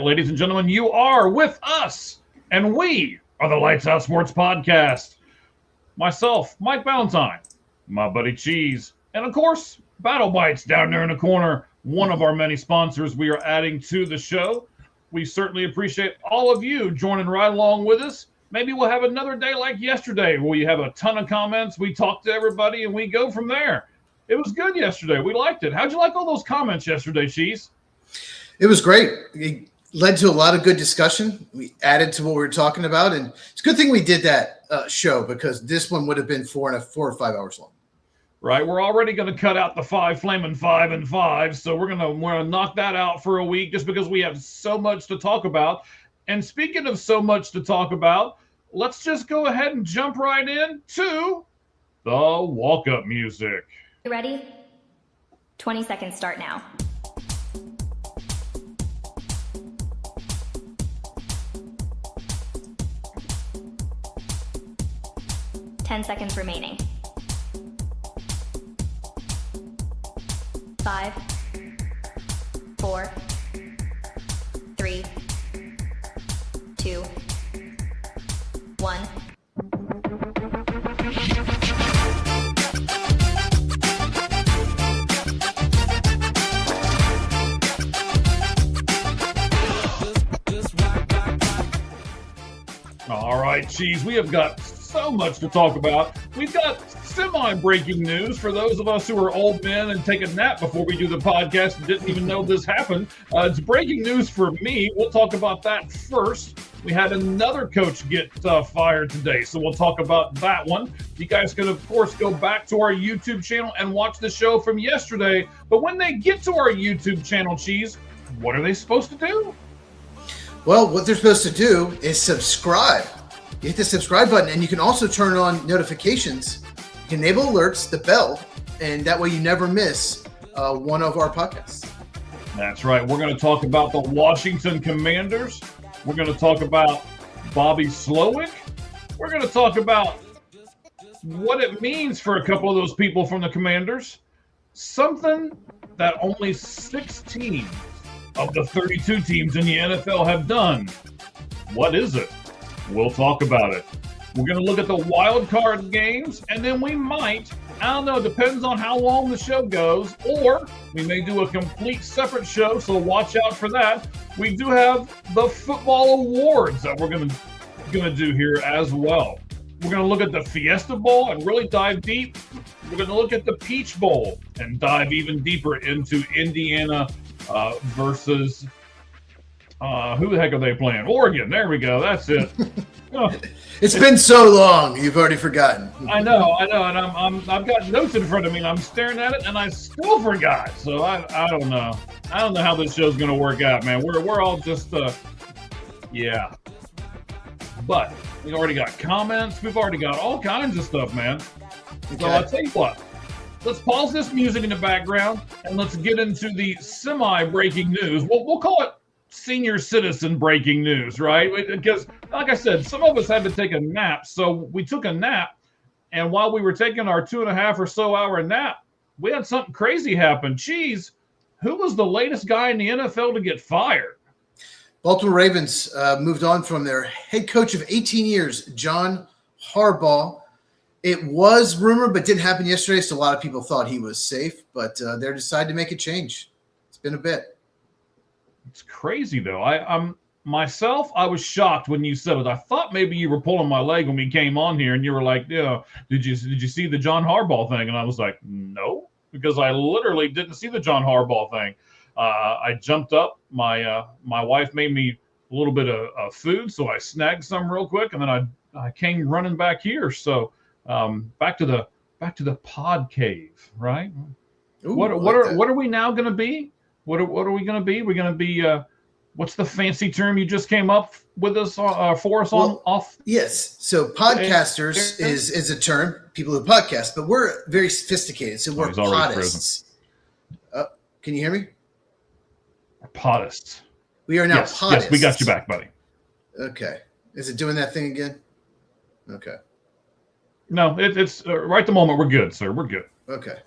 ladies and gentlemen. You are with us, and we are the Lights Out Sports Podcast. Myself, Mike Valentine, my buddy Cheese, and of course, Battle Bites down there in the corner, one of our many sponsors we are adding to the show. We certainly appreciate all of you joining right along with us. Maybe we'll have another day like yesterday where we have a ton of comments, we talk to everybody, and we go from there. It was good yesterday. We liked it. How'd you like all those comments yesterday, Cheese? It was great. It led to a lot of good discussion. We added to what we were talking about, and it's a good thing we did that show because this one would have been 4 or 5 hours long. Right, we're already going to cut out the flaming 5 and 5, so we're gonna knock that out for a week just because we have so much to talk about. And speaking of so much to talk about, let's just go ahead and jump right in to the walk-up music. You ready? 20 seconds start now. Ten seconds remaining. 5, 4, 3, 2, 1. All right, Cheese, we have got so much to talk about. We've got semi-breaking news for those of us who are old men and take a nap before we do the podcast and didn't even know this happened. It's breaking news for me. We'll talk about that first. We had another coach get fired today, so we'll talk about that one. You guys can, of course, go back to our YouTube channel and watch the show from yesterday. But when they get to our YouTube channel, Cheese, what are they supposed to do? Well, what they're supposed to do is subscribe. You hit the subscribe button, and you can also turn on notifications. You can enable alerts, the bell, and that way you never miss one of our podcasts. That's right. We're going to talk about the Washington Commanders. We're going to talk about Bobby Slowick. We're going to talk about what it means for a couple of those people from the Commanders. Something that only 6 teams of the 32 teams in the NFL have done. What is it? We'll talk about it. We're going to look at the wild card games, and then we might, I don't know, depends on how long the show goes, or we may do a complete separate show, so watch out for that. We do have the football awards that we're going to do here as well. We're going to look at the Fiesta Bowl and really dive deep. We're going to look at the Peach Bowl and dive even deeper into Indiana versus who the heck are they playing? Oregon. There we go. That's it. It's been so long, you've already forgotten. I know, and I've got notes in front of me, and I'm staring at it, and I still forgot. So I don't know. I don't know how this show's going to work out, man. We're all just yeah. But we've already got comments. We've already got all kinds of stuff, man. Okay. So I'll tell you what. Let's pause this music in the background, and let's get into the semi-breaking news. We'll call it senior citizen breaking news, right? Because, like I said, some of us had to take a nap. So we took a nap, and while we were taking our 2.5 or so hour nap, we had something crazy happen. Cheese, who was the latest guy in the NFL to get fired? Baltimore Ravens moved on from their head coach of 18 years, John Harbaugh. It was rumored, but didn't happen yesterday, so a lot of people thought he was safe, but they decided to make a change. It's been a bit. It's crazy, though. I was shocked when you said it. I thought maybe you were pulling my leg when we came on here, and you were like, "Yeah, did you see the John Harbaugh thing?" And I was like, "No," because I literally didn't see the John Harbaugh thing. I jumped up. My wife made me a little bit of food, so I snagged some real quick, and then I came running back here. So back to the pod cave, right? Ooh, what are we now going to be? What are we going to be? We're going to be what's the fancy term you just came up with us for us on off? Yes. So podcasters is a term, people who podcast, but we're very sophisticated. So we're podists. Can you hear me? Podists. We are now podists. Yes, we got you back, buddy. Okay. Is it doing that thing again? Okay. No, it's right at the moment. We're good, sir. We're good. Okay.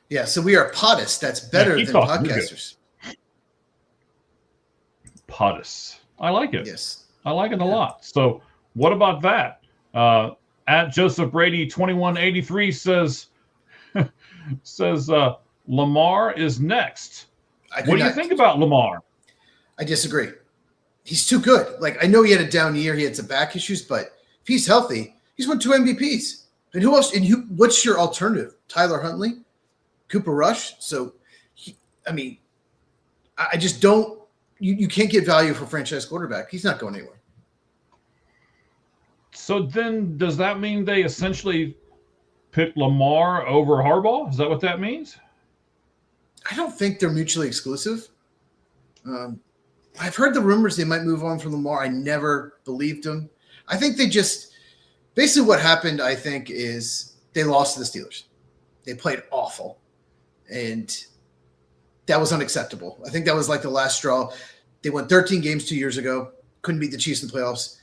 Yeah, so we are podists. That's better than podcasters. Pottis. I like it. Yes. I like it a lot. So what about that? At Joseph Brady 2183 says Lamar is next. What do you think about Lamar? I disagree. He's too good. Like, I know he had a down year. He had some back issues, but if he's healthy, he's won 2 MVPs. And who else? And what's your alternative? Tyler Huntley, Cooper Rush. So, I just don't. You can't get value for franchise quarterback. He's not going anywhere. So then, does that mean they essentially pick Lamar over Harbaugh? Is that what that means? I don't think they're mutually exclusive. I've heard the rumors they might move on from Lamar. I never believed them. I think they just basically what happened, I think, is they lost to the Steelers. They played awful, and that was unacceptable. I think that was like the last straw. They won 13 games 2 years ago, couldn't beat the Chiefs in the playoffs,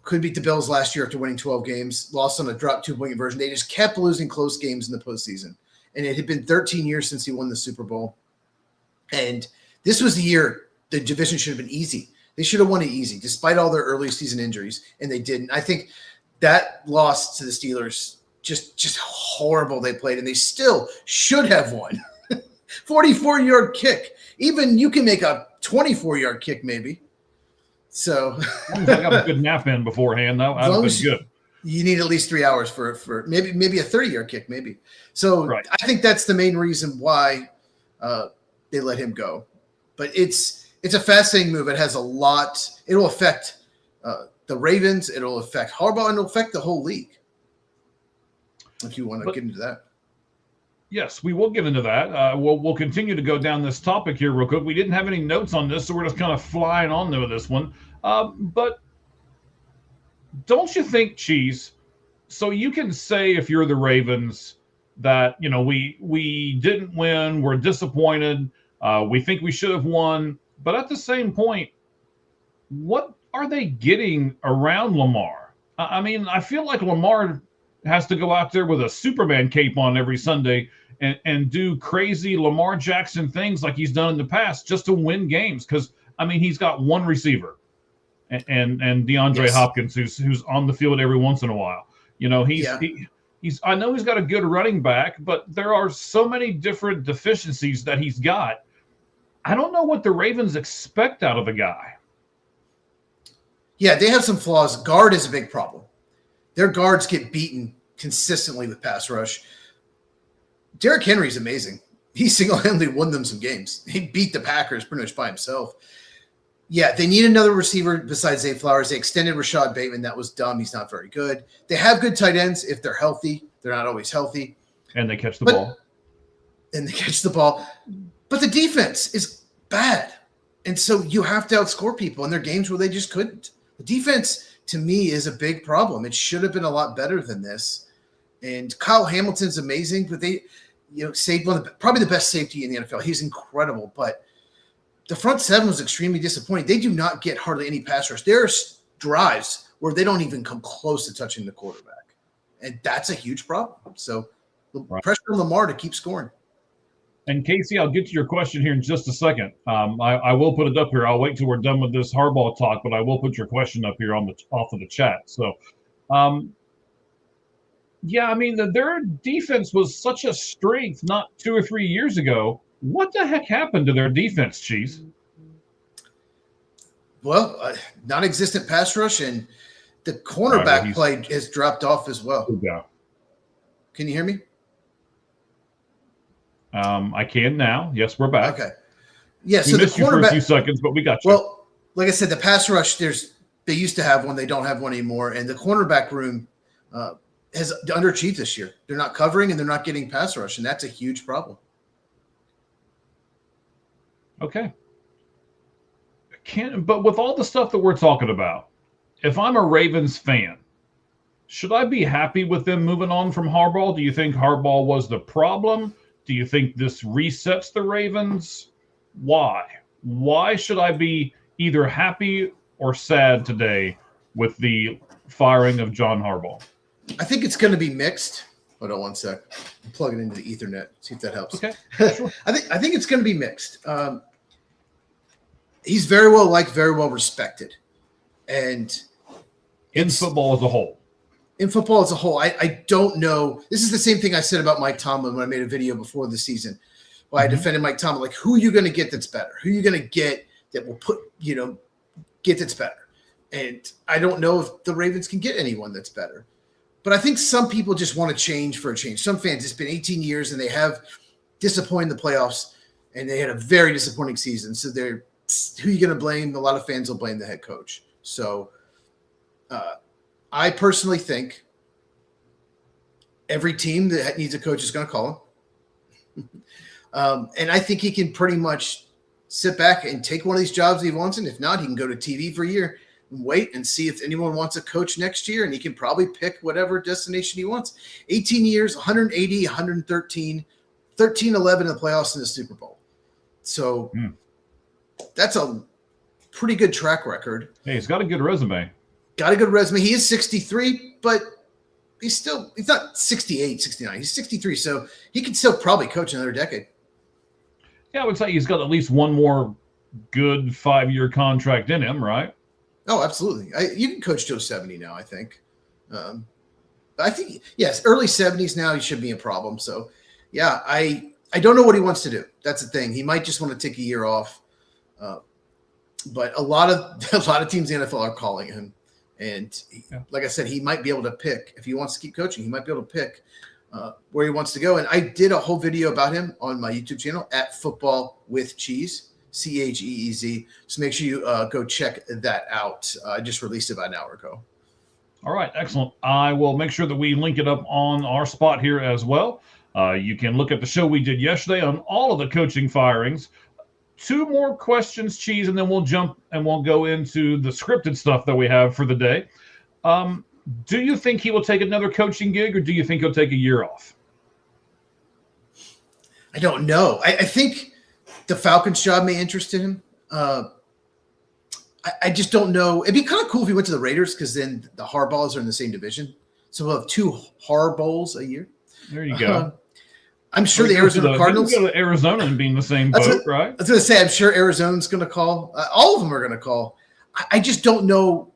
couldn't beat the Bills last year after winning 12 games, lost on a drop 2-point conversion. They just kept losing close games in the postseason, and it had been 13 years since he won the Super Bowl. And this was the year the division should have been easy. They should have won it easy, despite all their early season injuries, and they didn't. I think that loss to the Steelers, just horrible they played, and they still should have won. 44-yard kick. Even you can make a 24-yard kick, maybe. So I got a good nap in beforehand. That was good. You need at least 3 hours for maybe a 30-yard kick, maybe. So right. I think that's the main reason why they let him go. But it's a fascinating move. It has a lot. It'll affect the Ravens. It'll affect Harbaugh, and it'll affect the whole league. If you want to get into that. Yes, we will get into that. We'll continue to go down this topic here real quick. We didn't have any notes on this, so we're just kind of flying on to this one. But don't you think, Cheese, so you can say if you're the Ravens that, we didn't win, we're disappointed, we think we should have won, but at the same point, what are they getting around Lamar? I feel like Lamar has to go out there with a Superman cape on every Sunday and do crazy Lamar Jackson things like he's done in the past just to win games. Because he's got one receiver, and DeAndre Hopkins, who's on the field every once in a while. He's I know he's got a good running back, but there are so many different deficiencies that he's got. I don't know what the Ravens expect out of the guy. Yeah, they have some flaws. Guard is a big problem. Their guards get beaten consistently with pass rush. Derrick Henry's amazing. He single-handedly won them some games. He beat the Packers pretty much by himself. Yeah, they need another receiver besides Zay Flowers. They extended Rashad Bateman. That was dumb. He's not very good. They have good tight ends if they're healthy. They're not always healthy. And they catch the ball. And they catch the ball. But the defense is bad. And so you have to outscore people in their games where they just couldn't. The defense, to me, is a big problem. It should have been a lot better than this. And Kyle Hamilton's amazing, but they saved probably the best safety in the NFL. He's incredible, but the front seven was extremely disappointing. They do not get hardly any pass rush. There are drives where they don't even come close to touching the quarterback, and that's a huge problem. So pressure on Lamar to keep scoring. And Casey, I'll get to your question here in just a second. I will put it up here. I'll wait till we're done with this Harbaugh talk, but I will put your question up here off of the chat. So, their defense was such a strength not 2 or 3 years ago. What the heck happened to their defense, Cheese? Well, non-existent pass rush, and the cornerback play has dropped off as well. Yeah. Can you hear me? I can now. Yes, we're back. Okay. Yeah, so the cornerback for a few seconds, but we got you. Well, like I said, the pass rush, they used to have one, they don't have one anymore, and the cornerback room has underachieved this year. They're not covering and they're not getting pass rush, and that's a huge problem. Okay. But with all the stuff that we're talking about, if I'm a Ravens fan, should I be happy with them moving on from Harbaugh? Do you think Harbaugh was the problem? Do you think this resets the Ravens? Why? Why should I be either happy or sad today with the firing of John Harbaugh? I think it's going to be mixed. Hold on one sec. I'm plugging into the Ethernet. See if that helps. Okay. Sure. I think it's going to be mixed. he's very well liked, very well respected. And in football as a whole. In football as a whole, I don't know. This is the same thing I said about Mike Tomlin when I made a video before the season. Well, I defended Mike Tomlin. Like, who are you going to get that's better? Who are you going to get that will get that's better? And I don't know if the Ravens can get anyone that's better. But I think some people just want to change for a change. Some fans, it's been 18 years and they have disappointed in the playoffs, and they had a very disappointing season. So who are you going to blame? A lot of fans will blame the head coach. So I personally think every team that needs a coach is going to call him. And I think he can pretty much sit back and take one of these jobs he wants. And if not, he can go to TV for a year and wait and see if anyone wants a coach next year. And he can probably pick whatever destination he wants. 18 years, 180, 113, 13-11 in the playoffs in the Super Bowl. So that's a pretty good track record. Hey, he's got a good resume. Got a good resume. He is 63, but he's not 68, 69. He's 63, so he could still probably coach another decade. Yeah, I would say he's got at least one more good 5-year contract in him, right? Oh, absolutely. You can coach till 70 now, I think. I think, yes, early 70s now, he should be a problem. So, yeah, I don't know what he wants to do. That's the thing. He might just want to take a year off. But a lot of teams in the NFL are calling him. And like I said, he might be able to pick. If he wants to keep coaching, he might be able to pick where he wants to go. And I did a whole video about him on my YouTube channel at Football with Cheese, CHEEZ. So make sure you go check that out. I just released it about an hour ago. All right, excellent. I will make sure that we link it up on our spot here as well. You can look at the show we did yesterday on all of the coaching firings. 2 more questions, Cheese, and then we'll jump and we'll go into the scripted stuff that we have for the day. Do you think he will take another coaching gig, or do you think he'll take a year off? I don't know. I think the Falcons job may interest him. I just don't know. It'd be kind of cool if he went to the Raiders, because then the Harbaughs are in the same division. So we'll have 2 Harbaughs a year. There you go. I'm sure the Arizona Cardinals. Go to Arizona and be in the same boat, right? I was going to say, I'm sure Arizona's going to call. All of them are going to call. I just don't know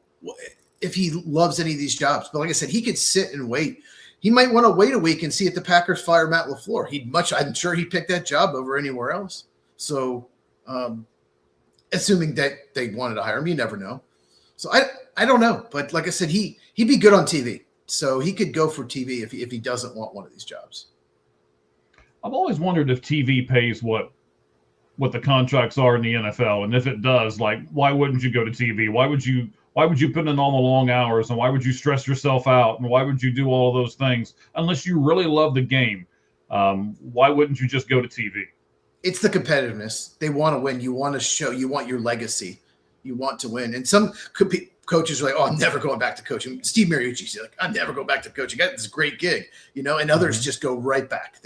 if he loves any of these jobs. But like I said, he could sit and wait. He might want to wait a week and see if the Packers fire Matt LaFleur. I'm sure he'd pick that job over anywhere else. So, assuming that they wanted to hire him, you never know. So I don't know. But like I said, he'd be good on TV. So he could go for TV if he doesn't want one of these jobs. I've always wondered if TV pays what the contracts are in the NFL, and if it does, like, why wouldn't you go to TV? Why would you put in all the long hours, and why would you stress yourself out, and why would you do all of those things unless you really love the game? Why wouldn't you just go to TV? It's the competitiveness. They want to win. You want to show. You want your legacy. You want to win. And some coaches are like, "Oh, I'm never going back to coaching." Steve Mariucci's like, "I'm never going back to coaching. I got this great gig," and others just go right back.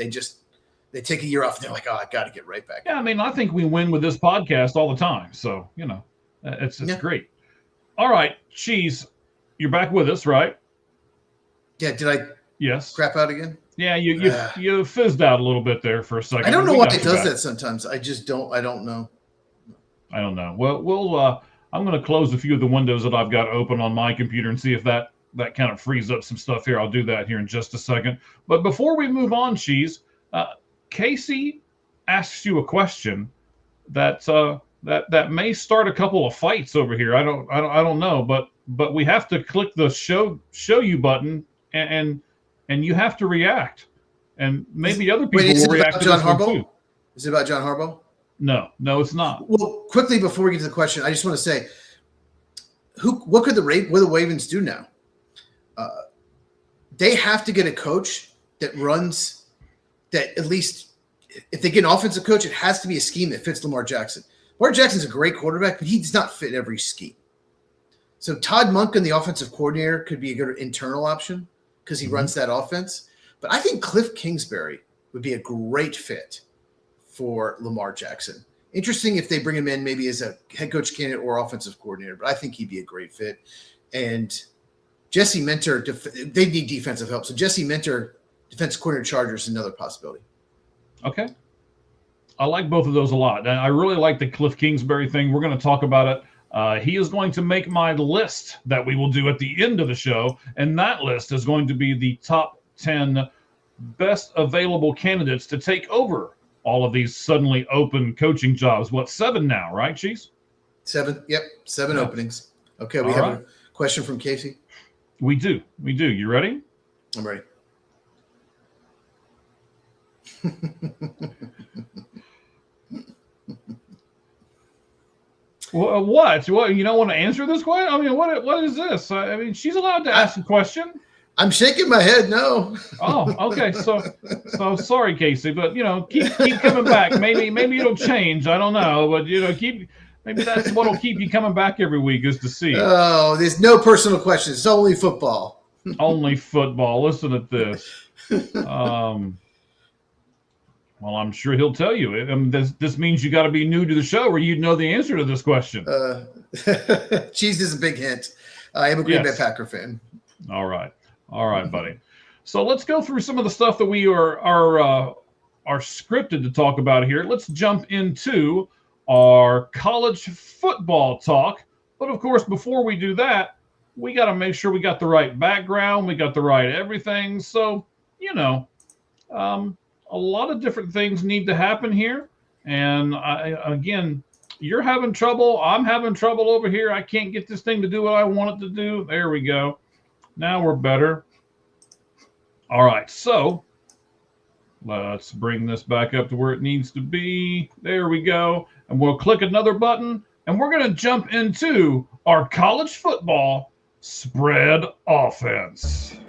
They take a year off and they're like, "Oh, I got to get right back." Yeah, I mean, I think we win with this podcast all the time. So, it's great. All right, Cheese, you're back with us, right? Yeah, did I crap out again? Yeah, you fizzed out a little bit there for a second. I don't know why it does that sometimes. I don't know. I don't know. Well, I'm going to close a few of the windows that I've got open on my computer and see if that kind of frees up some stuff here. I'll do that here in just a second. But before we move on, Cheese, Casey asks you a question that may start a couple of fights over here. I don't know, but we have to click the show you button and you have to react, and maybe other people will react to this one too. Is it about John Harbaugh? No, it's not. Well, quickly before we get to the question, I just want to say, what could the Ravens do now? They have to get a coach that runs. That at least if they get an offensive coach, it has to be a scheme that fits Lamar Jackson. Lamar Jackson's a great quarterback, but he does not fit every scheme. So Todd Monken, the offensive coordinator, could be a good internal option because he runs that offense. But I think Cliff Kingsbury would be a great fit for Lamar Jackson. Interesting if they bring him in maybe as a head coach candidate or offensive coordinator, but I think he'd be a great fit. And Jesse Minter, they need defensive help. So Jesse Minter, defensive coordinator Chargers, another possibility. Okay. I like both of those a lot. And I really like the Cliff Kingsbury thing. We're going to talk about it. He is going to make my list that we will do at the end of the show. And that list is going to be the top 10 best available candidates to take over all of these suddenly open coaching jobs. What, 7 now, right, Cheese? 7. Yep. 7 openings. Okay. We All have right. a question from Casey. We do. You ready? I'm ready. What? You don't want to answer this question? I mean, what is this? I mean, she's allowed to ask a question. I'm shaking my head. No. Oh, okay. So sorry, Casey, but keep coming back. Maybe it'll change. I don't know, but maybe that's what'll keep you coming back every week is to see. Oh, there's no personal questions. It's only football. Only football. Listen at this. Well, I'm sure he'll tell you. This means you got to be new to the show, or you'd know the answer to this question. Cheese is a big hint. I am a Green Bay Packer fan. All right, buddy. So let's go through some of the stuff that we are scripted to talk about here. Let's jump into our college football talk. But of course, before we do that, we got to make sure we got the right background, we got the right everything. So a lot of different things need to happen here. And again, you're having trouble. I'm having trouble over here. I can't get this thing to do what I want it to do. There we go. Now we're better. All right. So let's bring this back up to where it needs to be. There we go. And we'll click another button. And we're going to jump into our college football spread offense.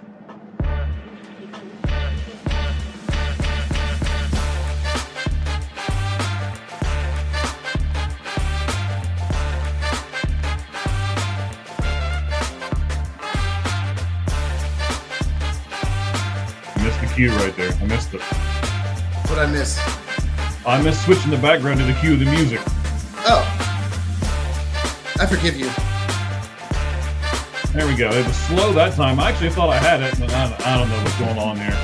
Cue right there. I missed it. What I miss? I missed switching the background to the cue of the music. Oh. I forgive you. There we go. It was slow that time. I actually thought I had it, but I don't know what's going on here.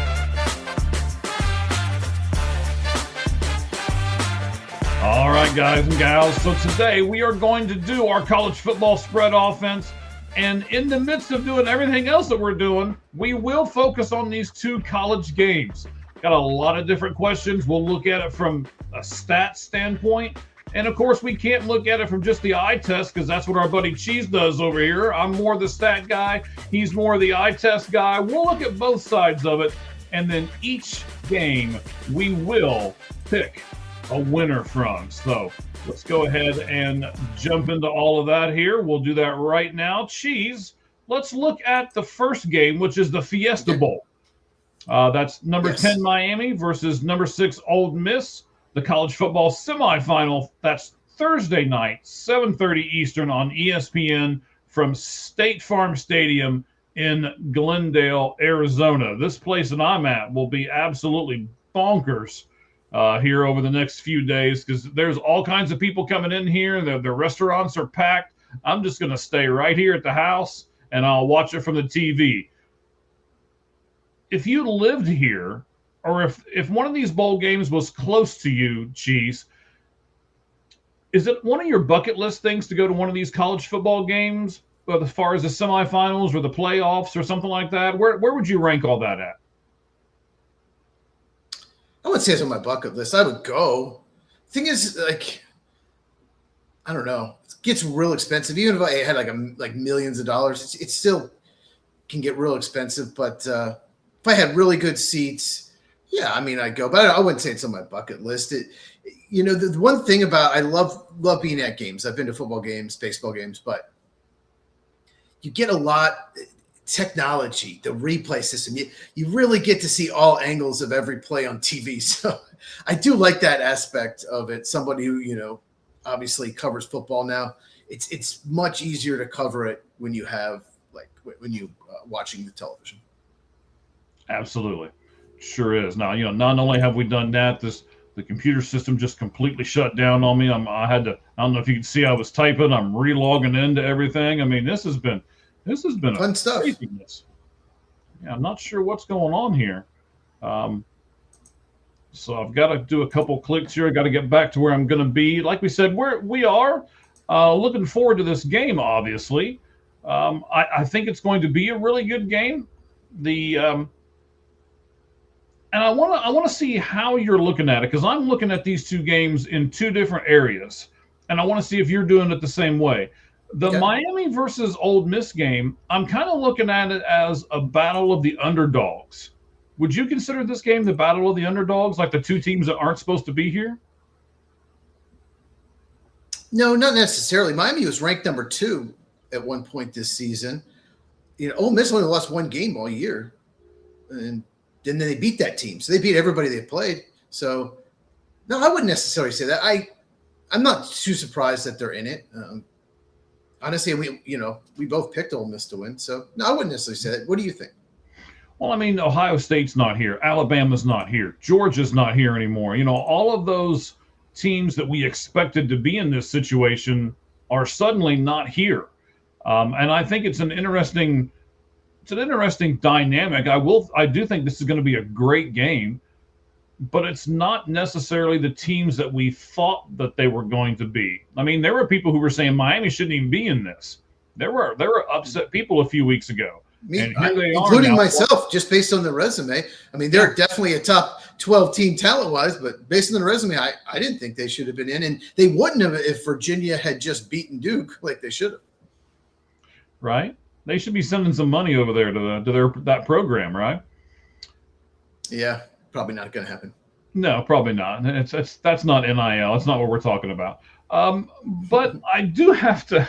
All right, guys and gals. So today we are going to do our college football spread offense. And in the midst of doing everything else that we're doing, we will focus on these 2 college games. Got a lot of different questions. We'll look at it from a stat standpoint. And of course, we can't look at it from just the eye test because that's what our buddy Cheese does over here. I'm more the stat guy. He's more the eye test guy. We'll look at both sides of it. And then each game, we will pick a winner from. So let's go ahead and jump into all of that here. We'll do that right now. Cheese, let's look at the first game, which is the Fiesta Bowl. That's number 10 Miami versus number 6 Ole Miss. The college football semifinal. That's Thursday night, 7:30 Eastern on ESPN from State Farm Stadium in Glendale, Arizona. This place that I'm at will be absolutely bonkers here over the next few days because there's all kinds of people coming in here. The restaurants are packed. I'm just going to stay right here at the house and I'll watch it from the TV. If you lived here, or if one of these bowl games was close to you, Cheese, is it one of your bucket list things to go to one of these college football games as far as the semifinals or the playoffs or something like that? Where would you rank all that at? I wouldn't say it's on my bucket list. I would go. Thing is, I don't know. It gets real expensive. Even if I had like millions of dollars, it still can get real expensive. But if I had really good seats, yeah, I mean, I'd go. But I wouldn't say it's on my bucket list. The one thing about I love being at games. I've been to football games, baseball games, but you get a lot technology, the replay system. You really get to see all angles of every play on TV. So I do like that aspect of it. Somebody who, obviously covers football now, it's much easier to cover it when you have when you watching the television. Absolutely. Sure is. Now, not only have we done that, the computer system just completely shut down on me. I don't know if you can see I was typing, I'm re-logging into everything. I mean, this has been Fun stuff. Craziness. Yeah, I'm not sure what's going on here. So I've got to do a couple clicks here. I got to get back to where I'm going to be. Like we said, we are looking forward to this game. Obviously, I think it's going to be a really good game. And I want to see how you're looking at it, because I'm looking at these two games in two different areas, and I want to see if you're doing it the same way. The Miami versus Ole Miss game, I'm kind of looking at it as a battle of the underdogs. Would you consider this game the battle of the underdogs, like the two teams that aren't supposed to be here? No, not necessarily. Miami was ranked number 2 at one point this season. Ole Miss only lost one game all year, and then they beat that team. So they beat everybody they played. So, no, I wouldn't necessarily say that. I'm not too surprised that they're in it. Honestly, we both picked Ole Miss to win. So, no, I wouldn't necessarily say that. What do you think? Well, I mean, Ohio State's not here. Alabama's not here. Georgia's not here anymore. All of those teams that we expected to be in this situation are suddenly not here. And I think it's an interesting dynamic. I do think this is going to be a great game, but it's not necessarily the teams that we thought that they were going to be. I mean, there were people who were saying Miami shouldn't even be in this. There were upset people a few weeks ago. Including myself, just based on the resume. I mean, they're definitely a top 12 team talent-wise, but based on the resume, I didn't think they should have been in, and they wouldn't have if Virginia had just beaten Duke like they should have. Right? They should be sending some money over there to that program, right? Yeah, probably not going to happen. No, probably not. That's not NIL. That's not what we're talking about. But I do have to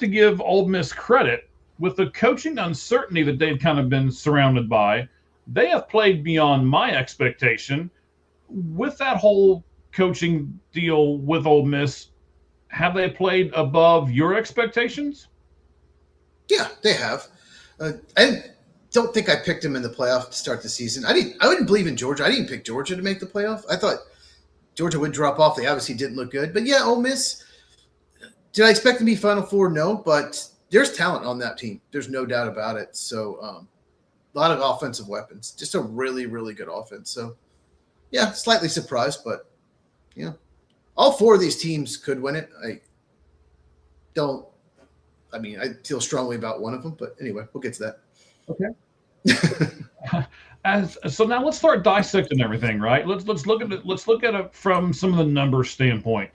give Ole Miss credit. With the coaching uncertainty that they've kind of been surrounded by, they have played beyond my expectation. With that whole coaching deal with Ole Miss, have they played above your expectations? Yeah, they have. I don't think I picked them in the playoff to start the season. I wouldn't believe in Georgia. I didn't pick Georgia to make the playoff. I thought Georgia would drop off. They obviously didn't look good. But yeah, Ole Miss, did I expect them to be Final Four? No, but there's talent on that team. There's no doubt about it. So a lot of offensive weapons, just a really, really good offense. So yeah, slightly surprised, but all 4 of these teams could win it. I feel strongly about one of them, but anyway, we'll get to that. Okay. So now let's start dissecting everything, right? Let's look at it from some of the numbers standpoint.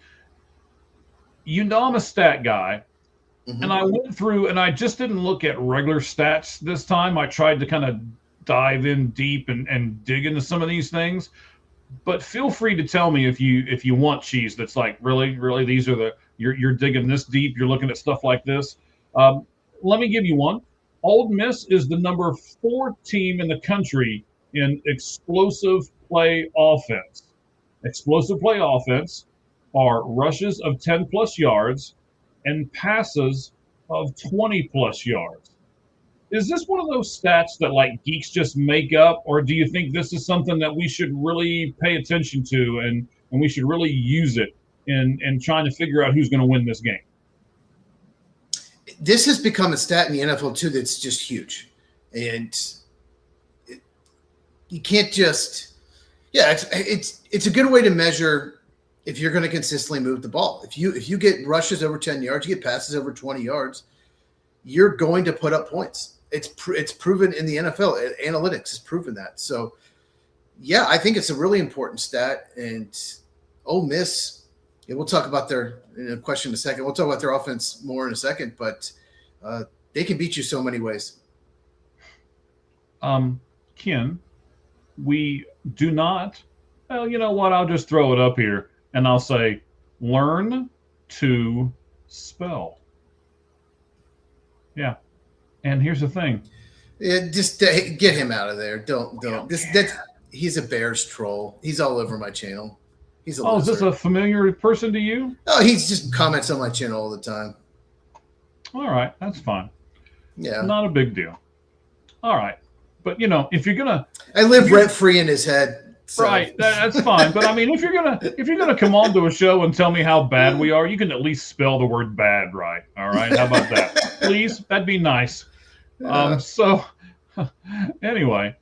I'm a stat guy. Mm-hmm. And I went through, and I just didn't look at regular stats this time. I tried to kind of dive in deep and dig into some of these things. But feel free to tell me if you want cheese that's like, really, these are you're digging this deep. You're looking at stuff like this. Let me give you one. Ole Miss is the number 4 team in the country in explosive play offense. Explosive play offense are rushes of 10 plus yards and passes of 20 plus yards. Is this one of those stats that like geeks just make up, or do you think this is something that we should really pay attention to and we should really use it in trying to figure out who's going to win this game? This has become a stat in the NFL too that's just huge. And you can't just it's a good way to measure if you're going to consistently move the ball. If you get rushes over 10 yards, you get passes over 20 yards, you're going to put up points. It's proven in the NFL. Analytics has proven that. So, yeah, I think it's a really important stat. And Ole Miss, we'll talk about their question in a second. We'll talk about their offense more in a second, but they can beat you so many ways. Ken, we do not. Well, you know what? I'll just throw it up here. And I'll say, learn to spell. Yeah. And here's the thing. Just get him out of there. Don't. He's a Bears troll. He's all over my channel. He's a loser. Is this a familiar person to you? Oh, he's just comments on my channel all the time. All right. That's fine. Yeah. Not a big deal. All right. But, if you're going to. I live rent-free in his head. So. Right, that's fine. But I mean, if you're gonna come on to a show and tell me how bad we are, you can at least spell the word "bad" right. All right, how about that, please? That'd be nice. So, anyway,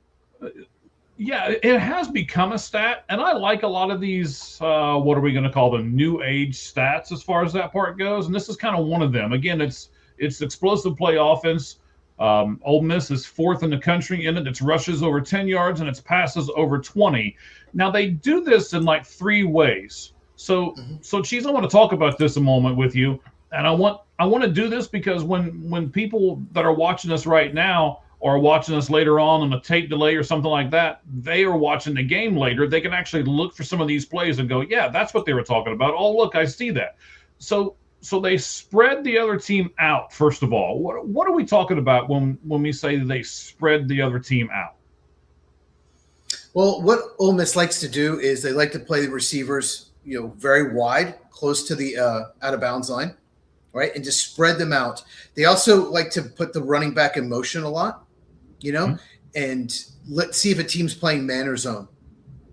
Yeah, it has become a stat, and I like a lot of these. What are we going to call them? New age stats, as far as that part goes. And this is kind of one of them. Again, it's explosive play offense. Ole Miss is fourth in the country in it. It's rushes over 10 yards and it's passes over 20. Now they do this in like three ways. So Cheese, I want to talk about this a moment with you, and I want to do this because when people that are watching us right now or watching us later on a tape delay or something like that, they are watching the game later. They can actually look for some of these plays and go, yeah, that's what they were talking about. Oh, look, I see that. So they spread the other team out. First of all, what are we talking about when we say they spread the other team out? Well, what Ole Miss likes to do is they like to play the receivers, very wide, close to the out of bounds line, right, and just spread them out. They also like to put the running back in motion a lot. And let's see if a team's playing man or zone.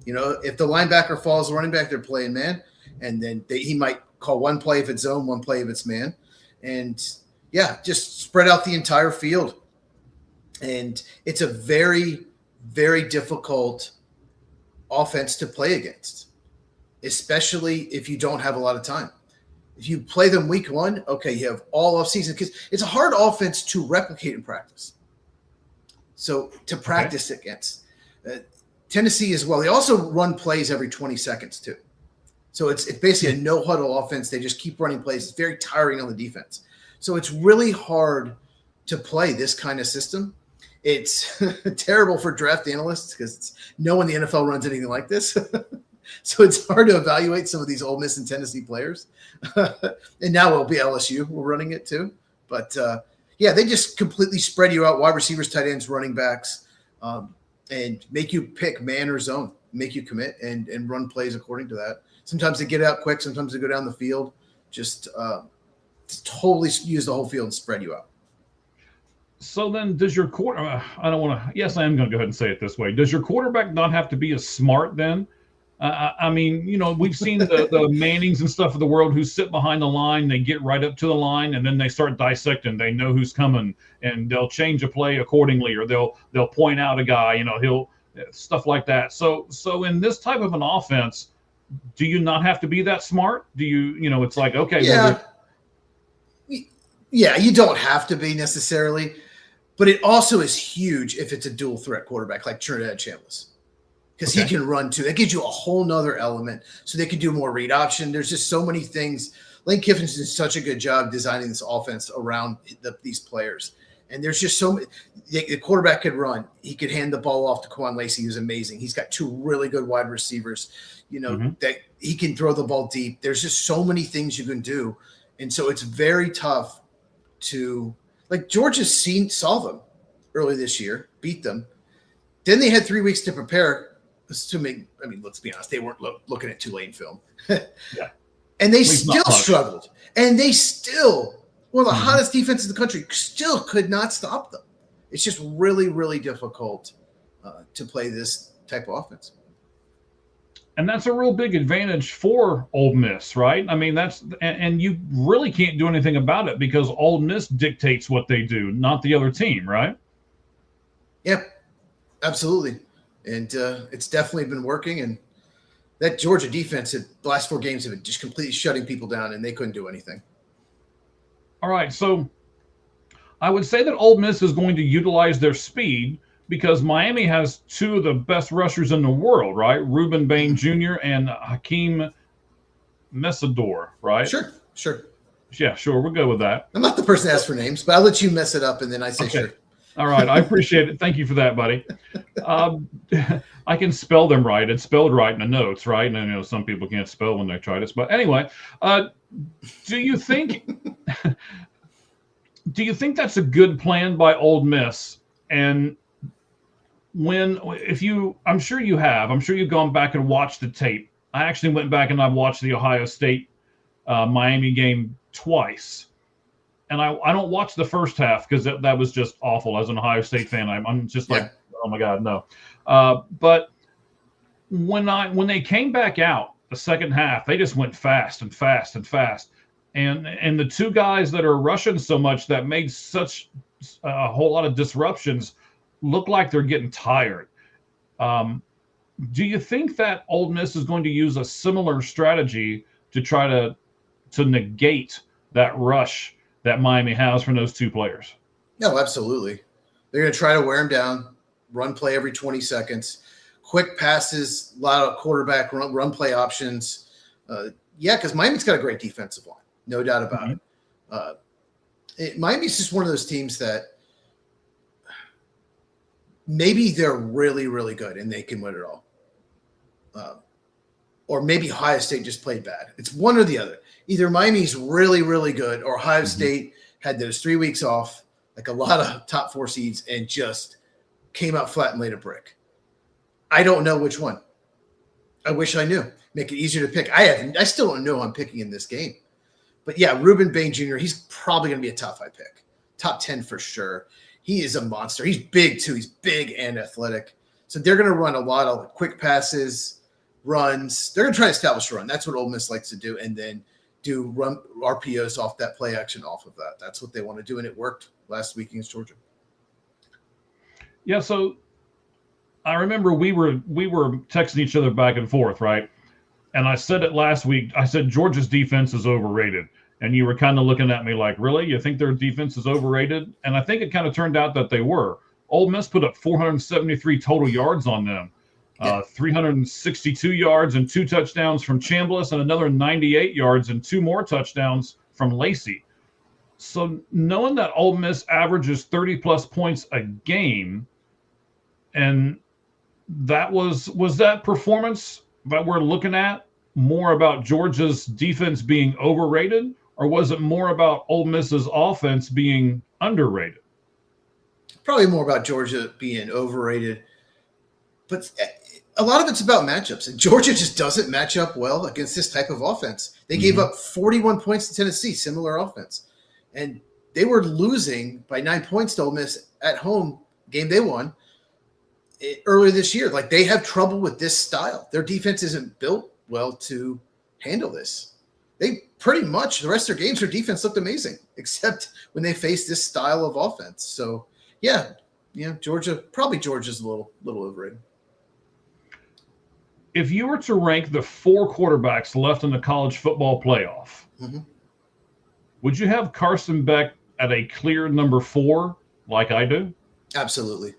If the linebacker follows the running back, they're playing man. And then he might call one play if it's zone, one play if it's man. And, just spread out the entire field. And it's a very, very difficult offense to play against, especially if you don't have a lot of time. If you play them week one, okay, you have all offseason because it's a hard offense to replicate in practice. So to practice against Tennessee as well. They also run plays every 20 seconds too. So it's basically a no huddle offense. They just keep running plays. It's very tiring on the defense. So it's really hard to play this kind of system. It's terrible for draft analysts because no one in the NFL runs anything like this. So it's hard to evaluate some of these Ole Miss and Tennessee players. And now it'll be LSU. We're running it too. But they just completely spread you out, wide receivers, tight ends, running backs, and make you pick man or zone, make you commit and run plays according to that. Sometimes they get out quick. Sometimes they go down the field. Just totally use the whole field and spread you out. So then does your I am going to go ahead and say it this way. Does your quarterback not have to be as smart then? We've seen the Mannings and stuff of the world who sit behind the line. They get right up to the line, and then they start dissecting. They know who's coming, and they'll change a play accordingly, or they'll point out a guy. He'll stuff like that. So in this type of an offense, do you not have to be that smart? Do you? It's like okay. You don't have to be necessarily, but it also is huge if it's a dual threat quarterback like Trinidad Chambliss. Because he can run too. That gives you a whole nother element. So they can do more read option. There's just so many things. Lane Kiffin did such a good job designing this offense around these players. And there's just so many. The quarterback could run. He could hand the ball off to Quan Lacey, who's amazing. He's got two really good wide receivers, that he can throw the ball deep. There's just so many things you can do. And so it's very tough to – like Georgia saw them early this year, beat them. Then they had 3 weeks to prepare. Assuming, let's be honest, they weren't looking at Tulane film. Yeah. And they still struggled. And they still, one of the hottest defenses in the country, still could not stop them. It's just really, really difficult to play this type of offense. And that's a real big advantage for Ole Miss, right? And you really can't do anything about it because Ole Miss dictates what they do, not the other team, right? Yeah, absolutely. And it's definitely been working. And that Georgia defense, the last 4 games have been just completely shutting people down, and they couldn't do anything. All right, so I would say that Ole Miss is going to utilize their speed because Miami has 2 of the best rushers in the world, right? Ruben Bain Jr. and Hakeem Messador, right? Sure. Yeah, sure. We'll go with that. I'm not the person to ask for names, but I'll let you mess it up, and then I say sure. All right. I appreciate it. Thank you for that, buddy. I can spell them right. It's spelled right in the notes, right? And I know some people can't spell when they try this. But anyway, do you think that's a good plan by Ole Miss? And I'm sure you have. I'm sure you've gone back and watched the tape. I actually went back and I watched the Ohio State Miami game twice. And I don't watch the first half because that was just awful. As an Ohio State fan, I'm just like, oh my God, no. But when they came back out the second half, they just went fast and fast and fast. And the 2 guys that are rushing so much that made such a whole lot of disruptions look like they're getting tired. Do you think that Ole Miss is going to use a similar strategy to try to negate that rush that Miami has from those two players? No, absolutely. They're going to try to wear him down, run play every 20 seconds, quick passes, a lot of quarterback run play options. Because Miami's got a great defensive line, no doubt about it. Miami's just one of those teams that maybe they're really, really good and they can win it all. Or maybe Ohio State just played bad. It's one or the other. Either Miami's really, really good or Ohio State had those 3 weeks off, like a lot of top 4 seeds, and just came out flat and laid a brick. I don't know which one. I wish I knew. Make it easier to pick. I still don't know who I'm picking in this game. But yeah, Ruben Bain Jr., he's probably going to be a top 5 pick. Top 10 for sure. He is a monster. He's big too. He's big and athletic. So they're going to run a lot of quick passes, runs. They're going to try to establish a run. That's what Ole Miss likes to do. And then do run RPOs off that play action off of that. That's what they want to do. And it worked last week against Georgia. Yeah, so I remember we were texting each other back and forth, right? And I said it last week. I said Georgia's defense is overrated. And you were kind of looking at me like, really? You think their defense is overrated? And I think it kind of turned out that they were. Ole Miss put up 473 total yards on them. 362 yards and 2 touchdowns from Chambliss, and another 98 yards and 2 more touchdowns from Lacey. So knowing that Ole Miss averages 30-plus points a game, and that was that performance that we're looking at more about Georgia's defense being overrated, or was it more about Ole Miss's offense being underrated? Probably more about Georgia being overrated. But a lot of it's about matchups. And Georgia just doesn't match up well against this type of offense. They gave up 41 points to Tennessee, similar offense. And they were losing by 9 points to Ole Miss at home, game they won, earlier this year. Like, they have trouble with this style. Their defense isn't built well to handle this. They pretty much, the rest of their games, their defense looked amazing, except when they faced this style of offense. So, Georgia's a little overrated. If you were to rank the 4 quarterbacks left in the college football playoff, would you have Carson Beck at a clear number 4 like I do? Absolutely.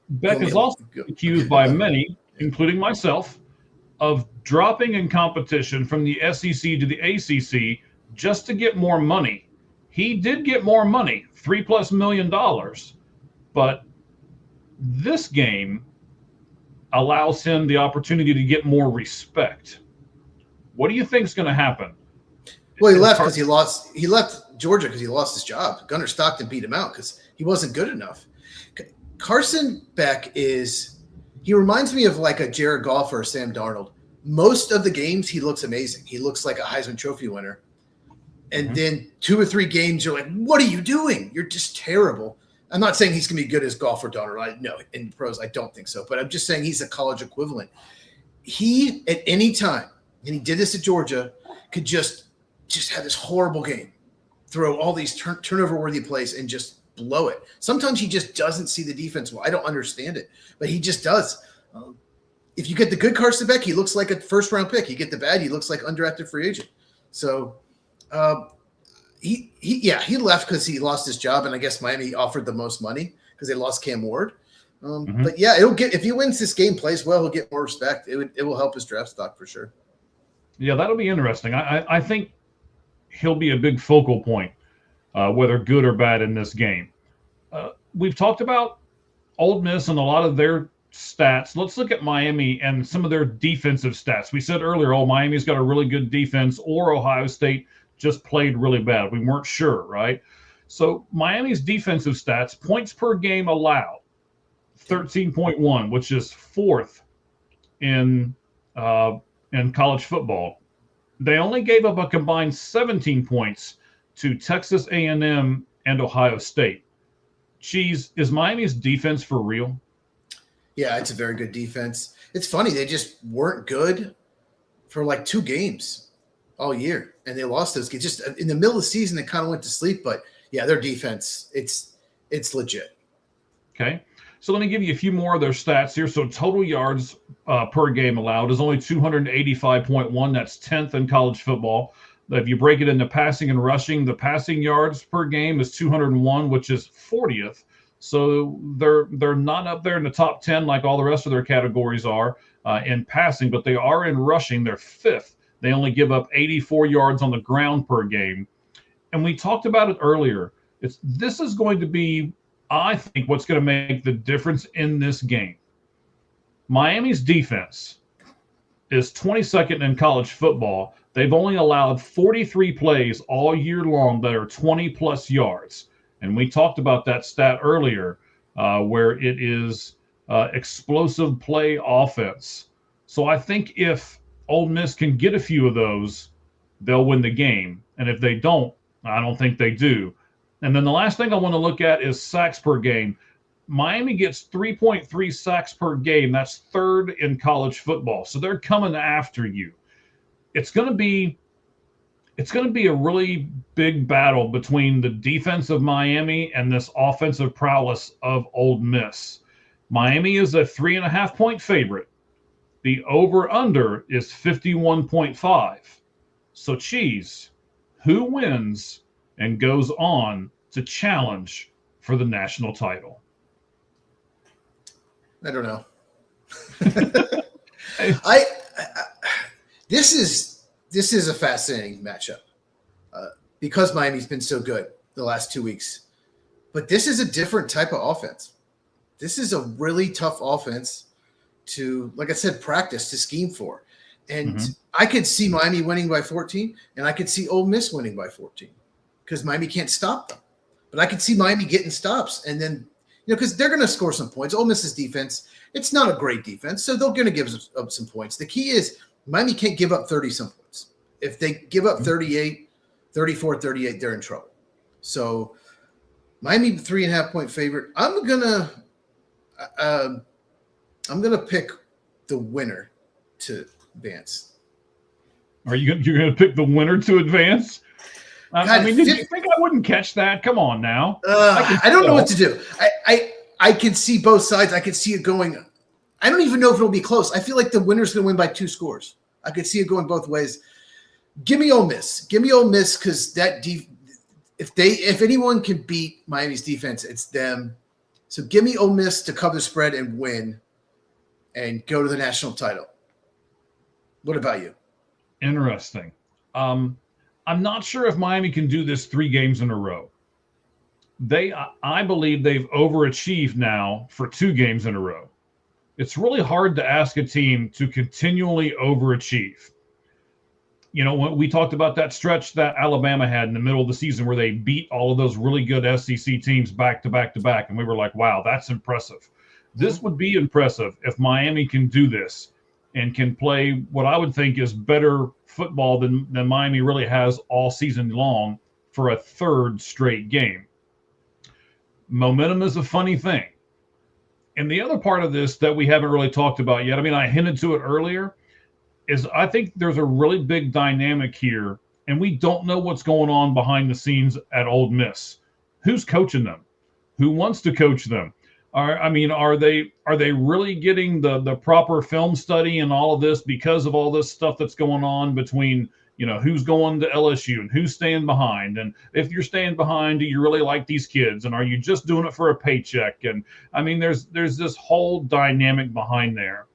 Beck is also accused by many, including myself, of dropping in competition from the SEC to the ACC just to get more money. He did get more money, $3+ million, but this game allows him the opportunity to get more respect. What do you think is going to happen? Well, he left because he left Georgia because he lost his job. Gunnar Stockton beat him out because he wasn't good enough. Carson Beck he reminds me of like a Jared Goff or a Sam Darnold. Most of the games, he looks amazing. He looks like a Heisman Trophy winner. And then 2 or 3 games, you're like, what are you doing? You're just terrible. I'm not saying he's going to be good as Goff or Darnold. No, in pros, I don't think so. But I'm just saying he's a college equivalent. He, at any time, and he did this at Georgia, could just have this horrible game, throw all these turnover-worthy plays and just blow it. Sometimes he just doesn't see the defense well. I don't understand it, but he just does. If you get the good Carson Beck, he looks like a first-round pick. You get the bad, he looks like undrafted free agent. So he left because he lost his job, and I guess Miami offered the most money because they lost Cam Ward. But yeah, if he wins this game, plays well, he'll get more respect. It will help his draft stock for sure. Yeah, that'll be interesting. I think he'll be a big focal point, whether good or bad in this game. We've talked about Ole Miss and a lot of their stats. Let's look at Miami and some of their defensive stats. We said earlier, Miami's got a really good defense, or Ohio State just played really bad. We weren't sure, right? So Miami's defensive stats, points per game allowed, 13.1, which is 4th in college football. They only gave up a combined 17 points to Texas A&M and Ohio State. Geez, is Miami's defense for real? Yeah, it's a very good defense. It's funny, they just weren't good for like 2 games all year, and they lost those games. Just in the middle of the season, they kind of went to sleep. But yeah, their defense, it's legit. Okay. So let me give you a few more of their stats here. So total yards per game allowed is only 285.1. That's 10th in college football. If you break it into passing and rushing, the passing yards per game is 201, which is 40th. So they're not up there in the top 10 like all the rest of their categories are in passing, but they are in rushing. They're 5th. They only give up 84 yards on the ground per game. And we talked about it earlier. This is going to be, I think, what's going to make the difference in this game. Miami's defense is 22nd in college football. They've only allowed 43 plays all year long that are 20-plus yards. And we talked about that stat earlier, where it is explosive play offense. So I think if Ole Miss can get a few of those, they'll win the game. And if they don't, I don't think they do. And then the last thing I want to look at is sacks per game. Miami gets 3.3 sacks per game. That's 3rd in college football. So they're coming after you. It's going to be a really big battle between the defense of Miami and this offensive prowess of Ole Miss. Miami is a 3.5-point favorite. The over-under is 51.5. So, Cheese, who wins and goes on to challenge for the national title? I don't know. This is a fascinating matchup because Miami's been so good the last 2 weeks. But this is a different type of offense. This is a really tough offense to, like I said, practice, to scheme for. And I could see Miami winning by 14, and I could see Ole Miss winning by 14 because Miami can't stop them. But I could see Miami getting stops, and then, because they're going to score some points. Ole Miss's defense, it's not a great defense, so they're going to give up some points. The key is Miami can't give up 30-some points. If they give up 38, 34, 38, they're in trouble. So Miami 3.5-point favorite. I'm gonna pick the winner to advance. You're gonna pick the winner to advance? Did you think I wouldn't catch that? Come on now. I don't know what to do. I can see both sides. I can see it going. I don't even know if it'll be close. I feel like the winner's going to win by 2 scores. I could see it going both ways. Give me Ole Miss. Give me Ole Miss because if anyone can beat Miami's defense, it's them. So give me Ole Miss to cover the spread and win and go to the national title. What about you? Interesting. I'm not sure if Miami can do this 3 games in a row. I believe they've overachieved now for 2 games in a row. It's really hard to ask a team to continually overachieve. When we talked about that stretch that Alabama had in the middle of the season where they beat all of those really good SEC teams back to back to back, and we were like, wow, that's impressive. This would be impressive if Miami can do this and can play what I would think is better football than Miami really has all season long for a 3rd straight game. Momentum is a funny thing. And the other part of this that we haven't really talked about yet, I hinted to it earlier, is I think there's a really big dynamic here, and we don't know what's going on behind the scenes at Ole Miss. Who's coaching them? Who wants to coach them? Are they really getting the proper film study and all of this because of all this stuff that's going on between, who's going to LSU and who's staying behind? And if you're staying behind, do you really like these kids? And are you just doing it for a paycheck? And there's this whole dynamic behind there.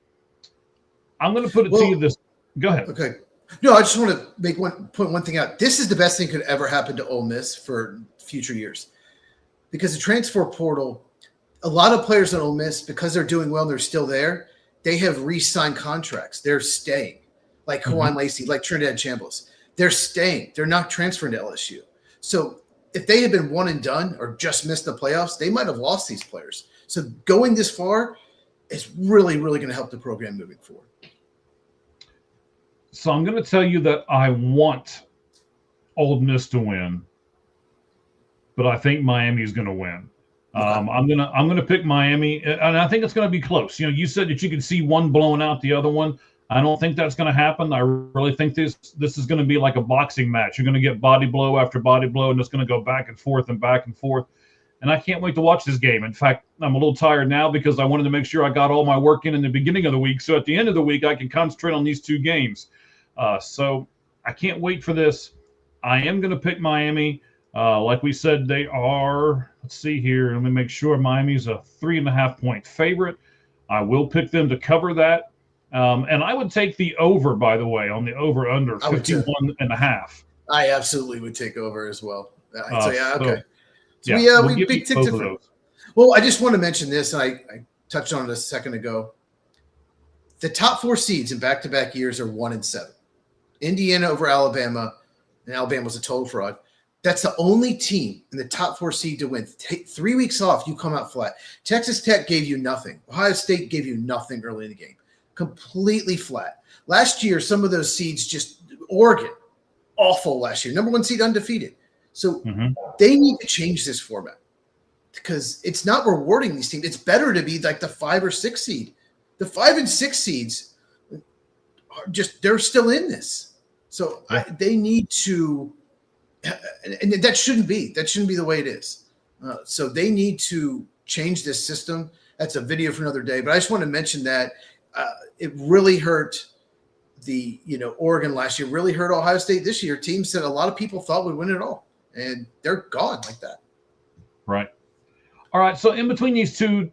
I'm going to put it to you this. Go ahead. Okay. No, I just want to point one thing out. This is the best thing could ever happen to Ole Miss for future years, because the transfer portal, a lot of players at Ole Miss, because they're doing well and they're still there, they have re-signed contracts. They're staying, like Kawan Lacey, like Trinidad Chambliss. They're staying. They're not transferring to LSU. So if they had been one and done or just missed the playoffs, they might have lost these players. So going this far is really, really going to help the program moving forward. So I'm going to tell you that I want Ole Miss to win, but I think Miami is going to win. Okay. I'm gonna pick Miami, and I think it's going to be close. You said that you could see one blowing out the other one. I don't think that's going to happen. I really think this is going to be like a boxing match. You're going to get body blow after body blow, and it's going to go back and forth and back and forth. and I can't wait to watch this game. In fact, I'm a little tired now because I wanted to make sure I got all my work in the beginning of the week, so at the end of the week I can concentrate on these two games. So I can't wait for this. I am going to pick Miami. Like we said, they are, let's see here, let me make sure. Miami's a 3.5-point favorite. I will pick them to cover that. And I would take the over, by the way, on the over-under 51.5. I absolutely would take over as well. So, yeah, okay. So, we'll we big tick different. Well, I just want to mention this, and I touched on it a second ago. The top 4 seeds in back-to-back years are 1-7. Indiana over Alabama, and Alabama was a total fraud. That's the only team in the top 4 seed to win. Take 3 weeks off, you come out flat. Texas Tech gave you nothing. Ohio State gave you nothing early in the game. Completely flat. Last year, some of those seeds just – Oregon, awful last year. Number 1 seed, undefeated. So they need to change this format because it's not rewarding these teams. It's better to be like the 5 or 6 seed. The 5 and 6 seeds are just – they're still in this. So they need to – and that shouldn't be the way it is. So they need to change this system. That's a video for another day. But I just want to mention that it really hurt the Oregon last year, really hurt Ohio State this year. Teams that a lot of people thought would win it all, and they're gone like that. Right. All right. So in between these two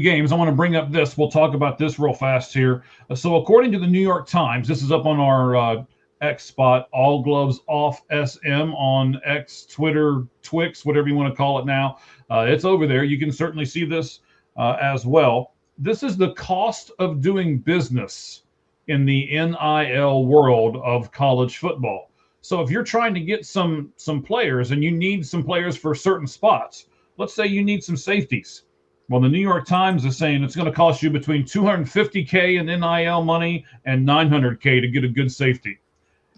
games, I want to bring up this. We'll talk about this real fast here. So according to the New York Times, this is up on our X spot, All Gloves Off SM on X, Twitter, Twix, whatever you want to call it now. It's over there. You can certainly see this as well. This is the cost of doing business in the NIL world of college football. So if you're trying to get some players and you need some players for certain spots, let's say you need some safeties. Well, the New York Times is saying it's going to cost you between $250K in NIL money and $900K to get a good safety.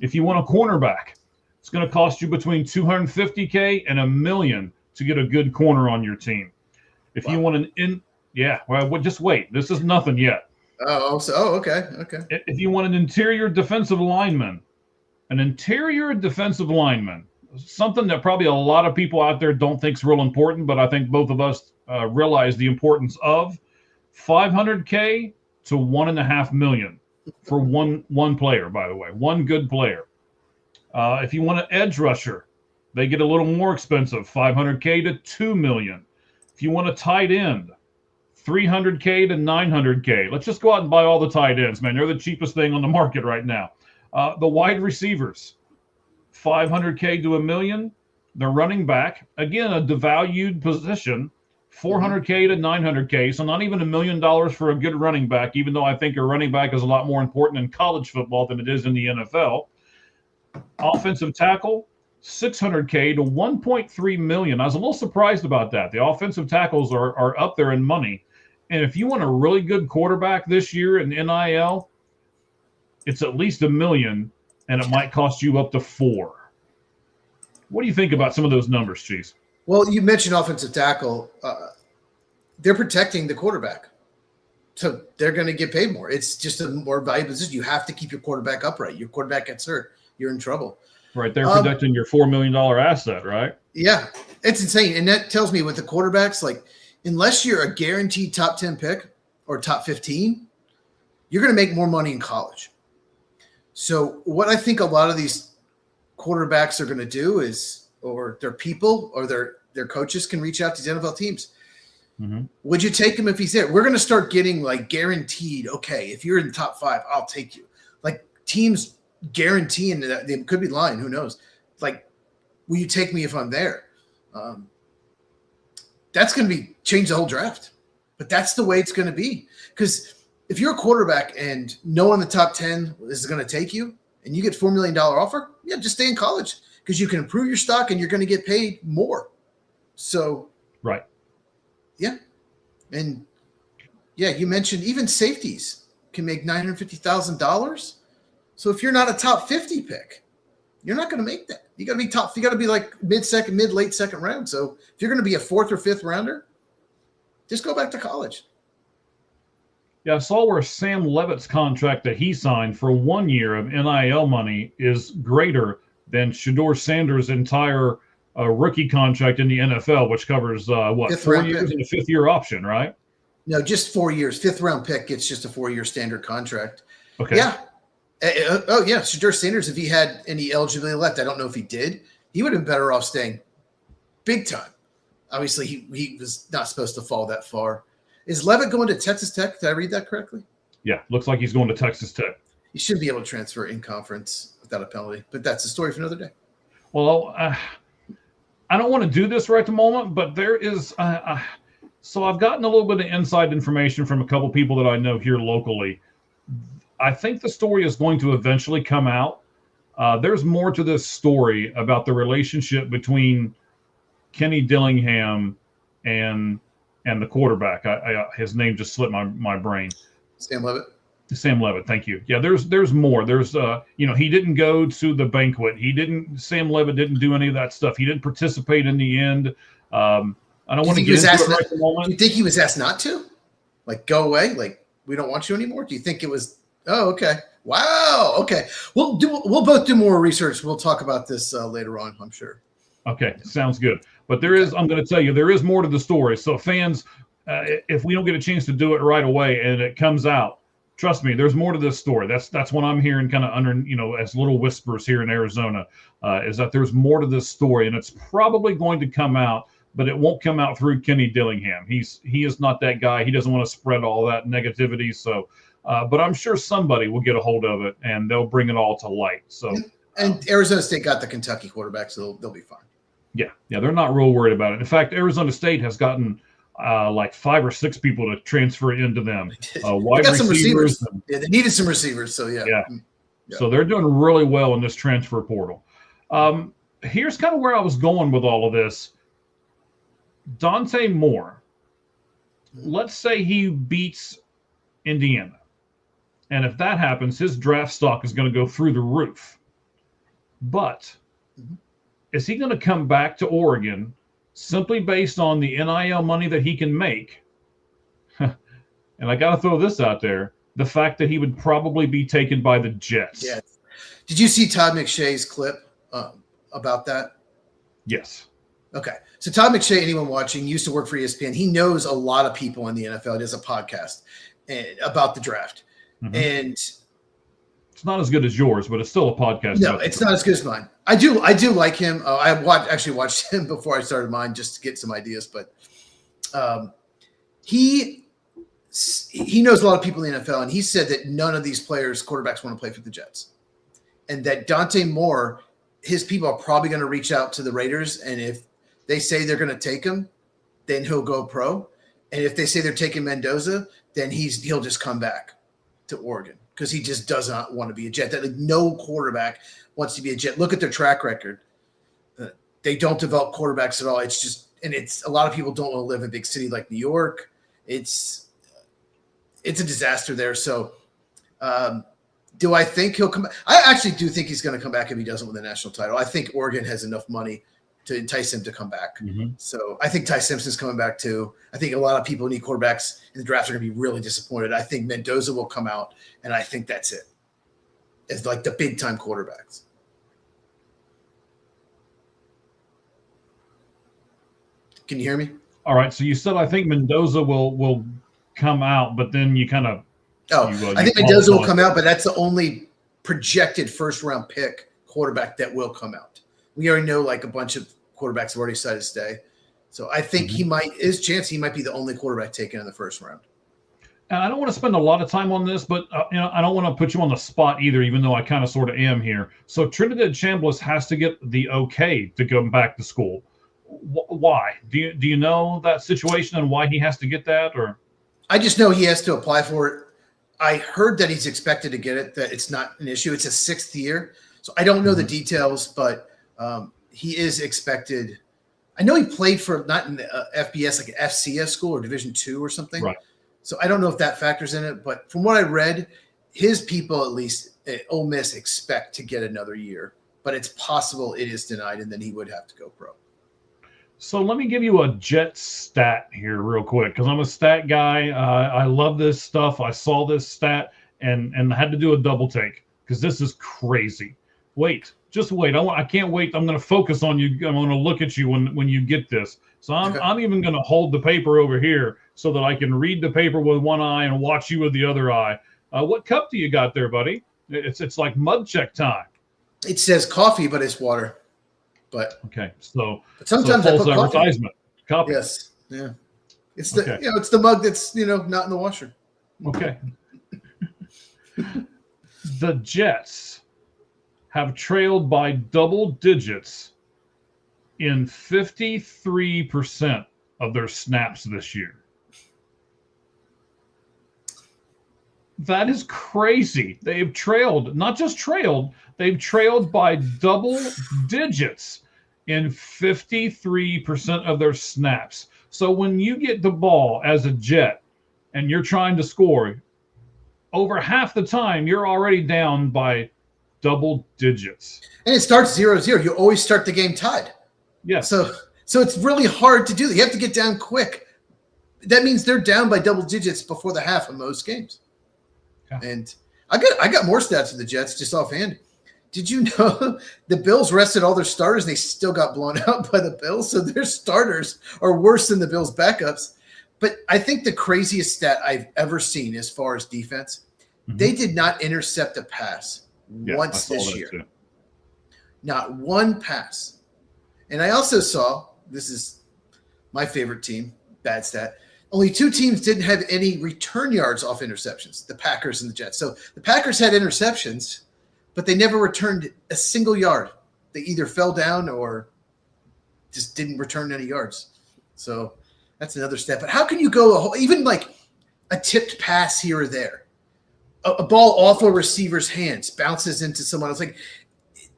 If you want a cornerback, it's going to cost you between $250K and $1 million to get a good corner on your team. If you want just wait. This is nothing yet. Okay. If you want an interior defensive lineman, something that probably a lot of people out there don't think is real important, but I think both of us realize the importance of, $500K to $1.5 million. For one player, by the way, one good player. If you want an edge rusher, they get a little more expensive, $500K to $2 million. If you want a tight end, $300K to $900K. Let's just go out and buy all the tight ends, man. They're the cheapest thing on the market right now. The wide receivers, $500K to $1 million. The running back, again, a devalued position, $400K to $900K, so not even $1 million for a good running back, even though I think a running back is a lot more important in college football than it is in the NFL. Offensive tackle, $600K to $1.3 million. I was a little surprised about that. The offensive tackles are up there in money. And if you want a really good quarterback this year in NIL, it's at least $1 million, and it might cost you up to $4 million. What do you think about some of those numbers, Cheese? Well, you mentioned offensive tackle. They're protecting the quarterback. So they're going to get paid more. It's just a more valuable position. You have to keep your quarterback upright. Your quarterback gets hurt, you're in trouble. Right. They're protecting your $4 million asset, right? Yeah. It's insane. And that tells me with the quarterbacks, like, unless you're a guaranteed top 10 pick or top 15, you're going to make more money in college. So what I think a lot of these quarterbacks are going to do is, or their people or their coaches can reach out to NFL teams. Mm-hmm. Would you take him if he's there? We're going to start getting like guaranteed. Okay, if you're in the top 5, I'll take you. Like teams guaranteeing that they could be lying. Who knows? Like, will you take me if I'm there? That's going to change the whole draft. But that's the way it's going to be. Because if you're a quarterback and no one in the top 10 is going to take you and you get $4 million offer, yeah, just stay in college. Because you can improve your stock and you're going to get paid more. So, right. Yeah. And, yeah, you mentioned even safeties can make $950,000. So if you're not a top 50 pick, you're not going to make that. You got to be top. You got to be like late second round. So if you're going to be a 4th or 5th rounder, just go back to college. Yeah, I saw where Sam Levitt's contract that he signed for 1 year of NIL money is greater than Shedeur Sanders' entire a rookie contract in the NFL, which covers what, Fifth 4 round years pick. and a fifth-year option, right? No, just 4 years. 5th round pick gets just a 4-year standard contract. Okay. Yeah. Oh, yeah. Shedeur Sanders, if he had any eligibility left, I don't know if he did. He would have been better off staying big time. Obviously, he was not supposed to fall that far. Is Levitt going to Texas Tech? Did I read that correctly? Yeah, looks like he's going to Texas Tech. He should be able to transfer in conference without a penalty, but that's a story for another day. Well, I don't want to do this right at the moment, but there is so I've gotten a little bit of inside information from a couple people that I know here locally. I think the story is going to eventually come out. There's more to this story about the relationship between Kenny Dillingham and the quarterback. His name just slipped my brain. Sam Levitt. Sam Levitt, thank you. Yeah, there's more. There's he didn't go to the banquet. Sam Levitt didn't do any of that stuff. He didn't participate in the end. I don't want to get into it right at the moment. Do you think he was asked not to? Like, go away? Like, we don't want you anymore? Do you think it was, oh, okay. Wow. Okay. We'll both do more research. We'll talk about this later on, I'm sure. Okay, sounds good. But I'm going to tell you, there is more to the story. So fans, if we don't get a chance to do it right away and it comes out, trust me, there's more to this story. That's what I'm hearing kind of under, as little whispers here in Arizona, is that there's more to this story, and it's probably going to come out, but it won't come out through Kenny Dillingham. He is not that guy. He doesn't want to spread all that negativity. So, but I'm sure somebody will get a hold of it and they'll bring it all to light. So, and Arizona State got the Kentucky quarterback, so they'll be fine. Yeah, they're not real worried about it. In fact, Arizona State has gotten like 5 or 6 people to transfer into them. Wide receivers. Yeah, they needed some receivers. So yeah. So they're doing really well in this transfer portal. Here's kind of where I was going with all of this. Dante Moore, let's say he beats Indiana. And if that happens, his draft stock is going to go through the roof. But is he going to come back to Oregon simply based on the NIL money that he can make? And I got to throw this out there, the fact that he would probably be taken by the Jets. Yeah. Did you see Todd McShay's clip about that? Yes. Okay. So Todd McShay, anyone watching, used to work for ESPN. He knows a lot of people in the NFL. He does a podcast about the draft. Mm-hmm. And it's not as good as yours, but it's still a podcast. No, it's not as good as mine. I do like him. I actually watched him before I started mine just to get some ideas. But he knows a lot of people in the NFL, and he said that none of these quarterbacks want to play for the Jets, and that Dante Moore, his people are probably going to reach out to the Raiders, and if they say they're going to take him, then he'll go pro, and if they say they're taking Mendoza, then he'll just come back to Oregon because he just does not want to be a Jet. That no quarterback wants to be a Jet. Look at their track record. They don't develop quarterbacks at all. It's a lot of people don't want to live in a big city like New York. It's a disaster there. So do I think he'll come back? I actually do think he's going to come back if he doesn't win the national title. I think Oregon has enough money to entice him to come back. Mm-hmm. So I think Ty Simpson's coming back too. I think a lot of people who need quarterbacks in the draft are going to be really disappointed. I think Mendoza will come out, and I think that's it. It's like the big time quarterbacks. Can you hear me? All right. So you said I think Mendoza will come out, but then you kind of. I think Mendoza will come out, but that's the only projected first round pick quarterback that will come out. We already know like a bunch of quarterbacks have already decided to stay. So I think he might be the only quarterback taken in the first round. And I don't want to spend a lot of time on this, but I don't want to put you on the spot either, even though I kind of sort of am here. So Trinidad Chambliss has to get the okay to go back to school. Why? Do you know that situation and why he has to get that? Or I just know he has to apply for it. I heard that he's expected to get it, that it's not an issue. It's a 6th year. So I don't know the details, but he is expected. I know he played for not in the FBS, like an FCS school or Division II or something. Right. So I don't know if that factors in it, but from what I read, his people, at least at Ole Miss, expect to get another year, but it's possible it is denied and then he would have to go pro. So let me give you a Jet stat here real quick, because I'm a stat guy. I love this stuff. I saw this stat and I had to do a double take because this is crazy. Wait, Just wait. I can't wait. I'm going to focus on you. I'm going to look at you when you get this. So I'm even going to hold the paper over here so that I can read the paper with one eye and watch you with the other eye. What cup do you got there, buddy? It's like mud check time. It says coffee, but it's water. But okay, so sometimes I put advertisement. Coffee. Yes, yeah. It's the it's the mug that's not in the washer. Okay. The Jets have trailed by double digits in 53% of their snaps this year. That is crazy. They've trailed, not just trailed, they've trailed by double digits in 53% of their snaps. So when you get the ball as a Jet and you're trying to score, over half the time you're already down by double digits. And it starts 0-0. You always start the game tied. Yes. So it's really hard to do that. You have to get down quick. That means they're down by double digits before the half in most games. Yeah. And I got more stats for the Jets just offhand. Did you know the Bills rested all their starters and they still got blown out by the Bills? So their starters are worse than the Bills' backups. But I think the craziest stat I've ever seen as far as defense, they did not intercept a pass once this year. Too. Not one pass. And I also saw, this is my favorite team, bad stat, only 2 teams didn't have any return yards off interceptions, the Packers and the Jets. So the Packers had interceptions, but they never returned a single yard. They either fell down or just didn't return any yards. So that's another step. But how can you go even like a tipped pass here or there, a ball off a receiver's hands bounces into someone else? Like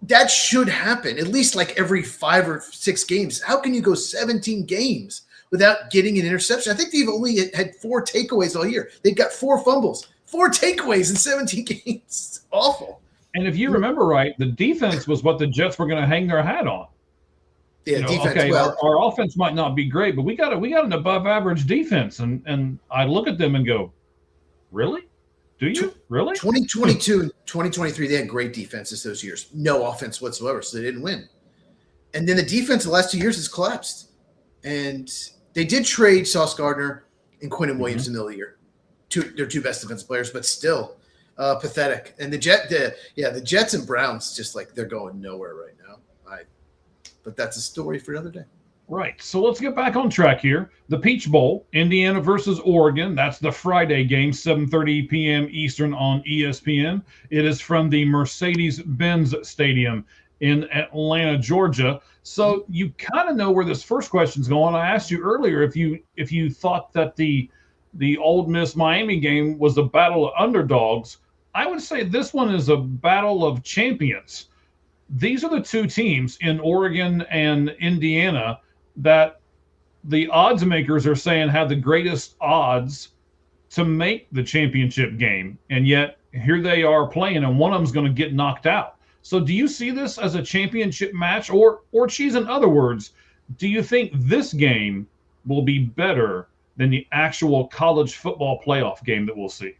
that should happen at least like every 5 or 6 games. How can you go 17 games without getting an interception? I think they've only had 4 takeaways all year. They've got 4 fumbles, 4 takeaways in 17 games. It's awful. And if you remember right, the defense was what the Jets were going to hang their hat on. Yeah, defense. Okay, well, our offense might not be great, but we got an above average defense. And I look at them and go, really? Do you? Really? 2022 and 2023, they had great defenses those years. No offense whatsoever, so they didn't win. And then the defense the last 2 years has collapsed. And they did trade Sauce Gardner and Quinnen Williams in the middle of the year. They're 2 best defensive players, but still pathetic. And the Jets and Browns just like they're going nowhere right now. But that's a story for another day. Right. So let's get back on track here. The Peach Bowl, Indiana versus Oregon. That's the Friday game, 7:30 p.m. Eastern on ESPN. It is from the Mercedes-Benz Stadium in Atlanta, Georgia. So you kind of know where this first question's going. I asked you earlier if you thought that the Ole Miss Miami game was a battle of underdogs. I would say this one is a battle of champions. These are the 2 teams in Oregon and Indiana that the odds makers are saying have the greatest odds to make the championship game. And yet here they are playing and one of them's going to get knocked out. So do you see this as a championship match or Cheese, in other words, do you think this game will be better than the actual college football playoff game that we'll see?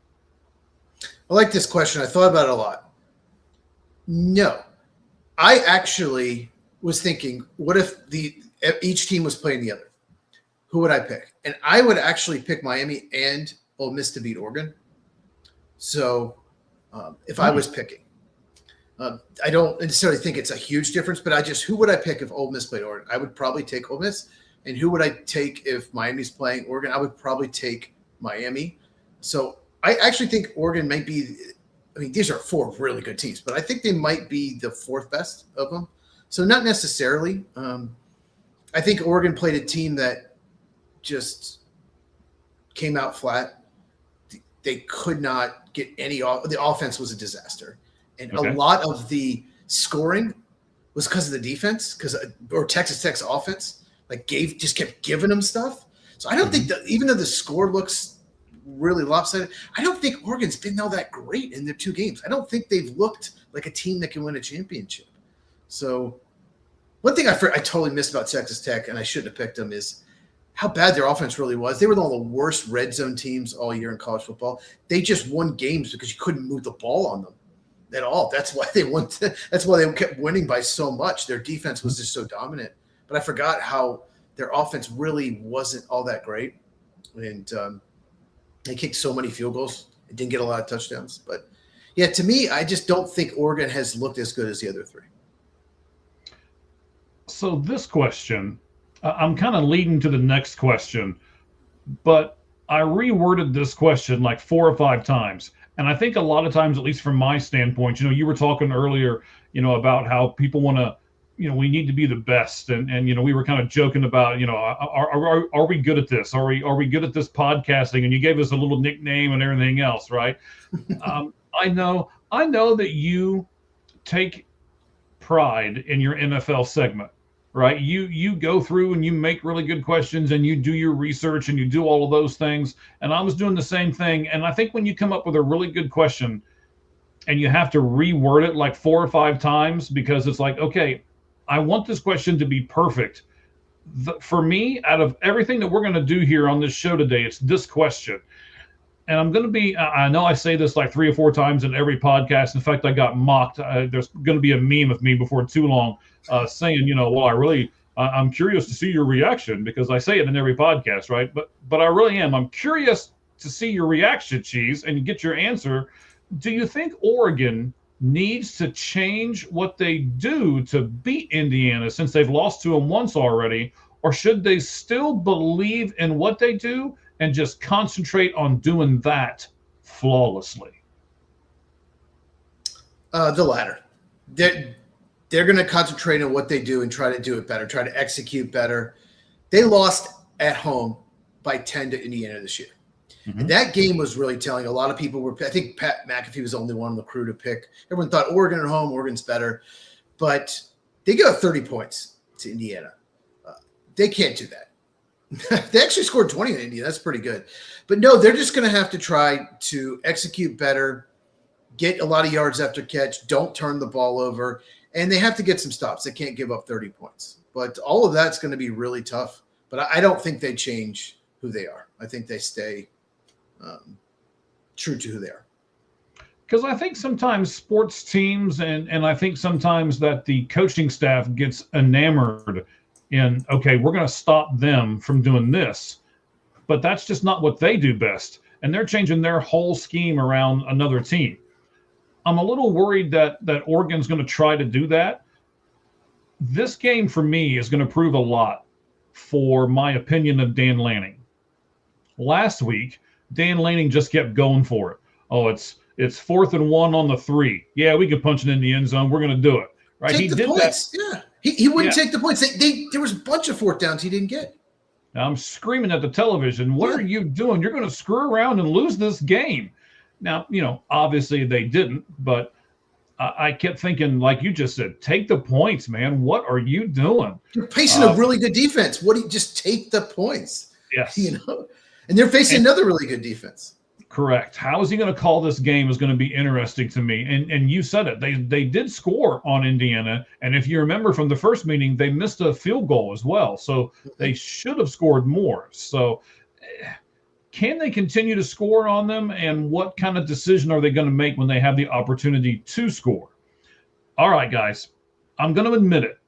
I like this question. I thought about it a lot. No. I actually was thinking, what if each team was playing the other? Who would I pick? And I would actually pick Miami and Ole Miss to beat Oregon. So if I was picking, I don't necessarily think it's a huge difference, but who would I pick if Ole Miss played Oregon? I would probably take Ole Miss. And who would I take if Miami's playing Oregon? I would probably take Miami. So I actually think Oregon might be – I mean, these are 4 really good teams, but I think they might be the 4th best of them. So not necessarily. I think Oregon played a team that just came out flat. They could not get any – the offense was a disaster. And a lot of the scoring was because of the defense, or Texas Tech's offense, just kept giving them stuff. So I don't think that even though the score looks – really lopsided, I don't think Oregon's been all that great in their 2 games. I don't think they've looked like a team that can win a championship. So one thing I totally missed about Texas Tech, and I shouldn't have picked them, is how bad their offense really was. They were one of the worst red zone teams all year in college football. They just won games because you couldn't move the ball on them. at all. That's why they won. That's why they kept winning by so much. Their defense was just so dominant. But I forgot how their offense really wasn't all that great, and they kicked so many field goals. It didn't get a lot of touchdowns. But yeah, to me, I just don't think Oregon has looked as good as the other three. So this question, I'm kind of leading to the next question, but I reworded this question like 4 or 5 times. And I think a lot of times, at least from my standpoint, you were talking earlier, about how people want to, we need to be the best. And we were kind of joking about, are we good at this? Are we good at this podcasting? And you gave us a little nickname and everything else, right? I know that you take pride in your NFL segment, right? You go through and you make really good questions and you do your research and you do all of those things. And I was doing the same thing. And I think when you come up with a really good question and you have to reword it like 4 or 5 times because it's like, okay, I want this question to be perfect. For me, out of everything that we're going to do here on this show today, it's this question. And I'm going to be, I know I say this like 3 or 4 times in every podcast. In fact, I got mocked. There's going to be a meme of me before too long saying, well, I'm curious to see your reaction because I say it in every podcast, right? But I really am. I'm curious to see your reaction, Cheese, and get your answer. Do you think Oregon needs to change what they do to beat Indiana since they've lost to them once already? Or should they still believe in what they do and just concentrate on doing that flawlessly? The latter. They're going to concentrate on what they do and try to do it better, try to execute better. They lost at home by 10 to Indiana this year. Mm-hmm. And that game was really telling. A lot of people I think Pat McAfee was the only one on the crew to pick. Everyone thought Oregon at home, Oregon's better. But they got 30 points to Indiana. They can't do that. They actually scored 20 in India. That's pretty good. But no, they're just going to have to try to execute better, get a lot of yards after catch, don't turn the ball over, and they have to get some stops. They can't give up 30 points. But all of that's going to be really tough. But I don't think they change who they are. I think they stay true to who they are. Because I think sometimes sports teams and I think sometimes that the coaching staff gets enamored in, okay, we're going to stop them from doing this. But that's just not what they do best. And they're changing their whole scheme around another team. I'm a little worried that Oregon's going to try to do that. This game for me is going to prove a lot for my opinion of Dan Lanning. Last week, Dan Lanning just kept going for it. Oh, it's 4th and 1 on the 3. Yeah, we could punch it in the end zone. We're going to do it. Right? Take the points. Yeah. He wouldn't take the points. There was a bunch of 4th downs he didn't get. I'm screaming at the television. What are you doing? You're going to screw around and lose this game. Now, obviously they didn't, but I kept thinking, like you just said, take the points, man. What are you doing? You're facing a really good defense. What do you just take the points? Yes. And they're facing another really good defense. Correct. How is he going to call this game is going to be interesting to me. And you said it. They did score on Indiana. And if you remember from the first meeting, they missed a field goal as well. So they should have scored more. So can they continue to score on them? And what kind of decision are they going to make when they have the opportunity to score? All right, guys, I'm going to admit it.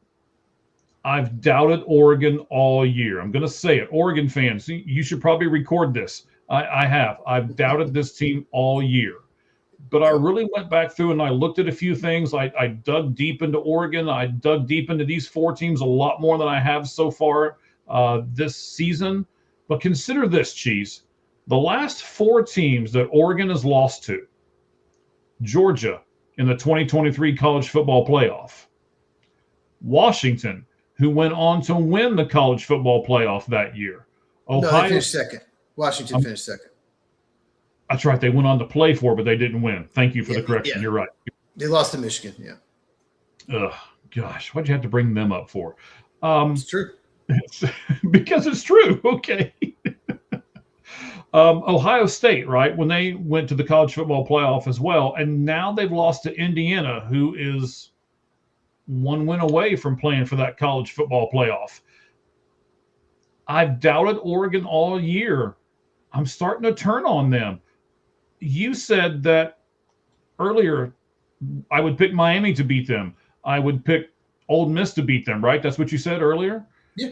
I've doubted Oregon all year. I'm going to say it. Oregon fans, you should probably record this. I have. I've doubted this team all year. But I really went back through and I looked at a few things. I dug deep into Oregon. I dug deep into these 4 teams a lot more than I have so far this season. But consider this, Cheese. The last 4 teams that Oregon has lost to: Georgia in the 2023 college football playoff, Washington, who went on to win the college football playoff that year. No, they finished second. Washington finished second. That's right. They went on to play for, but they didn't win. Thank you for the correction. Yeah. You're right. They lost to Michigan. Yeah. Ugh, gosh, why'd you have to bring them up for? It's true. Because it's true. Okay. Ohio State, right, when they went to the college football playoff as well, and now they've lost to Indiana, who is 1 win away from playing for that college football playoff. I've doubted Oregon all year. I'm starting to turn on them. You said that earlier I would pick Miami to beat them. I would pick Ole Miss to beat them, right? That's what you said earlier? Yeah.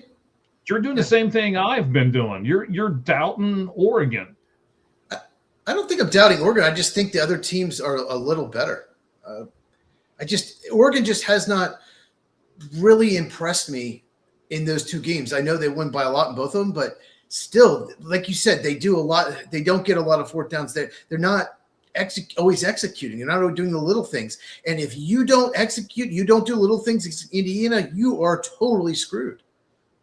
You're doing the same thing I've been doing. You're doubting Oregon. I don't think I'm doubting Oregon. I just think the other teams are a little better. Oregon just has not really impressed me in those two games. I know they won by a lot in both of them, but still, like you said, they do a lot. They don't get a lot of fourth downs. They're not always executing. They're not always doing the little things. And if you don't execute, you don't do little things against Indiana, you are totally screwed.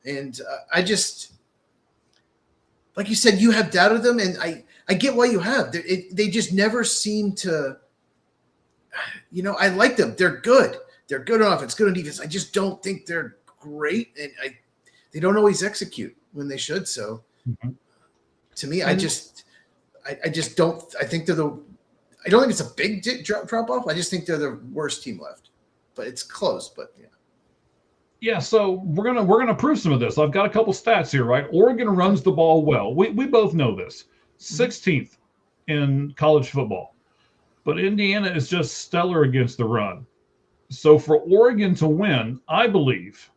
And I just, like you said, you have doubted them, and I get why you have. They just never seem to, I like them. They're good. They're good on offense, good on defense. I just don't think they're great, and they don't always execute when they should. So, to me, I just don't. I think they're I don't think it's a big drop off. I just think they're the worst team left, but it's close. But yeah. Yeah, so we're gonna prove some of this. I've got a couple stats here, right? Oregon runs the ball well. We both know this. 16th in college football, but Indiana is just stellar against the run. So for Oregon to win, I believe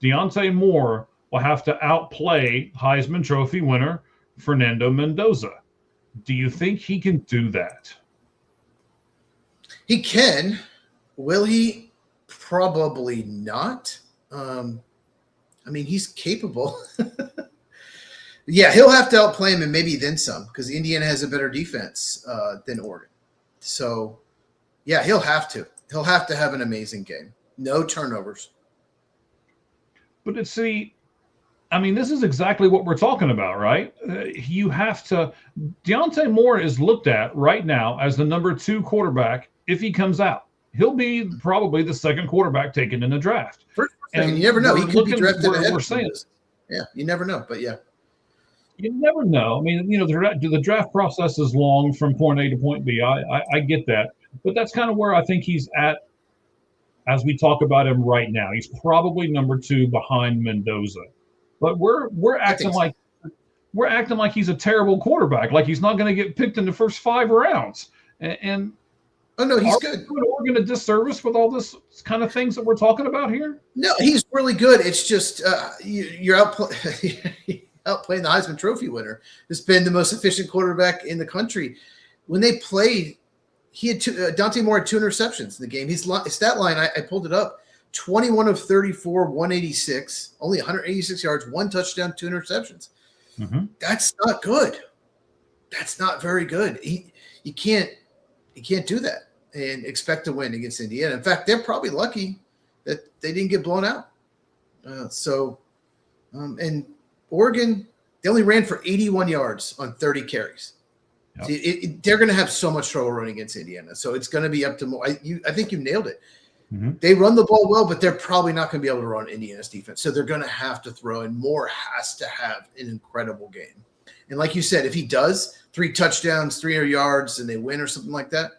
Deontay Moore will have to outplay Heisman Trophy winner Fernando Mendoza. Do you think he can do that? He can. Will he? Probably not. I mean, he's capable. Yeah, he'll have to outplay him and maybe then some, because Indiana has a better defense than Oregon. So, yeah, he'll have to. He'll have to have an amazing game. No turnovers. But this is exactly what we're talking about, right? You have to. Deontay Moore is looked at right now as the number 2 quarterback if he comes out. He'll be probably the second quarterback taken in the draft. And you never know. He could be drafted ahead. We're saying. Yeah, you never know. But yeah. You never know. I mean, the draft process is long from point A to point B. I get that. But that's kind of where I think he's at as we talk about him right now. He's probably number 2 behind Mendoza. But we're acting like he's a terrible quarterback, like he's not going to get picked in the first 5 rounds. And oh no, he's good. Are we doing Oregon a disservice with all this kind of things that we're talking about here? No, he's really good. It's just you're outplaying the Heisman Trophy winner. Has been the most efficient quarterback in the country. When they played, he had Deontay Moore had 2 interceptions in the game. His stat line, I pulled it up: 21 of 34, 186, only 186 yards, 1 touchdown, 2 interceptions. Mm-hmm. That's not good. That's not very good. You can't do that and expect to win against Indiana. In fact, they're probably lucky that they didn't get blown out. And Oregon, they only ran for 81 yards on 30 carries. Yep. They're going to have so much trouble running against Indiana. So it's going to be up to more. I think you nailed it. Mm-hmm. They run the ball well, but they're probably not going to be able to run Indiana's defense. So they're going to have to throw, and Moore has to have an incredible game. And like you said, if he does 3 touchdowns, 300 yards, and they win or something like that,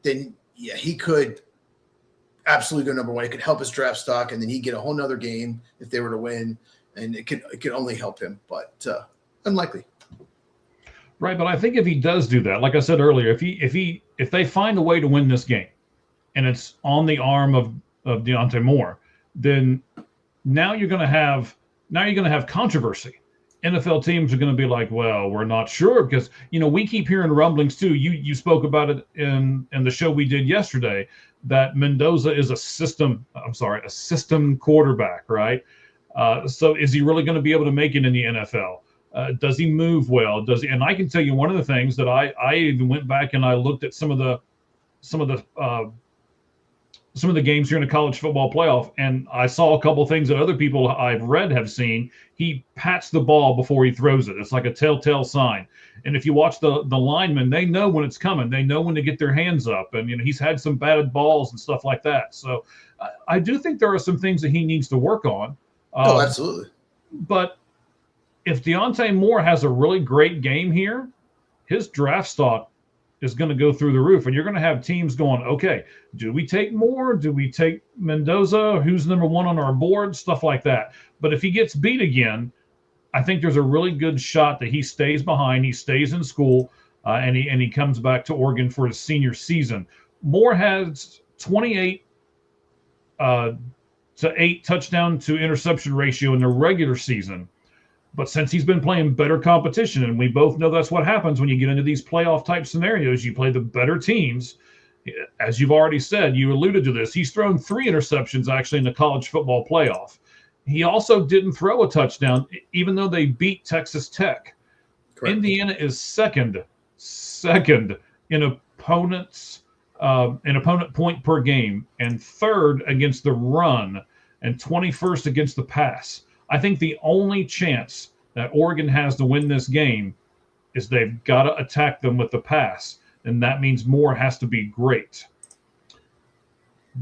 then yeah, he could absolutely go number 1. It could help his draft stock, and then he'd get a whole nother game if they were to win, and it could only help him, but unlikely. Right, but I think if he does do that, like I said earlier, if they find a way to win this game, and it's on the arm of Deontay Moore, then now you're going to have controversy. NFL teams are going to be like, well, we're not sure, because we keep hearing rumblings too. You spoke about it in the show we did yesterday, that Mendoza is a system quarterback, right? So is he really going to be able to make it in the NFL? Does he move well? Does he? And I can tell you one of the things that I even went back and I looked at some of the games here in the college football playoff, and I saw a couple of things that other people I've read have seen. He pats the ball before he throws it. It's like a telltale sign. And if you watch the linemen, they know when it's coming. They know when to get their hands up. And he's had some batted balls and stuff like that. So I do think there are some things that he needs to work on. Absolutely. But if Deontay Moore has a really great game here, his draft stock is going to go through the roof, and you're going to have teams going, okay, do we take Moore? Do we take Mendoza? Who's number 1 on our board? Stuff like that. But if he gets beat again, I think there's a really good shot that he stays behind, he stays in school, and he comes back to Oregon for his senior season. Moore has 28 to 8 touchdown to interception ratio in the regular season. But since he's been playing better competition, and we both know that's what happens when you get into these playoff type scenarios, you play the better teams. As you've already said, you alluded to this, he's thrown 3 interceptions actually in the college football playoff. He also didn't throw a touchdown, even though they beat Texas Tech. Correct. Indiana is second in opponent point per game, and third against the run, and 21st against the pass. I think the only chance that Oregon has to win this game is they've got to attack them with the pass, and that means Moore has to be great.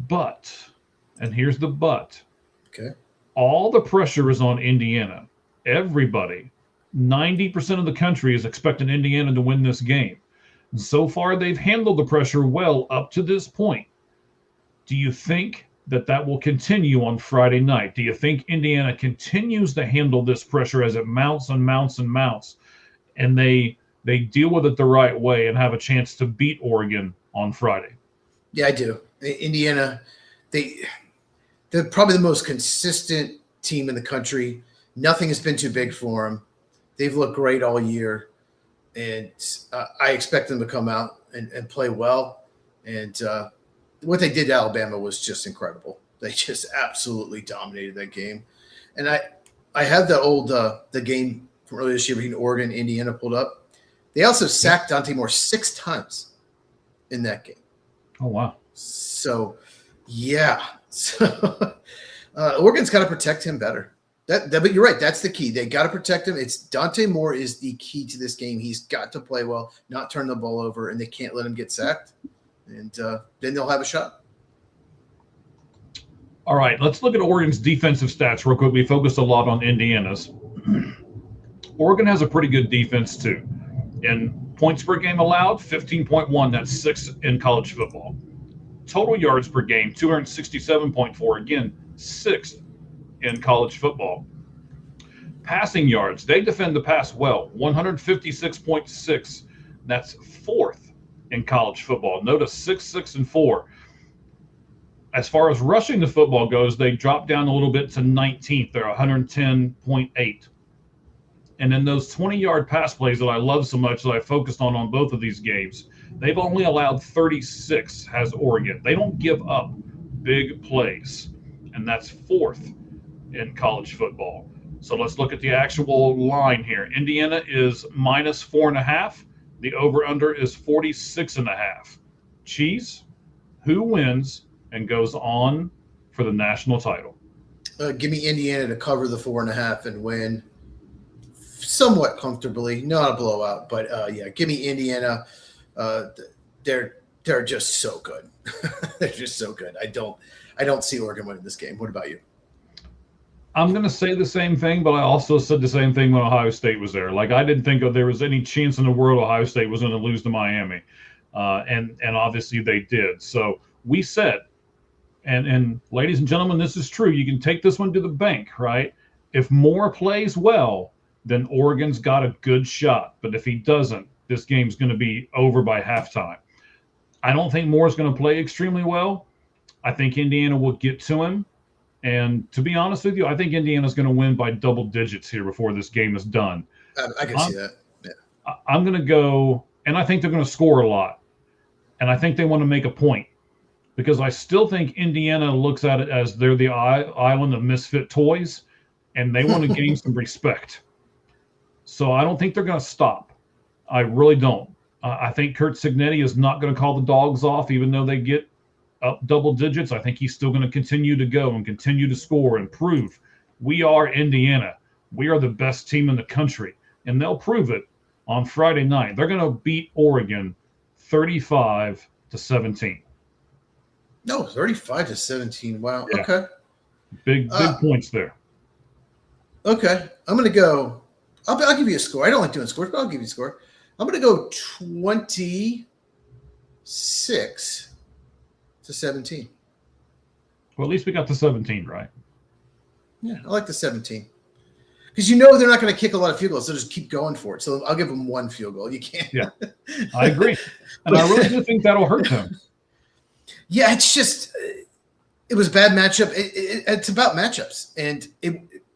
But, and here's the but. Okay. All the pressure is on Indiana. Everybody, 90% of the country is expecting Indiana to win this game. And so far, they've handled the pressure well up to this point. Do you think that will continue on Friday night? Do you think Indiana continues to handle this pressure as it mounts and mounts and mounts, and they deal with it the right way and have a chance to beat Oregon on Friday? Yeah, I do. Indiana, they're probably the most consistent team in the country. Nothing has been too big for them. They've looked great all year, and I expect them to come out and play well. And what they did to Alabama was just incredible. They just absolutely dominated that game. And I have the game from earlier this year between Oregon and Indiana pulled up. They also sacked Dante Moore 6 times in that game. Oh, wow. So, yeah. So, Oregon's got to protect him better. But you're right. That's the key. They got to protect him. It's Dante Moore is the key to this game. He's got to play well, not turn the ball over, and they can't let him get sacked. And then they'll have a shot. All right, let's look at Oregon's defensive stats real quick. We focused a lot on Indiana's. Oregon has a pretty good defense, too. In points per game allowed, 15.1. That's 6th in college football. Total yards per game, 267.4. Again, 6th in college football. Passing yards, they defend the pass well, 156.6. That's 4th in college football. Notice 6, 6, and 4. As far as rushing the football goes, they dropped down a little bit to 19th. They're 110.8. And then those 20-yard pass plays that I love so much that I focused on both of these games, they've only allowed 36, has Oregon. They don't give up big plays, and that's 4th in college football. So let's look at the actual line here. Indiana is minus 4.5. The over-under is 46.5. Cheese, who wins and goes on for the national title? Give me Indiana to cover the 4.5 and win somewhat comfortably. Not a blowout, but yeah, give me Indiana. They're just so good. They're just so good. I don't see Oregon winning this game. What about you? I'm going to say the same thing, but I also said the same thing when Ohio State was there. Like, I didn't think there was any chance in the world Ohio State was going to lose to Miami. And obviously they did. So we said, and ladies and gentlemen, this is true. You can take this one to the bank, right? If Moore plays well, then Oregon's got a good shot. But if he doesn't, this game's going to be over by halftime. I don't think Moore's going to play extremely well. I think Indiana will get to him. And to be honest with you, I think Indiana's going to win by double digits here before this game is done. I can see that. Yeah. I'm going to go, and I think they're going to score a lot. And I think they want to make a point because I still think Indiana looks at it as they're the island of misfit toys, and they want to gain some respect. So I don't think they're going to stop. I really don't. I think Curt Cignetti is not going to call the dogs off, even though they get up double digits. I think he's still going to continue to go and continue to score and prove we are Indiana. We are the best team in the country, and they'll prove it on Friday night. They're going to beat Oregon 35-17. No, 35-17. Wow. Yeah. Okay. Big points there. Okay. I'm going to go. I'll give you a score. I don't like doing scores, but I'll give you a score. I'm going to go 26-17. Well, at least we got the 17 right. Yeah, I like the 17. Because you know they're not going to kick a lot of field goals, so just keep going for it. So I'll give them one field goal. You can't. Yeah, I agree. And I really do think that'll hurt them. Yeah, it's just it was a bad matchup. It's about matchups, and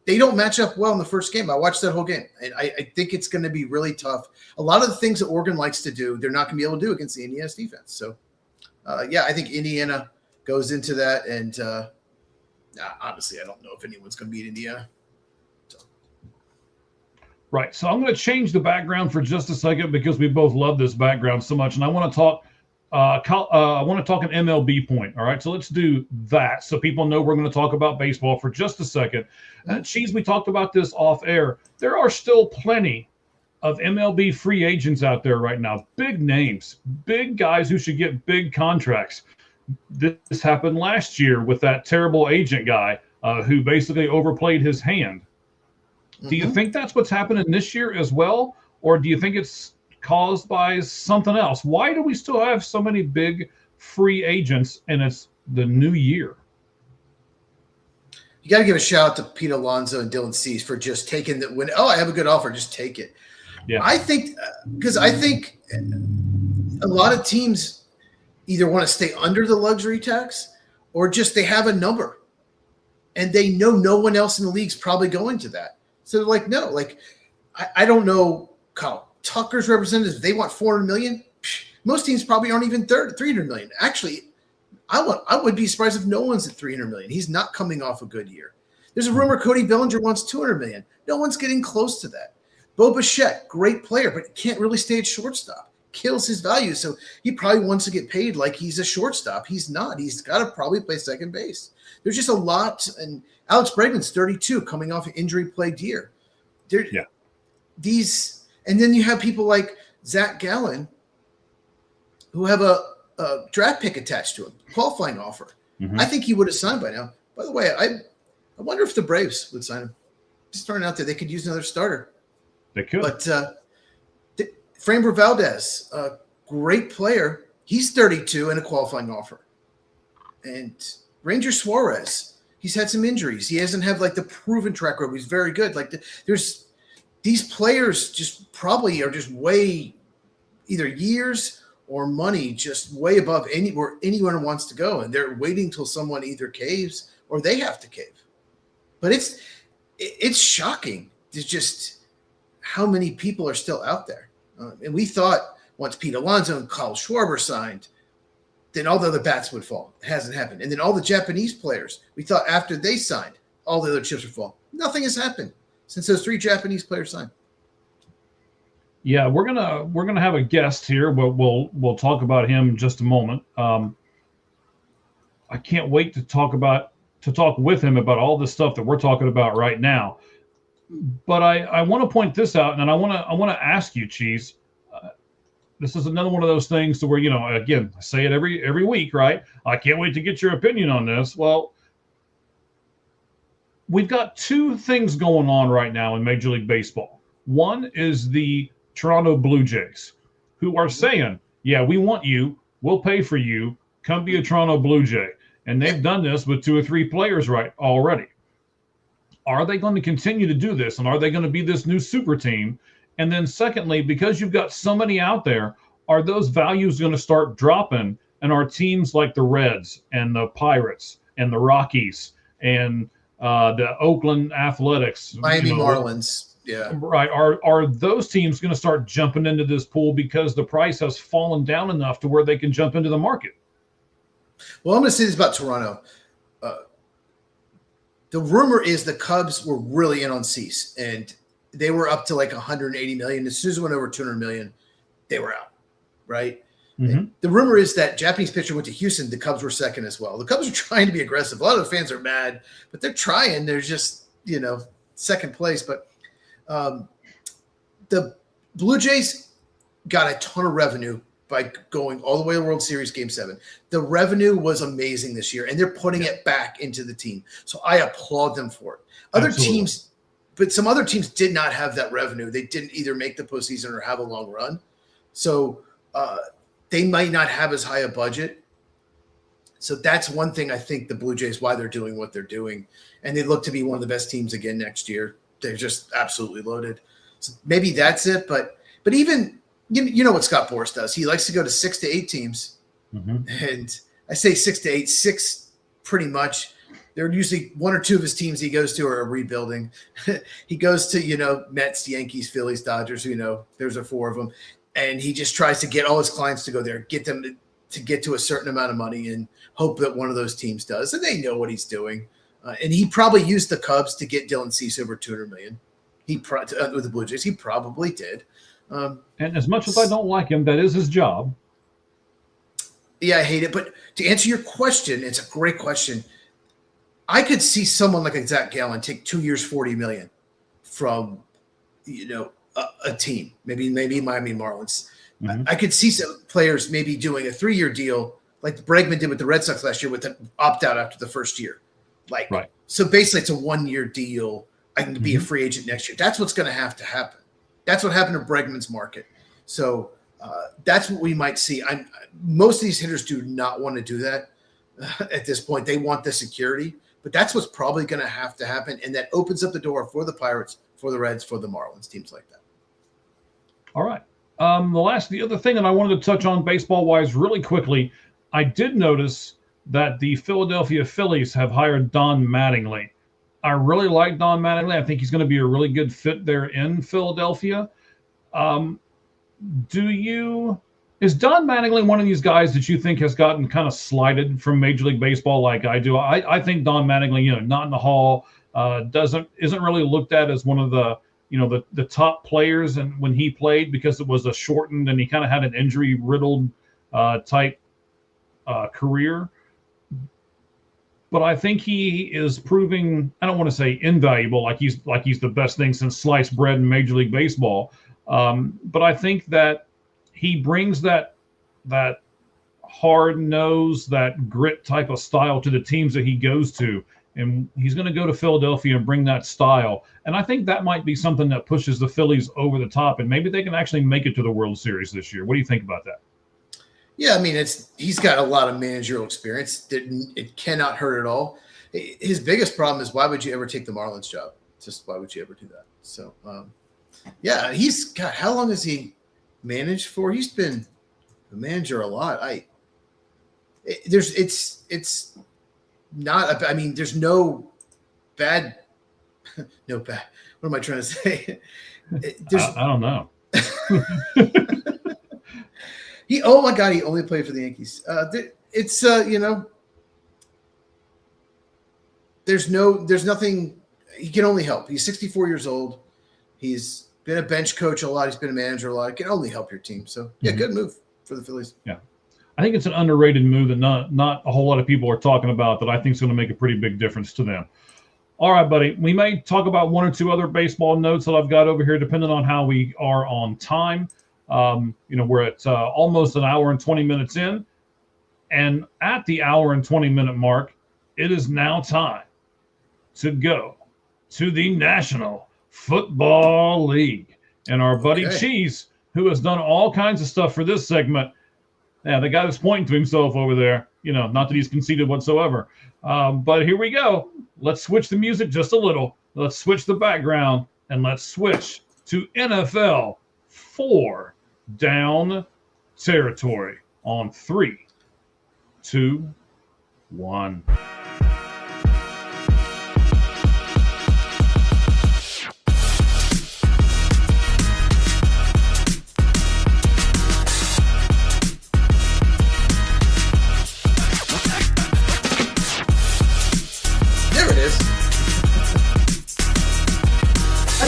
they don't match up well in the first game. I watched that whole game, and I think it's going to be really tough. A lot of the things that Oregon likes to do, they're not going to be able to do against the Indiana's defense. So, I think Indiana goes into that, and honestly, I don't know if anyone's going to beat Indiana. So. Right. So I'm going to change the background for just a second because we both love this background so much, and I want to talk. I want to talk an MLB point. All right. So let's do that so people know we're going to talk about baseball for just a second. Cheese, we talked about this off air. There are still plenty of MLB free agents out there right now. Big names, big guys who should get big contracts. This happened last year with that terrible agent guy who basically overplayed his hand. Mm-hmm. Do you think that's what's happening this year as well? Or do you think it's caused by something else? Why do we still have so many big free agents and it's the new year? You got to give a shout out to Pete Alonso and Dylan Cease for just taking the win. Oh, I have a good offer. Just take it. Yeah. I think because I think a lot of teams either want to stay under the luxury tax or just they have a number and they know no one else in the league's probably going to that. So they're like, no, like I don't know Kyle Tucker's representatives, they want $400 million. Most teams probably aren't even $300 million. Actually, I would be surprised if no one's at $300 million. He's not coming off a good year. There's a rumor Cody Bellinger wants $200 million. No one's getting close to that. Bo Bichette, great player, but can't really stay at shortstop. Kills his value. So he probably wants to get paid like he's a shortstop. He's not. He's got to probably play second base. There's just a lot. And Alex Bregman's 32, coming off an injury-plagued year. And then you have people like Zach Gallen who have a draft pick attached to him, qualifying offer. Mm-hmm. I think he would have signed by now. By the way, I wonder if the Braves would sign him. Just throwing out there, they could use another starter. They could. But Framber Valdez, a great player. He's 32 and a qualifying offer. And Ranger Suarez, he's had some injuries. He hasn't had like the proven track record. He's very good. Like there's these players just probably are just way either years or money just way above where anyone wants to go. And they're waiting till someone either caves or they have to cave. But it's shocking. There's just how many people are still out there. And we thought once Pete Alonso and Kyle Schwarber signed, then all the other bats would fall. It hasn't happened. And then all the Japanese players, we thought after they signed, all the other chips would fall. Nothing has happened since those 3 Japanese players signed. Yeah, we're gonna have a guest here. We'll talk about him in just a moment. I can't wait to talk with him about all the stuff that we're talking about right now. But I want to point this out, and I want to ask you, Cheese. This is another one of those things to where, again, I say it every week, right? I can't wait to get your opinion on this. Well, we've got 2 things going on right now in Major League Baseball. One is the Toronto Blue Jays, who are saying, yeah, we want you. We'll pay for you. Come be a Toronto Blue Jay. And they've done this with 2 or 3 players right already. Are they going to continue to do this? And are they going to be this new super team? And then secondly, because you've got so many out there, are those values going to start dropping? And are teams like the Reds and the Pirates and the Rockies and the Oakland Athletics, Miami Marlins, yeah, right? Are those teams going to start jumping into this pool because the price has fallen down enough to where they can jump into the market? Well, I'm going to say this about Toronto. The rumor is the Cubs were really in on Cease, and they were up to like $180 million. As soon as it went over $200 million, they were out, right? Mm-hmm. The rumor is that Japanese pitcher went to Houston. The Cubs were second as well. The Cubs are trying to be aggressive. A lot of the fans are mad, but they're trying. They're just, second place. But the Blue Jays got a ton of revenue by going all the way to the World Series Game 7. The revenue was amazing this year, and they're putting it back into the team. So I applaud them for it. Some other teams did not have that revenue. They didn't either make the postseason or have a long run. So they might not have as high a budget. So that's one thing I think the Blue Jays, why they're doing what they're doing. And they look to be one of the best teams again next year. They're just absolutely loaded. So maybe that's it. But even – you know what Scott Boras does. He likes to go to 6 to 8 teams. Mm-hmm. And I say 6 to 8, 6 pretty much. There are usually one or two of his teams he goes to are rebuilding. He goes to, Mets, Yankees, Phillies, Dodgers, there's 4 of them. And he just tries to get all his clients to go there, get them to get to a certain amount of money and hope that one of those teams does. And they know what he's doing. And he probably used the Cubs to get Dylan Cease over $200 million. With the Blue Jays, he probably did. And as much as I don't like him, that is his job. Yeah, I hate it. But to answer your question, it's a great question. I could see someone like a Zach Gallen take 2 years, $40 million from, a team, maybe Miami Marlins. Mm-hmm. I could see some players maybe doing a 3-year deal like Bregman did with the Red Sox last year with an opt-out after the first year. Right. So basically it's a 1-year deal. I can be a free agent next year. That's what's going to happen. That's what happened to Bregman's market. So that's what we might see. Most of these hitters do not want to do that at this point. They want the security, but that's what's probably going to happen. And that opens up the door for the Pirates, for the Reds, for the Marlins, teams like that. All right. The other thing that I wanted to touch on baseball-wise really quickly, I did notice that the Philadelphia Phillies have hired Don Mattingly. I really like Don Mattingly. I think he's going to be a really good fit there in Philadelphia. Is Don Mattingly one of these guys that you think has gotten kind of slighted from Major League Baseball like I do? I think Don Mattingly, not in the hall, isn't really looked at as one of the top players and when he played because it was a shortened and he kind of had an injury riddled type career. But I think he is proving, I don't want to say invaluable, like he's the best thing since sliced bread in Major League Baseball. But I think that he brings that hard nose, that grit type of style to the teams that he goes to. And he's going to go to Philadelphia and bring that style. And I think that might be something that pushes the Phillies over the top. And maybe they can actually make it to the World Series this year. What do you think about that? Yeah, I mean, he's got a lot of managerial experience. It cannot hurt at all. His biggest problem is why would you ever take the Marlins job? Just why would you ever do that? So, yeah, how long has he managed for? He's been a manager a lot. It's not. I mean, there's no bad. What am I trying to say? I don't know. Oh my God, he only played for the Yankees. There's nothing. He can only help. He's 64 years old. He's been a bench coach a lot. He's been a manager a lot. It can only help your team. So yeah, good move for the Phillies. Yeah. I think it's an underrated move that not a whole lot of people are talking about that I think is going to make a pretty big difference to them. All right, buddy. We may talk about one or two other baseball notes that I've got over here, depending on how we are on time. We're at almost an hour and 20 minutes in. And at the hour and 20-minute mark, it is now time to go to the National Football League. And our buddy Cheese, who has done all kinds of stuff for this segment, yeah, the guy that's pointing to himself over there, not that he's conceited whatsoever. But here we go. Let's switch the music just a little. Let's switch the background, and let's switch to NFL 4 down territory on 3, 2, 1.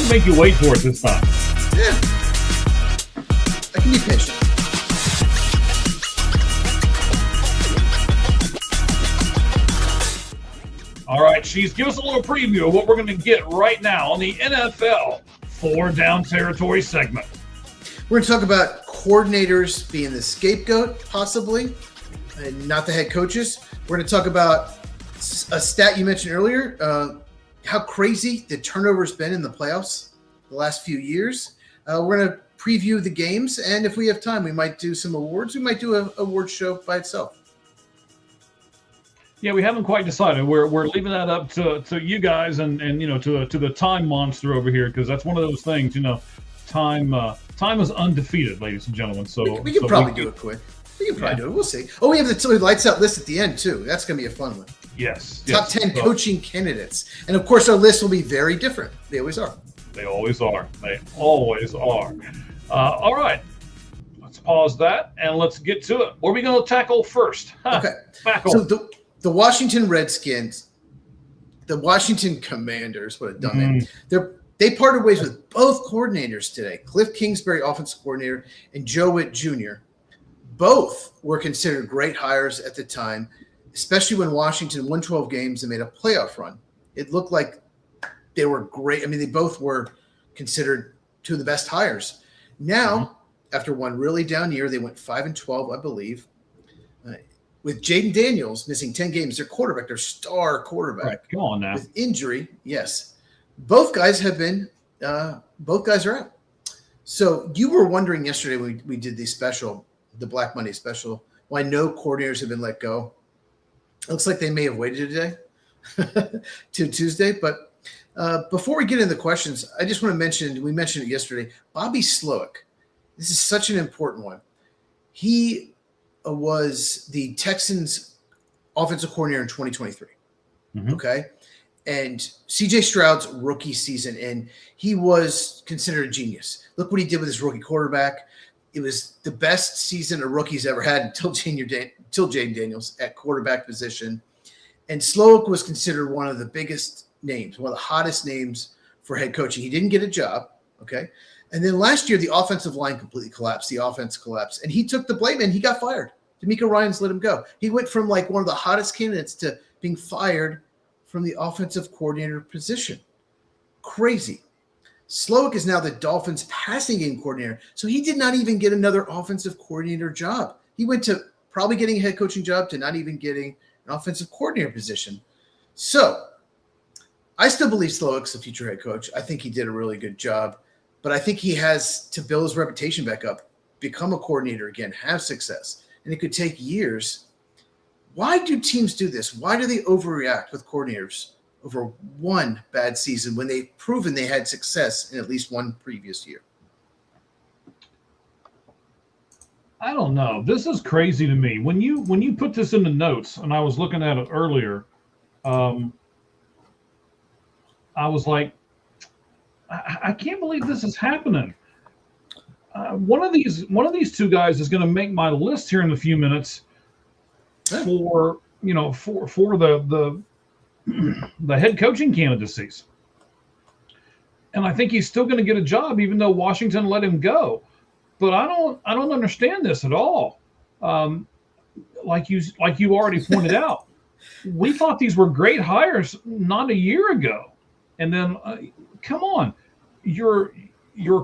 Make you wait for it this time. Yeah. I can be patient. All right, Cheese, give us a little preview of what we're going to get right now on the NFL 4 down territory segment. We're going to talk about coordinators being the scapegoat, possibly, and not the head coaches. We're going to talk about a stat you mentioned earlier, how crazy the turnover's been in the playoffs the last few years. We're going to preview the games, and if we have time, we might do some awards. We might do an award show by itself. Yeah, we haven't quite decided. We're leaving that up to you guys and to the time monster over here, because that's one of those things. Time is undefeated, ladies and gentlemen. So we can probably do it quick. We can probably do it. We'll see. Oh, we have the lights out list at the end too. That's going to be a fun one. Yes. Top 10 coaching candidates. And of course, our list will be very different. They always are. They always are. They always are. All right. Let's pause that and let's get to it. What are we going to tackle first? Okay. Tackle. So the Washington Redskins, the Washington Commanders, what a dumb name. They parted ways with both coordinators today. Cliff Kingsbury, offensive coordinator, and Joe Witt Jr. Both were considered great hires at the time, especially when Washington won 12 games and made a playoff run. It looked like they were great. I mean, they both were considered two of the best hires. Now, after one really down year, they went 5-12, I believe. With Jaden Daniels missing 10 games, their quarterback, their star quarterback, right, come on now, with injury, yes. Both guys have been both guys are out. So you were wondering yesterday when we did the Black Monday special, why no coordinators have been let go. It looks like they may have waited today to Tuesday. But before we get into the questions, I just want to mention, we mentioned it yesterday, Bobby Slowik. This is such an important one. He was the Texans offensive coordinator in 2023. Okay. And CJ Stroud's rookie season, and he was considered a genius. Look what he did with his rookie quarterback. It was the best season a rookie's ever had until Jaden Daniels at quarterback position. And Slowik was considered one of the biggest names, one of the hottest names for head coaching. He didn't get a job, okay? And then last year, the offensive line completely collapsed. The offense collapsed. And he took the blame, and he got fired. D'Amico Ryans let him go. He went from like one of the hottest candidates to being fired from the offensive coordinator position. Crazy. Slowik is now the Dolphins passing game coordinator. So he did not even get another offensive coordinator job. He went to probably getting a head coaching job to not even getting an offensive coordinator position. So I still believe Slowik's the future head coach. I think he did a really good job, but I think he has to build his reputation back up, become a coordinator again, have success. And it could take years. Why do teams do this? Why do they overreact with coordinators over one bad season when they've proven they had success in at least one previous year? I don't know. This is crazy to me. When you put this in the notes, and I was looking at it earlier, I was like, I can't believe this is happening. One of these two guys is going to make my list here in a few minutes for the head coaching candidacies, and I think he's still going to get a job even though Washington let him go. But I don't understand this at all. Like you already pointed out, we thought these were great hires not a year ago, and then come on, your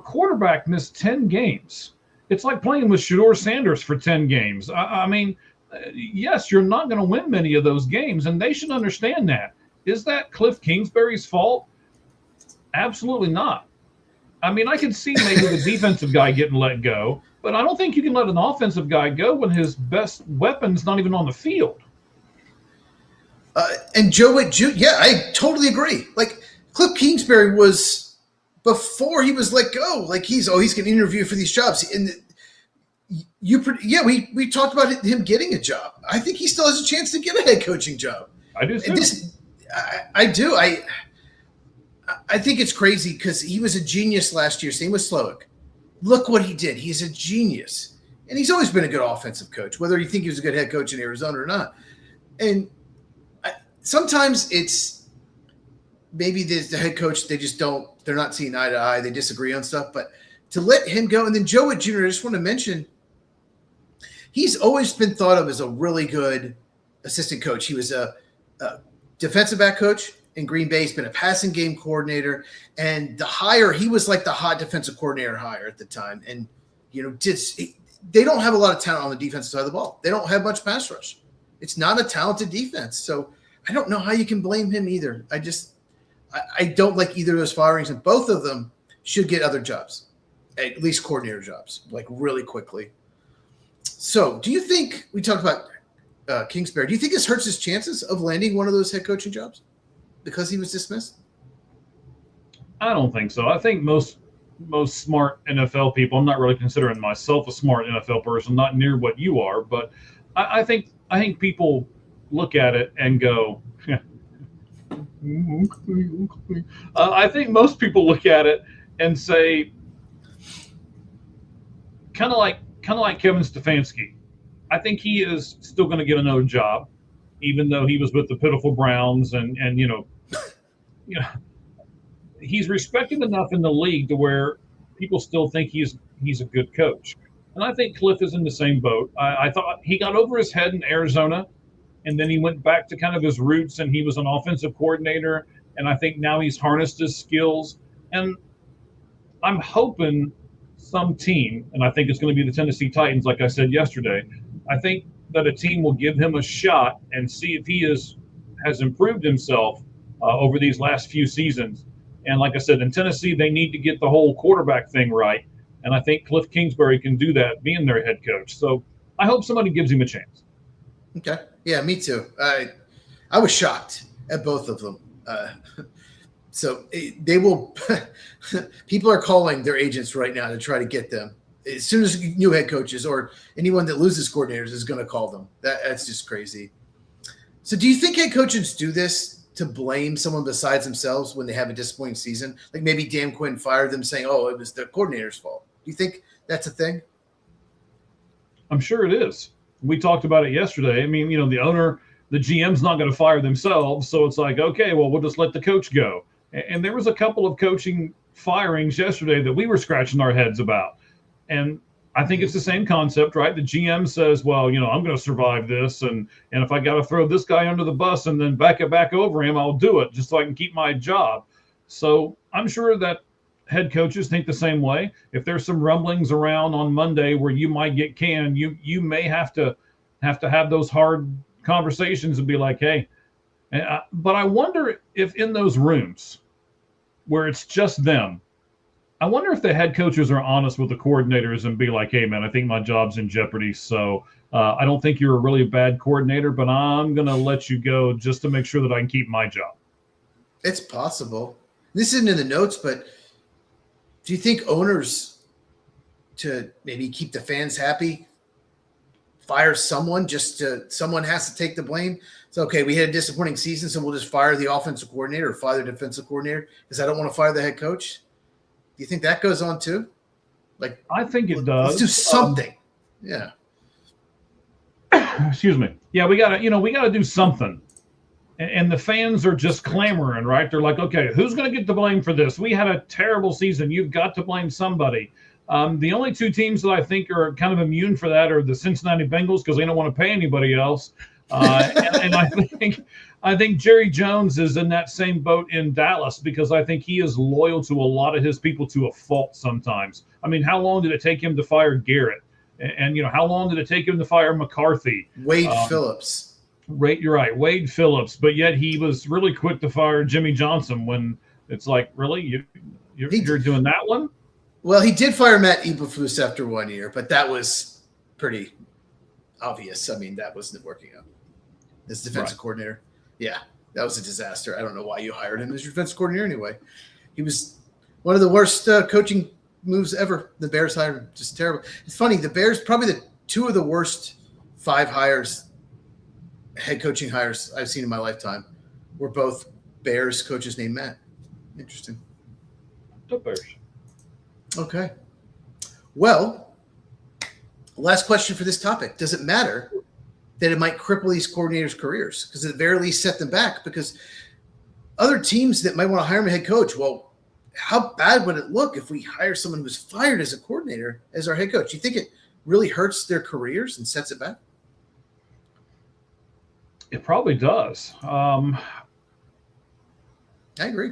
quarterback missed 10 games. It's like playing with Shedeur Sanders for 10 games. I mean, yes, you're not going to win many of those games, and they should understand that. Is that Cliff Kingsbury's fault? Absolutely not. I mean, I can see maybe the defensive guy getting let go, but I don't think you can let an offensive guy go when his best weapon's not even on the field. And Joe Witt Jr., yeah, I totally agree. Like, Cliff Kingsbury was, before he was let go, like he's going to interview for these jobs. And we talked about him getting a job. I think he still has a chance to get a head coaching job. I do too. I do. I think it's crazy because he was a genius last year. Same with Slowik. Look what he did. He's a genius. And he's always been a good offensive coach, whether you think he was a good head coach in Arizona or not. And sometimes it's maybe the head coach, they're not seeing eye to eye. They disagree on stuff. But to let him go, and then Joe Witt Jr., I just want to mention, he's always been thought of as a really good assistant coach. He was a defensive back coach in Green Bay. He's been a passing game coordinator, and he was like the hot defensive coordinator hire at the time. And, they don't have a lot of talent on the defensive side of the ball. They don't have much pass rush. It's not a talented defense. So I don't know how you can blame him either. I don't like either of those firings, and both of them should get other jobs, at least coordinator jobs, like really quickly. So do you think, we talked about Kingsbury, do you think this hurts his chances of landing one of those head coaching jobs because he was dismissed? I don't think so. I think most most smart NFL people. I'm not really considering myself a smart NFL person, not near what you are, but I think people look at it and go, I think most people look at it and say, kind of like Kevin Stefanski. I think he is still going to get another job, even though he was with the pitiful Browns, and he's respected enough in the league to where people still think he's a good coach. And I think Cliff is in the same boat. I thought he got over his head in Arizona, and then he went back to kind of his roots, and he was an offensive coordinator. And I think now he's harnessed his skills. And I'm hoping some team, and I think it's going to be the Tennessee Titans, like I said yesterday, I think that a team will give him a shot and see if he has improved himself over these last few seasons. And like I said, in Tennessee, they need to get the whole quarterback thing right. And I think Cliff Kingsbury can do that, being their head coach. So I hope somebody gives him a chance. Okay. Yeah, me too. I was shocked at both of them. So they will – people are calling their agents right now to try to get them. As soon as new head coaches or anyone that loses coordinators is going to call them. That's just crazy. So do you think head coaches do this to blame someone besides themselves when they have a disappointing season? Like maybe Dan Quinn fired them saying, oh, it was the coordinator's fault. Do you think that's a thing? I'm sure it is. We talked about it yesterday. I mean, the owner, the GM's not going to fire themselves. So it's like, okay, well, we'll just let the coach go. And there was a couple of coaching firings yesterday that we were scratching our heads about. And I think it's the same concept, right? The GM says, well, I'm going to survive this. And if I got to throw this guy under the bus and then back it back over him, I'll do it just so I can keep my job. So I'm sure that head coaches think the same way. If there's some rumblings around on Monday where you might get canned, you may have to have those hard conversations and be like, hey, but I wonder if in those rooms where it's just them, I wonder if the head coaches are honest with the coordinators and be like, hey, man, I think my job's in jeopardy. So I don't think you're a really bad coordinator, but I'm going to let you go just to make sure that I can keep my job. It's possible. This isn't in the notes, but do you think owners, to maybe keep the fans happy, fire someone someone has to take the blame? It's okay, we had a disappointing season, so we'll just fire the offensive coordinator or fire the defensive coordinator because I don't want to fire the head coach. Do you think that goes on too? Like, I think it does. Let's do something. Yeah. Excuse me. Yeah, we gotta do something. And the fans are just clamoring, right? They're like, okay, who's going to get the blame for this? We had a terrible season. You've got to blame somebody. The only two teams that I think are kind of immune for that are the Cincinnati Bengals because they don't want to pay anybody else. And I think Jerry Jones is in that same boat in Dallas because I think he is loyal to a lot of his people to a fault sometimes. I mean, how long did it take him to fire Garrett? And how long did it take him to fire McCarthy? Wade Phillips. Right, you're right, Wade Phillips. But yet he was really quick to fire Jimmy Johnson when it's like, really, you're doing that one? Well, he did fire Matt Eberflus after 1 year, but that was pretty obvious. I mean, that wasn't working out as defensive coordinator. Yeah, that was a disaster. I don't know why you hired him as your defensive coordinator anyway. He was one of the worst coaching moves ever. The Bears hired him. Just terrible. It's funny. The Bears, probably two of the worst 5 head coaching hires I've seen in my lifetime, were both Bears coaches named Matt. Interesting. The Bears. Okay. Well, last question for this topic. Does it matter that it might cripple these coordinators' careers? Because at the very least set them back, because other teams that might want to hire him a head coach, well, how bad would it look if we hire someone who was fired as a coordinator as our head coach? Do you think it really hurts their careers and sets it back? It probably does. I agree.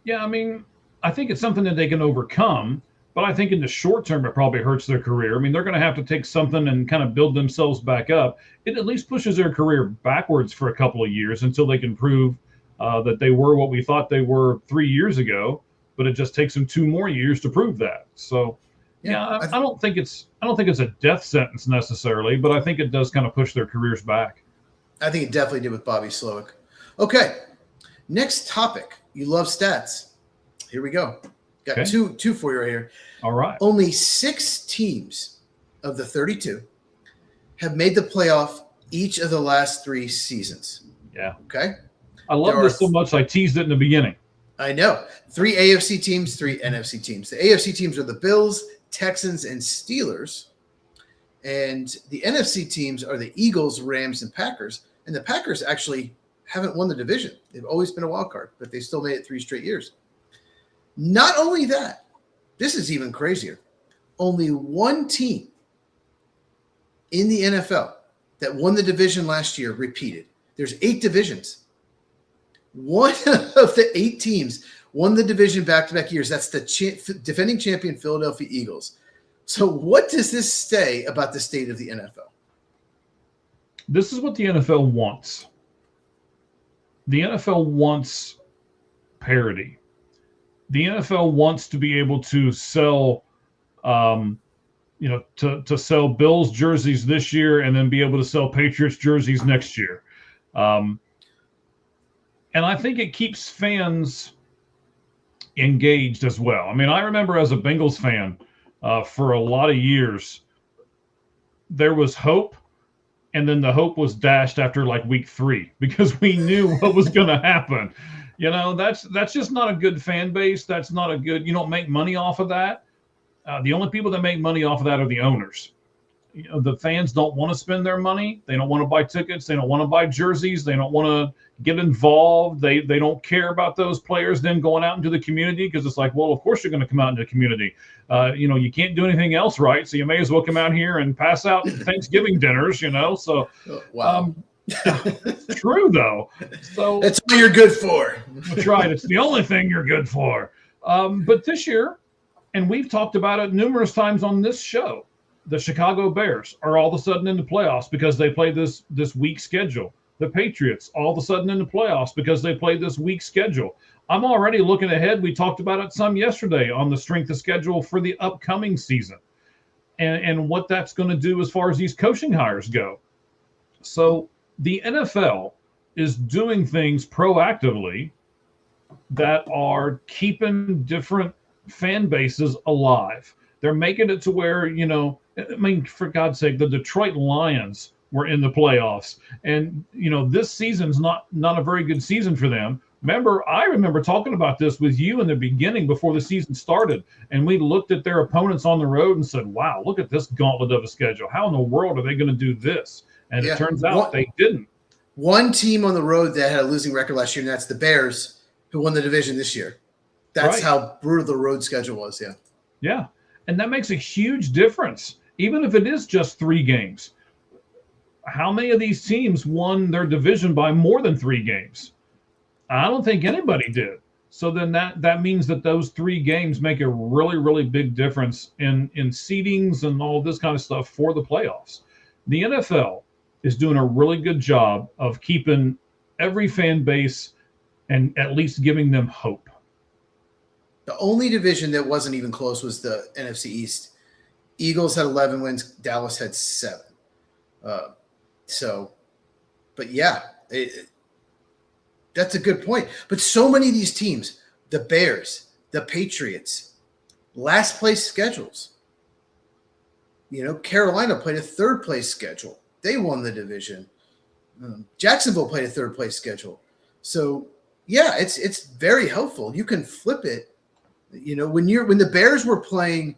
Yeah, I mean, I think it's something that they can overcome, but I think in the short term, it probably hurts their career. I mean, they're going to have to take something and kind of build themselves back up. It at least pushes their career backwards for a couple of years until they can prove that they were what we thought they were 3 years ago, but it just takes them 2 more years to prove that. So, I don't think it's a death sentence necessarily, but I think it does kind of push their careers back. I think it definitely did with Bobby Slowick. Okay, next topic. You love stats. Here we go. Got Okay. two for you right here. All right. Only 6 teams of the 32 have made the playoff each of the last 3 seasons. Yeah. Okay. I love There this are- so much. I teased it in the beginning. I know. 3 AFC teams, 3 NFC teams. The AFC teams are the Bills, Texans, and Steelers. And the NFC teams are the Eagles, Rams, and Packers. And the Packers actually haven't won the division. They've always been a wild card, but they still made it 3 straight years. Not only that, this is even crazier. Only one team in the NFL that won the division last year repeated. There's 8 divisions. One of the 8 teams won the division back-to-back years. That's the defending champion Philadelphia Eagles. So what does this say about the state of the NFL? This is what the NFL wants. The NFL wants parity. The NFL wants to be able to sell, to sell Bills jerseys this year and then be able to sell Patriots jerseys next year. And I think it keeps fans engaged as well. I mean, I remember as a Bengals fan for a lot of years, there was hope, and then the hope was dashed after like week 3 because we knew what was going to happen. That's just not a good fan base. That's not a good. You don't make money off of that. The only people that make money off of that are the owners. The fans don't want to spend their money. They don't want to buy tickets. They don't want to buy jerseys. They don't want to get involved. They don't care about those players then going out into the community because it's like, well, of course you're going to come out into the community. You can't do anything else right, so you may as well come out here and pass out Thanksgiving dinners. So Wow. it's true though. So That's what you're good for. that's right. It's the only thing you're good for. But this year, and we've talked about it numerous times on this show, the Chicago Bears are all of a sudden in the playoffs because they play this weak schedule. The Patriots all of a sudden in the playoffs because they play this weak schedule. I'm already looking ahead. We talked about it some yesterday on the strength of schedule for the upcoming season and what that's going to do as far as these coaching hires go. So the NFL is doing things proactively that are keeping different fan bases alive. They're making it to where, for God's sake, the Detroit Lions were in the playoffs. And, this season's not a very good season for them. I remember talking about this with you in the beginning before the season started. And we looked at their opponents on the road and said, wow, look at this gauntlet of a schedule. How in the world are they going to do this? And it turns out they didn't. One team on the road that had a losing record last year, and that's the Bears, who won the division this year. That's Right. how brutal the road schedule was, yeah. Yeah. And that makes a huge difference, even if it is just 3 games. How many of these teams won their division by more than 3 games? I don't think anybody did. So then that means that those 3 games make a really, really big difference in seedings and all this kind of stuff for the playoffs. The NFL is doing a really good job of keeping every fan base and at least giving them hope. The only division that wasn't even close was the NFC East. Eagles had 11 wins. Dallas had 7. But yeah, that's a good point. But so many of these teams, the Bears, the Patriots, last place schedules. Carolina played a 3rd place schedule. They won the division. Jacksonville played a 3rd place schedule. So yeah, it's very helpful. You can flip it. When the Bears were playing,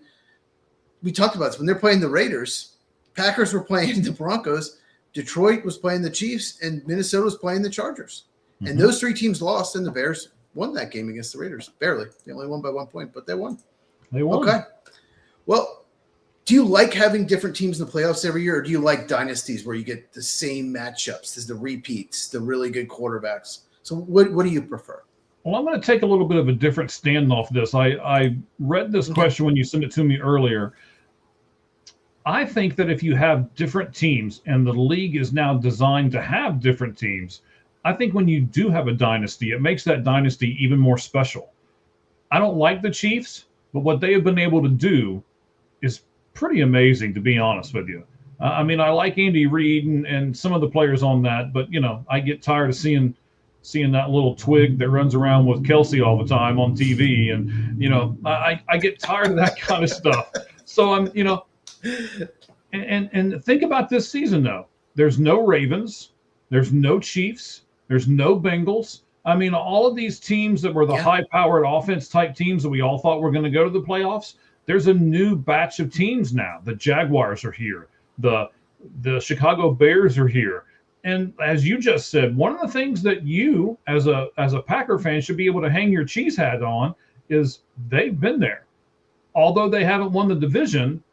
we talked about this, when they're playing the Raiders, Packers were playing the Broncos, Detroit was playing the Chiefs, and Minnesota was playing the Chargers. Mm-hmm. And those 3 teams lost, and the Bears won that game against the Raiders. Barely. They only won by 1 point, but they won. They won. Okay. Well, do you like having different teams in the playoffs every year, or do you like dynasties where you get the same matchups, as the repeats, the really good quarterbacks? So what do you prefer? Well, I'm going to take a little bit of a different stand off this. I read this question when you sent it to me earlier. I think that if you have different teams and the league is now designed to have different teams, I think when you do have a dynasty, it makes that dynasty even more special. I don't like the Chiefs, but what they have been able to do is pretty amazing, to be honest with you. I like Andy Reid and some of the players on that, but, I get tired of seeing seeing that little twig that runs around with Kelsey all the time on TV. And, I get tired of that kind of stuff. So and think about this season, though. There's no Ravens. There's no Chiefs. There's no Bengals. I mean, all of these teams that were the high-powered offense-type teams that we all thought were going to go to the playoffs, there's a new batch of teams now. The Jaguars are here. The Chicago Bears are here. And as you just said, one of the things that you, as a Packer fan, should be able to hang your cheese hat on is they've been there. Although they haven't won the division,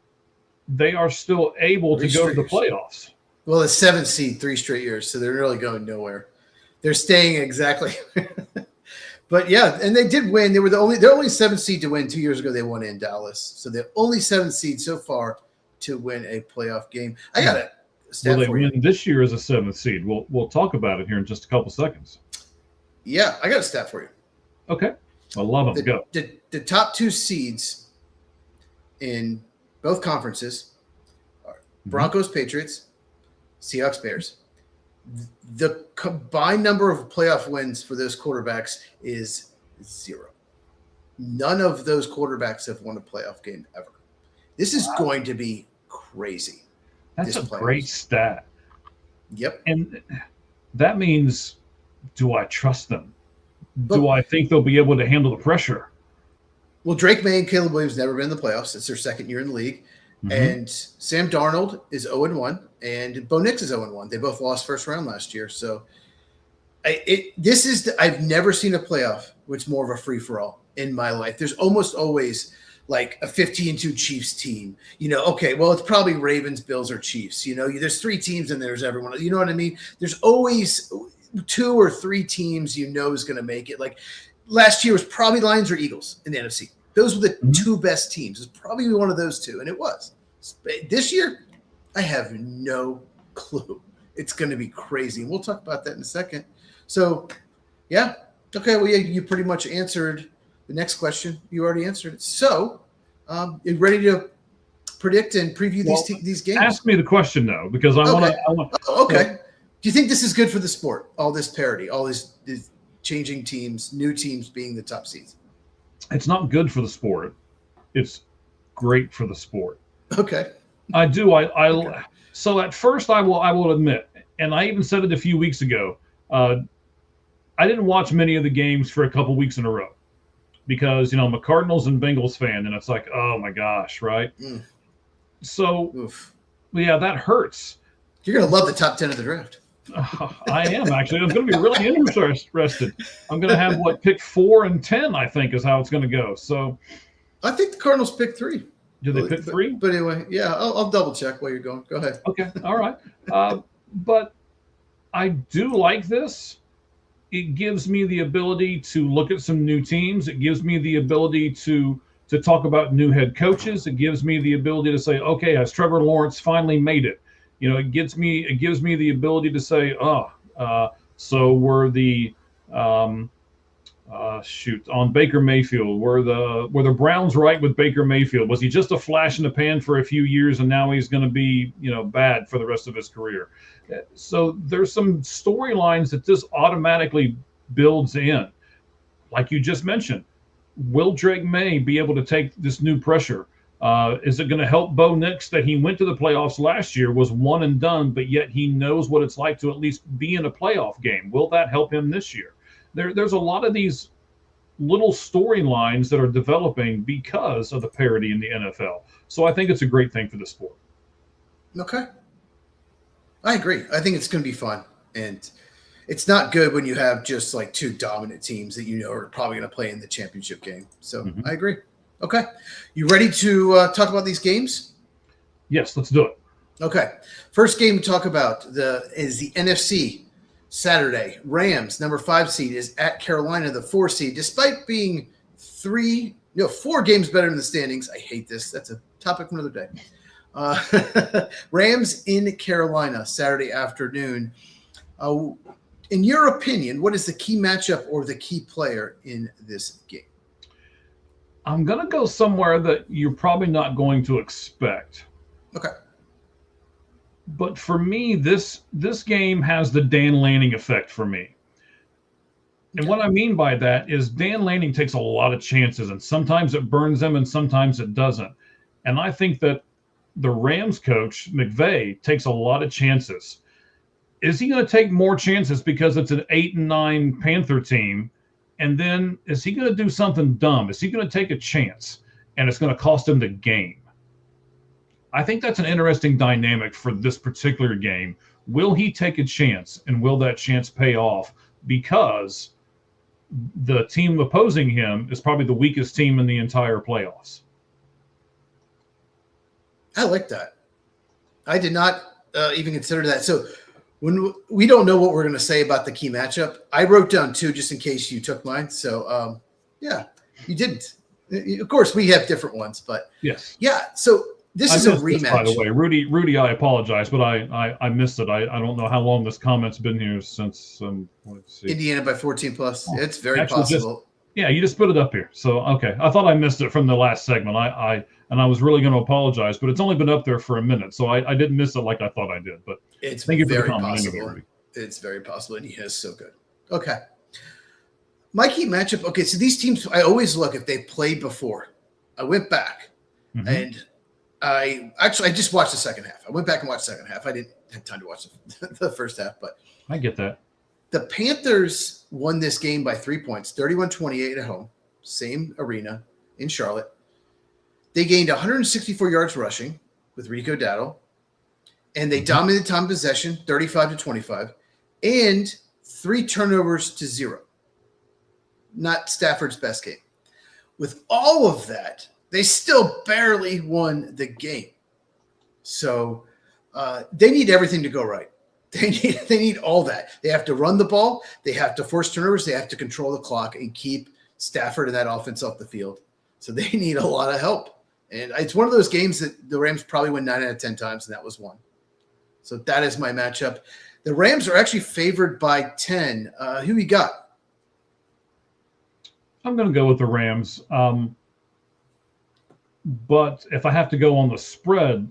they are still able to go to the playoffs. Well, the 7th seed 3 straight years, so they're really going nowhere. They're staying exactly. But yeah, and they did win. They're only 7th seed to win. 2 years ago, they won in Dallas. So they're only 7th seed so far to win a playoff game. I got a stat Will they for you. win this year as a 7th seed? We'll talk about it here in just a couple seconds. Yeah, I got a stat for you. Okay. I love them. Go. The top 2 seeds in both conferences are Broncos, Patriots, Seahawks, Bears. The combined number of playoff wins for those quarterbacks is 0. None of those quarterbacks have won a playoff game ever. This is going to be crazy. That's a great stat. Yep. And that means, do I trust them? Do I think they'll be able to handle the pressure? Well, Drake May and Caleb Williams never been in the playoffs. It's their 2nd year in the league. And Sam Darnold is 0-1, and Bo Nix is 0-1. They both lost first round last year. So I've never seen a playoff which more of a free-for-all in my life. There's almost always like a 15-2 Chiefs team. Okay, well, it's probably Ravens, Bills, or Chiefs. There's 3 teams and there's everyone. You know what I mean? There's always 2 or 3 teams is going to make it. Like last year was probably Lions or Eagles in the NFC. Those were the 2 best teams. It's probably one of those 2, and it was. This year, I have no clue. It's going to be crazy. And we'll talk about that in a second. So, yeah. Okay, well, yeah, you pretty much answered the next question. You already answered it. So, you ready to predict and preview these games? Ask me the question, though, because I want to. Okay. Do you think this is good for the sport, all this parity, all these changing teams, new teams being the top seeds? It's not good for the sport. It's great for the sport. Okay. I do. So at first I will admit, and I even said it a few weeks ago, I didn't watch many of the games for a couple weeks in a row because, I'm a Cardinals and Bengals fan, and it's like, oh my gosh, right? So, yeah, that hurts. You're going to love the top 10 of the draft. I am, actually. I'm going to be really interested. I'm going to have, pick 4 and 10, I think, is how it's going to go. So I think the Cardinals pick 3. Do they pick 3? But anyway, yeah, I'll double check while you're going. Go ahead. Okay, all right. But I do like this. It gives me the ability to look at some new teams. It gives me the ability to talk about new head coaches. It gives me the ability to say, okay, has Trevor Lawrence finally made it? It gives me the ability to say, so were the on Baker Mayfield, were the Browns right with Baker Mayfield? Was he just a flash in the pan for a few years and now he's going to be bad for the rest of his career? So there's some storylines that this automatically builds in, like you just mentioned. Will Drake May be able to take this new pressure? Is it going to help Bo Nix that he went to the playoffs last year, was one and done, but yet he knows what it's like to at least be in a playoff game? Will that help him this year? There's a lot of these little storylines that are developing because of the parity in the NFL. So I think it's a great thing for the sport. Okay. I agree. I think it's going to be fun. And it's not good when you have just like 2 dominant teams that are probably going to play in the championship game. So I agree. Okay. You ready to talk about these games? Yes, let's do it. Okay. First game to talk about is the NFC Saturday. Rams, number 5 seed, is at Carolina, the 4 seed. Despite being 4 games better in the standings, I hate this. That's a topic for another day. Rams in Carolina, Saturday afternoon. In your opinion, what is the key matchup or the key player in this game? I'm going to go somewhere that you're probably not going to expect. Okay. But for me, this game has the Dan Lanning effect for me. And what I mean by that is Dan Lanning takes a lot of chances, and sometimes it burns them and sometimes it doesn't. And I think that the Rams coach, McVay, takes a lot of chances. Is he going to take more chances because it's an 8-9 Panther team? And then is he going to do something dumb? Is he going to take a chance and it's going to cost him the game? I think that's an interesting dynamic for this particular game. Will he take a chance, and will that chance pay off? Because the team opposing him is probably the weakest team in the entire playoffs. I like that. I did not even consider that. So when we don't know what we're going to say about the key matchup, I wrote down 2 just in case you took mine. So yeah, you didn't. Of course, we have different ones, but yes, yeah. So this is a rematch. By the way, Rudy, I apologize, but I missed it. I don't know how long this comment's been here since. Let's see. Indiana by 14 plus. It's very possible. You just put it up here. So okay, I thought I missed it from the last segment. I was really going to apologize, but it's only been up there for a minute, so I didn't miss it like I thought I did. But it's thank you for very the comment. possible. Anyway, it's very possible, and he is so good. Okay, my key matchup. Okay, so these teams, I always look if they played before. I went back, and I just watched the second half. I went back and watched the second half. I didn't have time to watch the first half, but I get that. The Panthers won this game by 3 points, 31-28 at home, same arena in Charlotte. They gained 164 yards rushing with Rico Dowdle, and they dominated time possession, 35-25, and 3 turnovers to 0. Not Stafford's best game. With all of that, they still barely won the game. So they need everything to go right. They need all that. They have to run the ball. They have to force turnovers. They have to control the clock and keep Stafford and that offense off the field. So they need a lot of help. And it's one of those games that the Rams probably win 9 out of 10 times, and that was one. So that is my matchup. The Rams are actually favored by 10. Who you got? I'm going to go with the Rams. But if I have to go on the spread,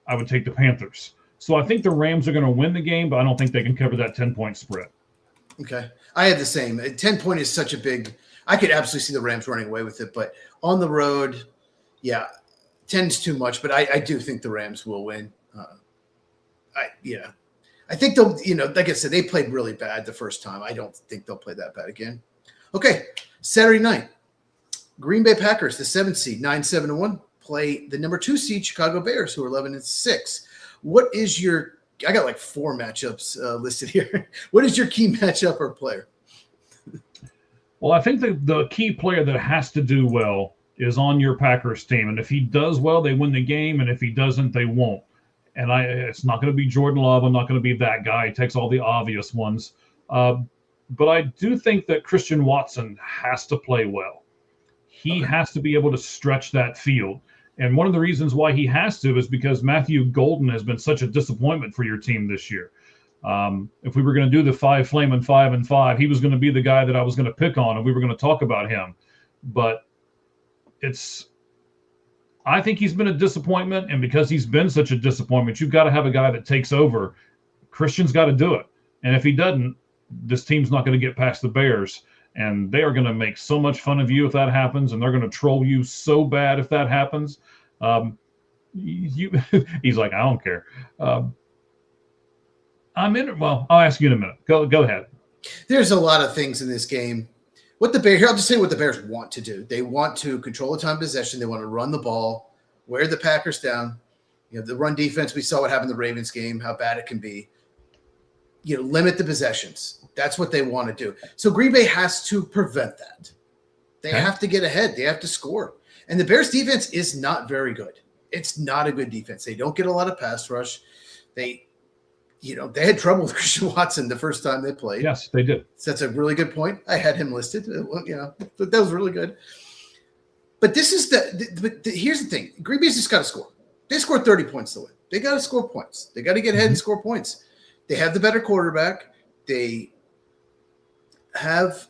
I would take the Panthers. So I think the Rams are going to win the game, but I don't think they can cover that 10-point spread. Okay. I have the same. 10-point is such a big – I could absolutely see the Rams running away with it. But on the road, yeah, 10's too much. But I do think the Rams will win. I think they'll – like I said, they played really bad the first time. I don't think they'll play that bad again. Okay, Saturday night, Green Bay Packers, the 7th seed, 9-7-1, play the number 2 seed Chicago Bears, who are 11-6. What is your – I got like 4 matchups listed here. What is your key matchup or player? Well, I think the key player that has to do well is on your Packers team. And if he does well, they win the game. And if he doesn't, they won't. And it's not going to be Jordan Love. I'm not going to be that guy. He takes all the obvious ones. But I do think that Christian Watson has to play well. He has to be able to stretch that field. And one of the reasons why he has to is because Matthew Golden has been such a disappointment for your team this year. If we were going to do the 5-5-5, he was going to be the guy that I was going to pick on, and we were going to talk about him. But I think he's been a disappointment, and because he's been such a disappointment, you've got to have a guy that takes over. Christian's got to do it. And if he doesn't, this team's not going to get past the Bears. And they are going to make so much fun of you if that happens, and they're going to troll you so bad if that happens. He's like, I don't care. I'm in it. Well, I'll ask you in a minute. Go ahead. There's a lot of things in this game. I'll just say what the Bears want to do. They want to control the time possession. They want to run the ball, wear the Packers down. The run defense, we saw what happened in the Ravens game, how bad it can be. Limit the possessions. That's what they want to do. So Green Bay has to prevent that. They have to get ahead. They have to score. And the Bears defense is not very good. It's not a good defense. They don't get a lot of pass rush. They had trouble with Christian Watson the first time they played. Yes, they did. So that's a really good point. I had him listed. That was really good. But this is here's the thing. Green Bay's just got to score. They scored 30 points to win. They got to score points. They got to get ahead and score points. They have the better quarterback. They have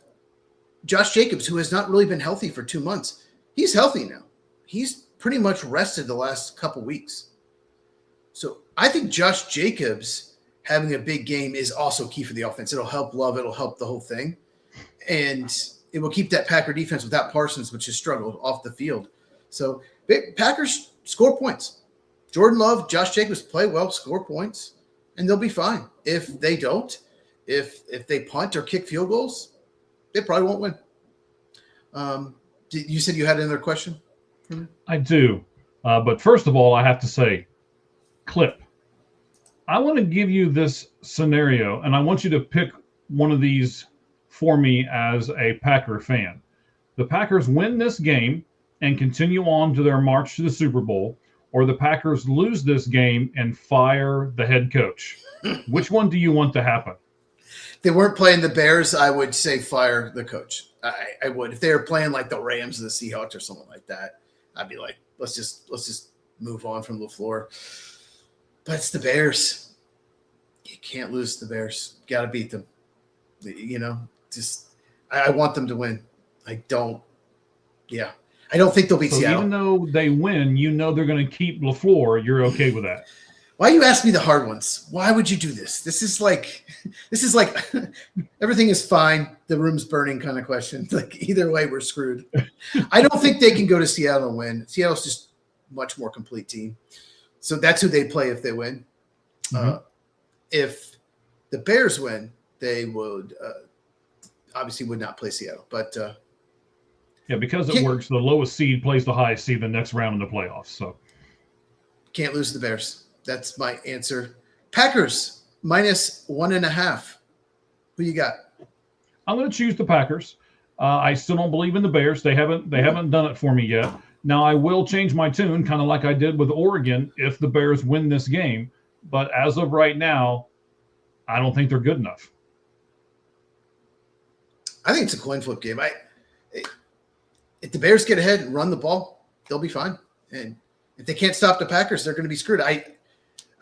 Josh Jacobs, who has not really been healthy for 2 months. He's healthy now. He's pretty much rested the last couple weeks. So I think Josh Jacobs having a big game is also key for the offense. It'll help Love. It'll help the whole thing. and it will keep that Packer defense without Parsons, which has struggled off the field. So Packers score points. Jordan Love, Josh Jacobs play well, score points, and they'll be fine. If they don't, if they punt or kick field goals, they probably won't win. You said you had another question for me? I do. But first of all, I have to say, Clip, I want to give you this scenario, and I want you to pick one of these for me as a Packer fan. The Packers win this game and continue on to their march to the Super Bowl, or the Packers lose this game and fire the head coach. Which one do you want to happen? If they weren't playing the Bears, I would say fire the coach. I would. If they were playing like the Rams or the Seahawks or something like that, I'd be like, let's just move on from LaFleur. But it's the Bears. You can't lose the Bears. Got to beat them. I want them to win. I don't think they'll beat Seattle. Even though they win, they're going to keep LaFleur. You're okay with that? Why you ask me the hard ones? Why would you do this? This is like everything is fine, the room's burning kind of question. Like either way, we're screwed. I don't think they can go to Seattle and win. Seattle's just a much more complete team. So that's who they play if they win. Mm-hmm. If the Bears win, they would obviously would not play Seattle. But because it works, the lowest seed plays the highest seed the next round in the playoffs. So can't lose the Bears. That's my answer. Packers -1.5. Who you got? I'm going to choose the Packers. I still don't believe in the Bears. They haven't done it for me yet. Now I will change my tune, kind of like I did with Oregon, if the Bears win this game. But as of right now, I don't think they're good enough. I think it's a coin flip game. If the Bears get ahead and run the ball, they'll be fine. And if they can't stop the Packers, they're going to be screwed.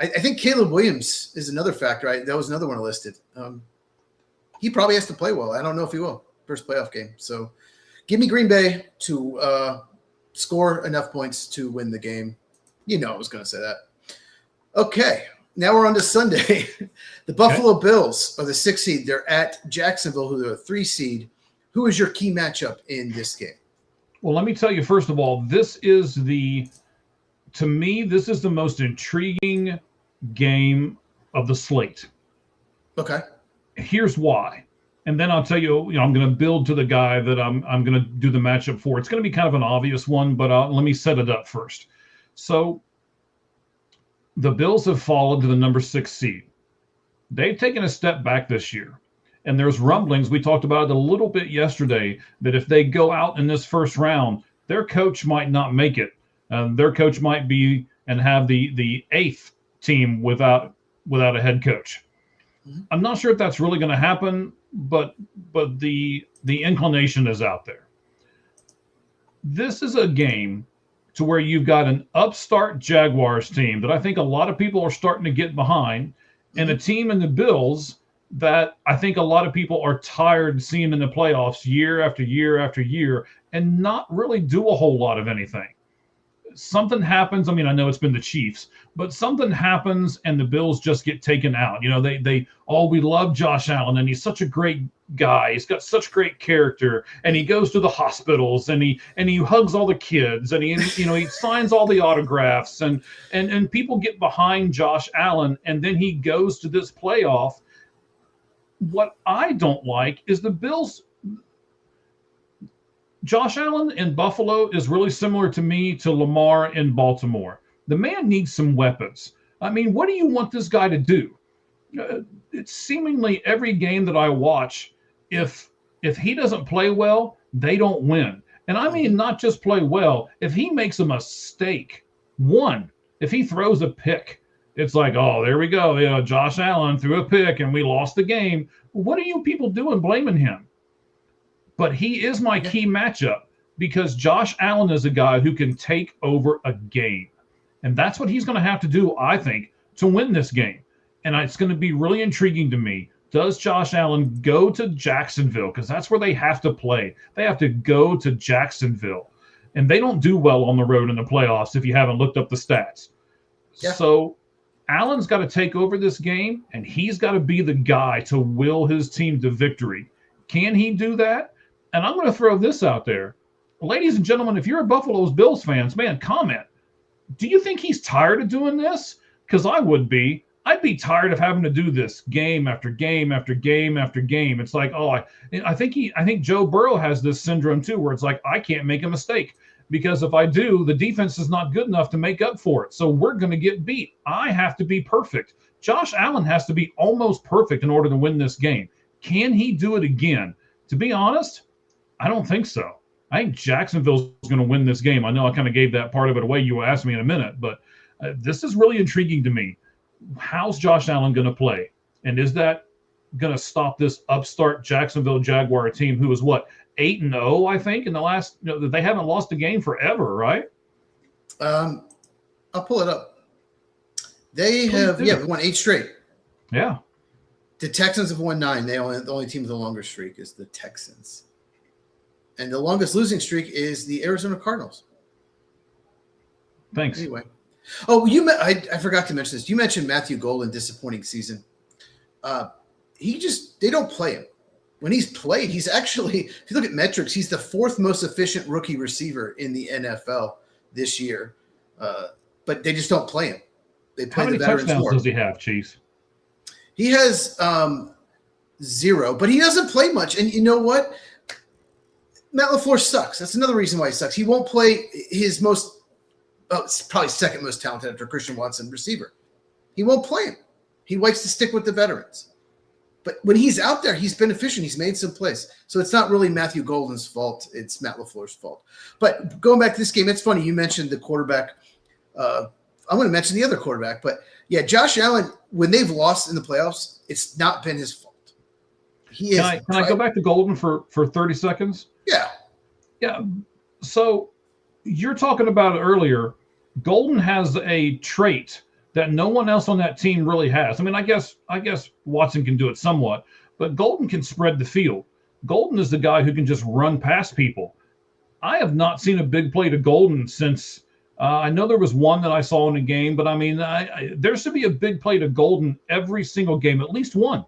I think Caleb Williams is another factor. That was another one I listed. He probably has to play well. I don't know if he will. First playoff game. So give me Green Bay to score enough points to win the game. I was going to say that. Okay, now we're on to Sunday. The Buffalo Bills are the 6th seed. They're at Jacksonville, who are a 3 seed. Who is your key matchup in this game? Well, let me tell you, first of all, this is the most intriguing game of the slate. Okay. Here's why. And then I'll tell you, I'm going to build to the guy that I'm going to do the matchup for. It's going to be kind of an obvious one, but let me set it up first. So the Bills have fallen to the number 6 seed. They've taken a step back this year. And there's rumblings, we talked about it a little bit yesterday, that if they go out in this first round, their coach might not make it. Their coach might be and have the 8th team without a head coach. Mm-hmm. I'm not sure if that's really going to happen, but the inclination is out there. This is a game to where you've got an upstart Jaguars team that I think a lot of people are starting to get behind, and a team in the Bills that I think a lot of people are tired seeing in the playoffs year after year after year and not really do a whole lot of anything. Something happens. I mean, I know it's been the Chiefs, but something happens and the Bills just get taken out. We love Josh Allen and he's such a great guy. He's got such great character and he goes to the hospitals and he hugs all the kids and he signs all the autographs and people get behind Josh Allen and then he goes to this playoff. What I don't like is the Bills. Josh Allen in Buffalo is really similar to me to Lamar in Baltimore. The man needs some weapons. I mean, what do you want this guy to do? It's seemingly every game that I watch, if he doesn't play well, they don't win. And I mean, not just play well. If he makes a mistake, if he throws a pick, it's like, oh, there we go. Josh Allen threw a pick and we lost the game. What are you people doing blaming him? But he is my key matchup because Josh Allen is a guy who can take over a game. And that's what he's going to have to do, I think, to win this game. And it's going to be really intriguing to me. Does Josh Allen go to Jacksonville? Because that's where they have to play. They have to go to Jacksonville. And they don't do well on the road in the playoffs if you haven't looked up the stats. Yeah. So Allen's got to take over this game, and he's got to be the guy to will his team to victory. Can he do that? And I'm going to throw this out there. Ladies and gentlemen, if you're a Buffalo Bills fans, man, comment. Do you think he's tired of doing this? Because I would be. I'd be tired of having to do this game after game after game after game. It's like, I think Joe Burrow has this syndrome too, where it's like, I can't make a mistake because if I do, the defense is not good enough to make up for it. So we're going to get beat. I have to be perfect. Josh Allen has to be almost perfect in order to win this game. Can he do it again? To be honest, I don't think so. I think Jacksonville's going to win this game. I know I kind of gave that part of it away. You will ask me in a minute, but this is really intriguing to me. How's Josh Allen going to play? And is that going to stop this upstart Jacksonville Jaguar team who is 8-0, I think, in the last, they haven't lost a game forever, right? I'll pull it up. They have won 8 straight. Yeah. The Texans have won 9. The only team with a longer streak is the Texans. And the longest losing streak is the Arizona Cardinals. Thanks. Anyway. Oh, I forgot to mention this. You mentioned Matthew Golden, disappointing season. They don't play him. When he's played, he's actually, if you look at metrics, he's the 4th most efficient rookie receiver in the NFL this year. But they just don't play him. They play How many the veterans touchdowns more. does he have, Chiefs? He has 0, but he doesn't play much. And you know what? Matt LaFleur sucks. That's another reason why he sucks. He won't play his probably second most talented after Christian Watson receiver. He won't play him. He likes to stick with the veterans. But when he's out there, he's been efficient. He's made some plays. So it's not really Matthew Golden's fault. It's Matt LaFleur's fault. But going back to this game, it's funny. You mentioned the quarterback. I'm going to mention the other quarterback. But, yeah, Josh Allen, when they've lost in the playoffs, it's not been his fault. Can I go back to Golden for 30 seconds? Yeah. Yeah. So you're talking about it earlier. Golden has a trait that no one else on that team really has. I mean, I guess Watson can do it somewhat, but Golden can spread the field. Golden is the guy who can just run past people. I have not seen a big play to Golden since I know there was one that I saw in a game, but I mean, there should be a big play to Golden every single game, at least one.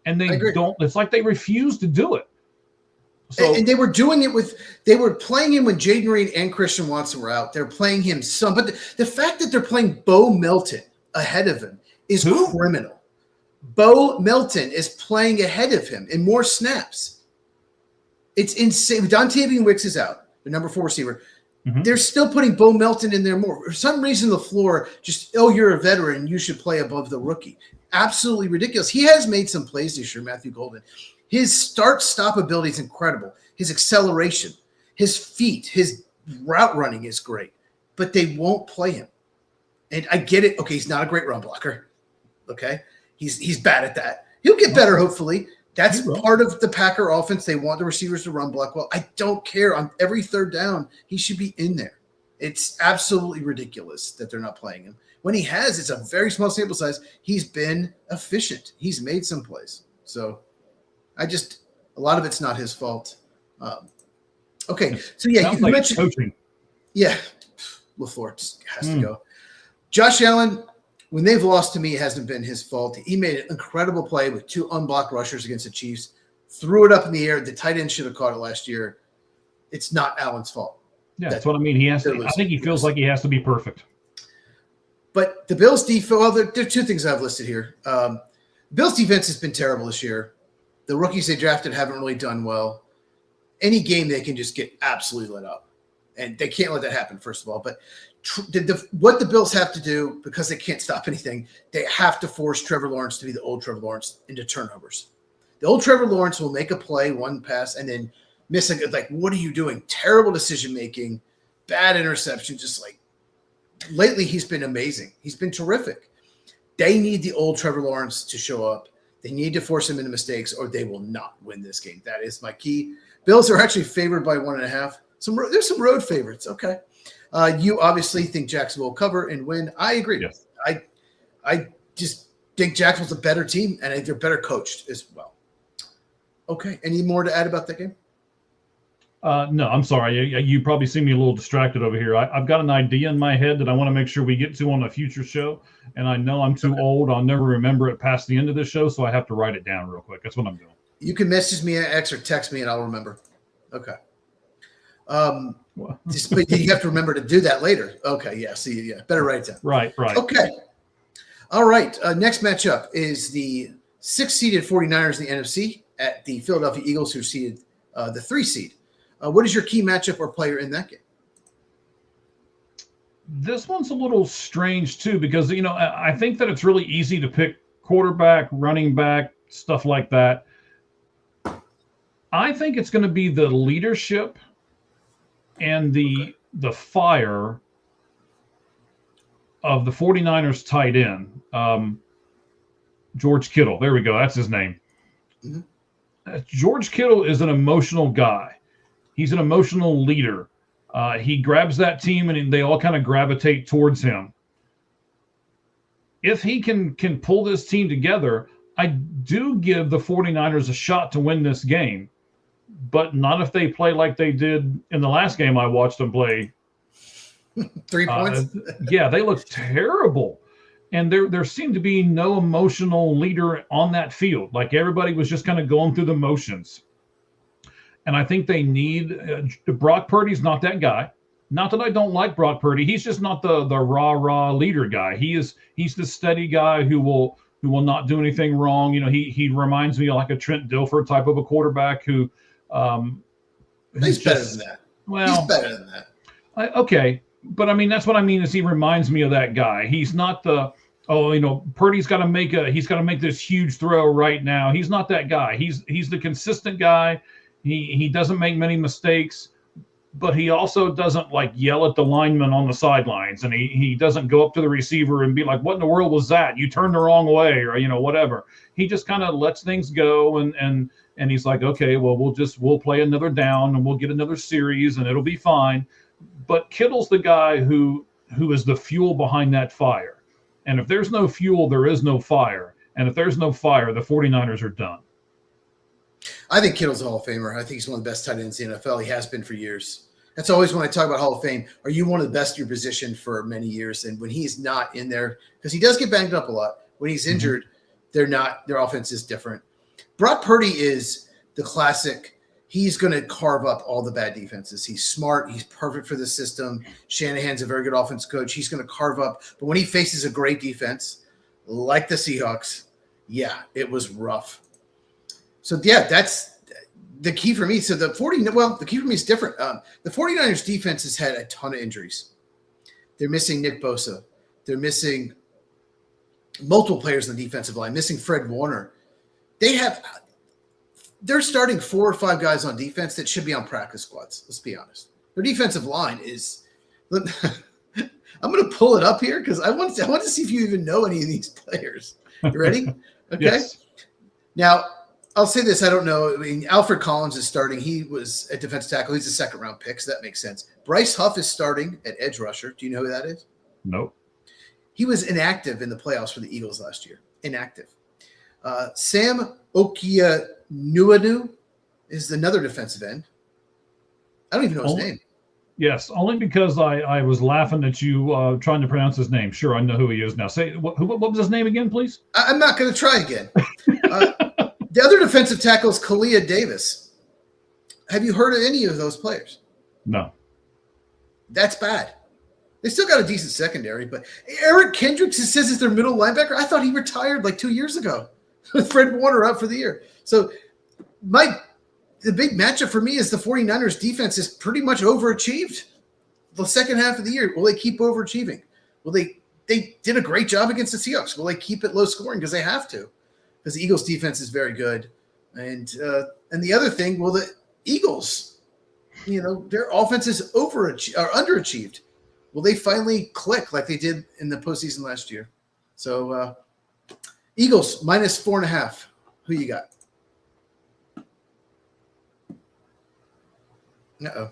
And they don't. It's like they refuse to do it. So, and they were doing it they were playing him when Jaden Reed and Christian Watson were out. They're playing him some, but the fact that they're playing Bo Melton ahead of him is criminal. Bo Melton is playing ahead of him in more snaps. It's insane. Dontavian Wicks is out, the number 4 receiver. Mm-hmm. They're still putting Bo Melton in there more. For some reason, LaFleur you're a veteran, you should play above the rookie. Absolutely ridiculous. He has made some plays this year, Matthew Golden. His start-stop ability is incredible. His acceleration, his feet, his route running is great, but they won't play him. And I get it. Okay, he's not a great run blocker. Okay, he's bad at that. He'll get better, hopefully. That's part of the Packer offense. They want the receivers to run block well. I don't care. On every third down, he should be in there. It's absolutely ridiculous that they're not playing him. When he has, it's a very small sample size. He's been efficient. He's made some plays. So a lot of it's not his fault. Okay. So yeah, you mentioned coaching. Yeah. LaFleur has to go. Josh Allen, when they've lost to me, it hasn't been his fault. He made an incredible play with 2 unblocked rushers against the Chiefs, threw it up in the air. The tight end should have caught it last year. It's not Allen's fault. Yeah, that's what I mean. I think he feels like he has to be perfect. But the Bills' defense, well, there are 2 things I've listed here. Bills' defense has been terrible this year. The rookies they drafted haven't really done well. Any game they can just get absolutely lit up. And they can't let that happen, first of all. But what the Bills have to do, because they can't stop anything, they have to force Trevor Lawrence to be the old Trevor Lawrence into turnovers. The old Trevor Lawrence will make a play, one pass, and then miss what are you doing? Terrible decision-making, bad interception, just lately he's been amazing. He's been terrific. They need the old Trevor Lawrence to show up. They need to force him into mistakes or they will not win this game. That is my key. Bills are actually favored by 1.5. There's some road favorites. Okay. You obviously think Jacksonville will cover and win. I agree. Yes. I just think Jacksonville's a better team and I think they're better coached as well. Okay. Any more to add about that game? No, I'm sorry. You probably see me a little distracted over here. I've got an idea in my head that I want to make sure we get to on a future show. And I know I'm too old. I'll never remember it past the end of this show. So I have to write it down real quick. That's what I'm doing. You can message me at X or text me, and I'll remember. Okay. But you have to remember to do that later. Okay, yeah. See, yeah, better write it down. Right. Okay. All right. Next matchup is the 6-seeded 49ers in the NFC at the Philadelphia Eagles, who seeded the 3 seed. What is your key matchup or player in that game? This one's a little strange too, because I think that it's really easy to pick quarterback, running back, stuff like that. I think it's going to be the leadership and the fire of the 49ers tight end, George Kittle. There we go. That's his name. Mm-hmm. George Kittle is an emotional guy. He's an emotional leader. He grabs that team and they all kind of gravitate towards him. If he can pull this team together, I do give the 49ers a shot to win this game, but not if they play like they did in the last game I watched them play. 3 points? Yeah, they looked terrible. And there seemed to be no emotional leader on that field. Like everybody was just kind of going through the motions. And I think they need Brock Purdy's not that guy. Not that I don't like Brock Purdy. He's just not the rah leader guy. He's the steady guy who will not do anything wrong. He reminds me of like a Trent Dilfer type of a quarterback who he's better than that. Well, he's better than that. Okay. But I mean, that's what I mean is he reminds me of that guy. He's not Purdy's got to make this huge throw right now. He's not that guy. He's the consistent guy. He doesn't make many mistakes, but he also doesn't like yell at the lineman on the sidelines, and he doesn't go up to the receiver and be like, "What in the world was that? You turned the wrong way," or whatever. He just kind of lets things go, and he's like, "Okay, well we'll play another down and we'll get another series and it'll be fine." But Kittle's the guy who is the fuel behind that fire. And if there's no fuel, there is no fire. And if there's no fire, the 49ers are done. I think Kittle's a Hall of Famer. I think he's one of the best tight ends in the NFL. He has been for years. That's always when I talk about Hall of Fame. Are you one of the best in your position for many years? And when he's not in there, because he does get banged up a lot, when he's injured, their offense is different. Brock Purdy is the classic. He's going to carve up all the bad defenses. He's smart. He's perfect for the system. Shanahan's a very good offense coach. He's going to carve up. But when he faces a great defense, like the Seahawks, yeah, it was rough. So, yeah, that's the key for me. So, the key for me is different. The 49ers defense has had a ton of injuries. They're missing Nick Bosa. They're missing multiple players on the defensive line, missing Fred Warner. They're starting 4 or 5 guys on defense that should be on practice squads. Let's be honest. Their defensive line is – I'm going to pull it up here because I want to see if you even know any of these players. You ready? Okay. Yes. Now, I'll say this. I don't know. I mean, Alfred Collins is starting. He was a defensive tackle. He's a second-round pick, so that makes sense. Bryce Huff is starting at edge rusher. Do you know who that is? Nope. He was inactive in the playoffs for the Eagles last year. Inactive. Sam Okianuadu is another defensive end. I don't even know his name. Yes, only because I was laughing at you trying to pronounce his name. Sure, I know who he is now. Say what was his name again, please? I'm not going to try again. The other defensive tackle is Kalia Davis. Have you heard of any of those players? No. That's bad. They still got a decent secondary, but Eric Kendricks, it says is their middle linebacker. I thought he retired like 2 years ago. Fred Warner out for the year. So the big matchup for me is the 49ers defense is pretty much overachieved the second half of the year. Will they keep overachieving? Will they did a great job against the Seahawks. Will they keep it low scoring? Because they have to. Because the Eagles defense is very good. And the other thing, well, the Eagles, their offense is underachieved. Will they finally click like they did in the postseason last year? So Eagles minus 4.5. Who you got? Uh-oh.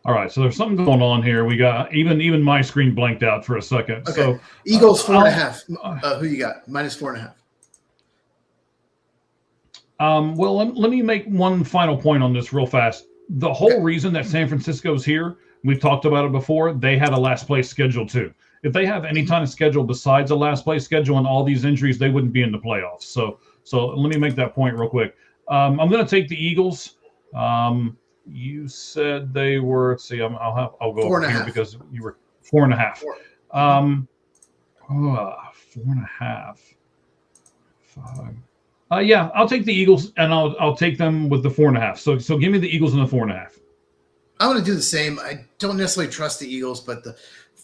All right, so there's something going on here. We got even my screen blanked out for a second. Okay. So Eagles 4.5. Who you got? Minus 4.5. Well, let me make one final point on this real fast. The whole reason that San Francisco's here, we've talked about it before, they had a last place schedule too. If they have any kind of schedule besides a last place schedule and all these injuries, they wouldn't be in the playoffs. So let me make that point real quick. I'm going to take the Eagles. You said they were. Let's see. I'll go over here because you were 4.5. 4.5. 5. Yeah, I'll take the Eagles, and I'll take them with the 4.5. So give me the Eagles and the 4.5. I'm going to do the same. I don't necessarily trust the Eagles, but the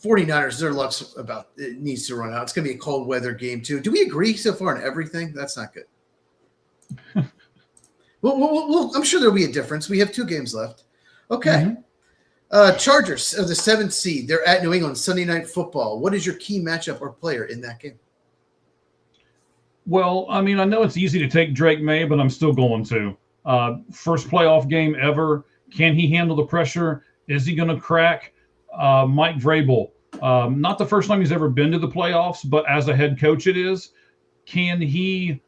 49ers, their luck's about it needs to run out. It's going to be a cold weather game too. Do we agree so far on everything? That's not good. Well, I'm sure there'll be a difference. We have 2 games left. Okay. Chargers of the 7th seed. They're at New England Sunday Night Football. What is your key matchup or player in that game? Well, I mean, I know it's easy to take Drake May, but I'm still going to. First playoff game ever. Can he handle the pressure? Is he going to crack? Mike Vrabel, not the first time he's ever been to the playoffs, but as a head coach it is. Can he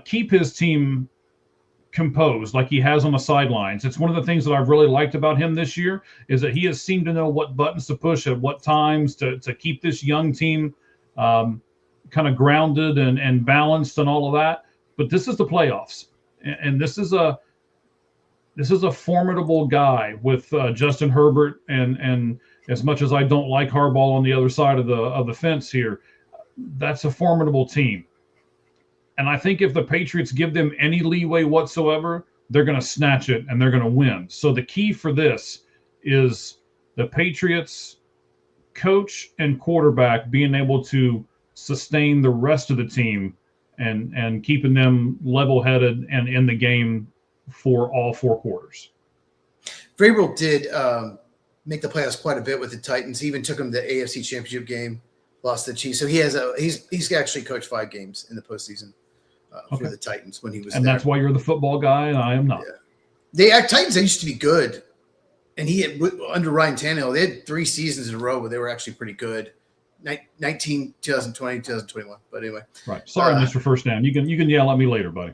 keep his team composed like he has on the sidelines? It's one of the things that I've really liked about him this year is that he has seemed to know what buttons to push at what times to keep this young team kind of grounded and balanced and all of that. But this is the playoffs, and this is a formidable guy with Justin Herbert, and as much as I don't like Harbaugh on the other side of the fence here, that's a formidable team. And I think if the Patriots give them any leeway whatsoever, they're going to snatch it and they're going to win. So the key for this is the Patriots coach and quarterback being able to sustain the rest of the team and keeping them level-headed and in the game for all 4 quarters. Vrabel did make the playoffs quite a bit with the Titans. He even took them to the AFC Championship game, lost the Chiefs. So he's actually coached 5 games in the postseason for the Titans when he was there. And that's why you're the football guy and I am not. Yeah. Titans, they used to be good. And under Ryan Tannehill, they had 3 seasons in a row where they were actually pretty good. 2020, 2021. But anyway. Right. Sorry, Mr. First Down. You can yell at me later, buddy.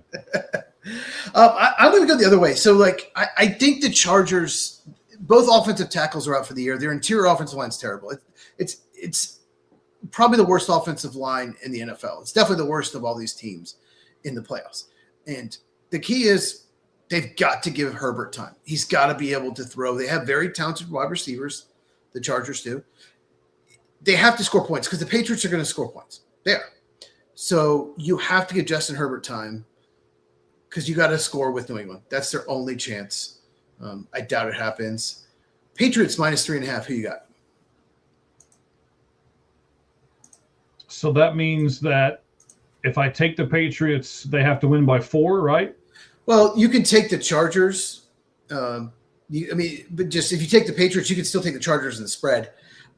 I'm going to go the other way. So, I think the Chargers, both offensive tackles are out for the year. Their interior offensive line is terrible. It's probably the worst offensive line in the NFL. It's definitely the worst of all these teams in the playoffs. And the key is they've got to give Herbert time. He's got to be able to throw. They have very talented wide receivers. The Chargers do. They have to score points because the Patriots are going to score points. They are. So you have to give Justin Herbert time because you got to score with New England. That's their only chance. I doubt it happens. Patriots -3.5. Who you got? So that means that if I take the Patriots, they have to win by 4, right? Well, you can take the Chargers. But just if you take the Patriots, you can still take the Chargers in the spread.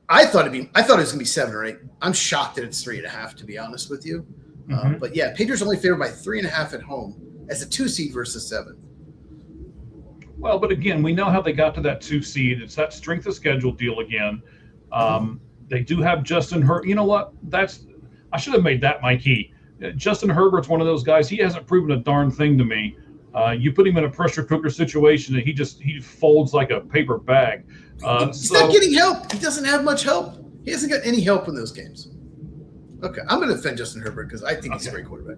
I thought it was going to be 7 or 8. I'm shocked that it's 3.5, to be honest with you. But yeah, Patriots only favored by 3.5 at home as a 2 seed versus 7. Well, but again, we know how they got to that 2 seed. It's that strength of schedule deal again. They do have Justin Herbert. You know what? I should have made that my key. Justin Herbert's one of those guys. He hasn't proven a darn thing to me. You put him in a pressure cooker situation, and he folds like a paper bag. He's not getting help. He doesn't have much help. He hasn't got any help in those games. Okay, I'm going to defend Justin Herbert because I think he's a great quarterback.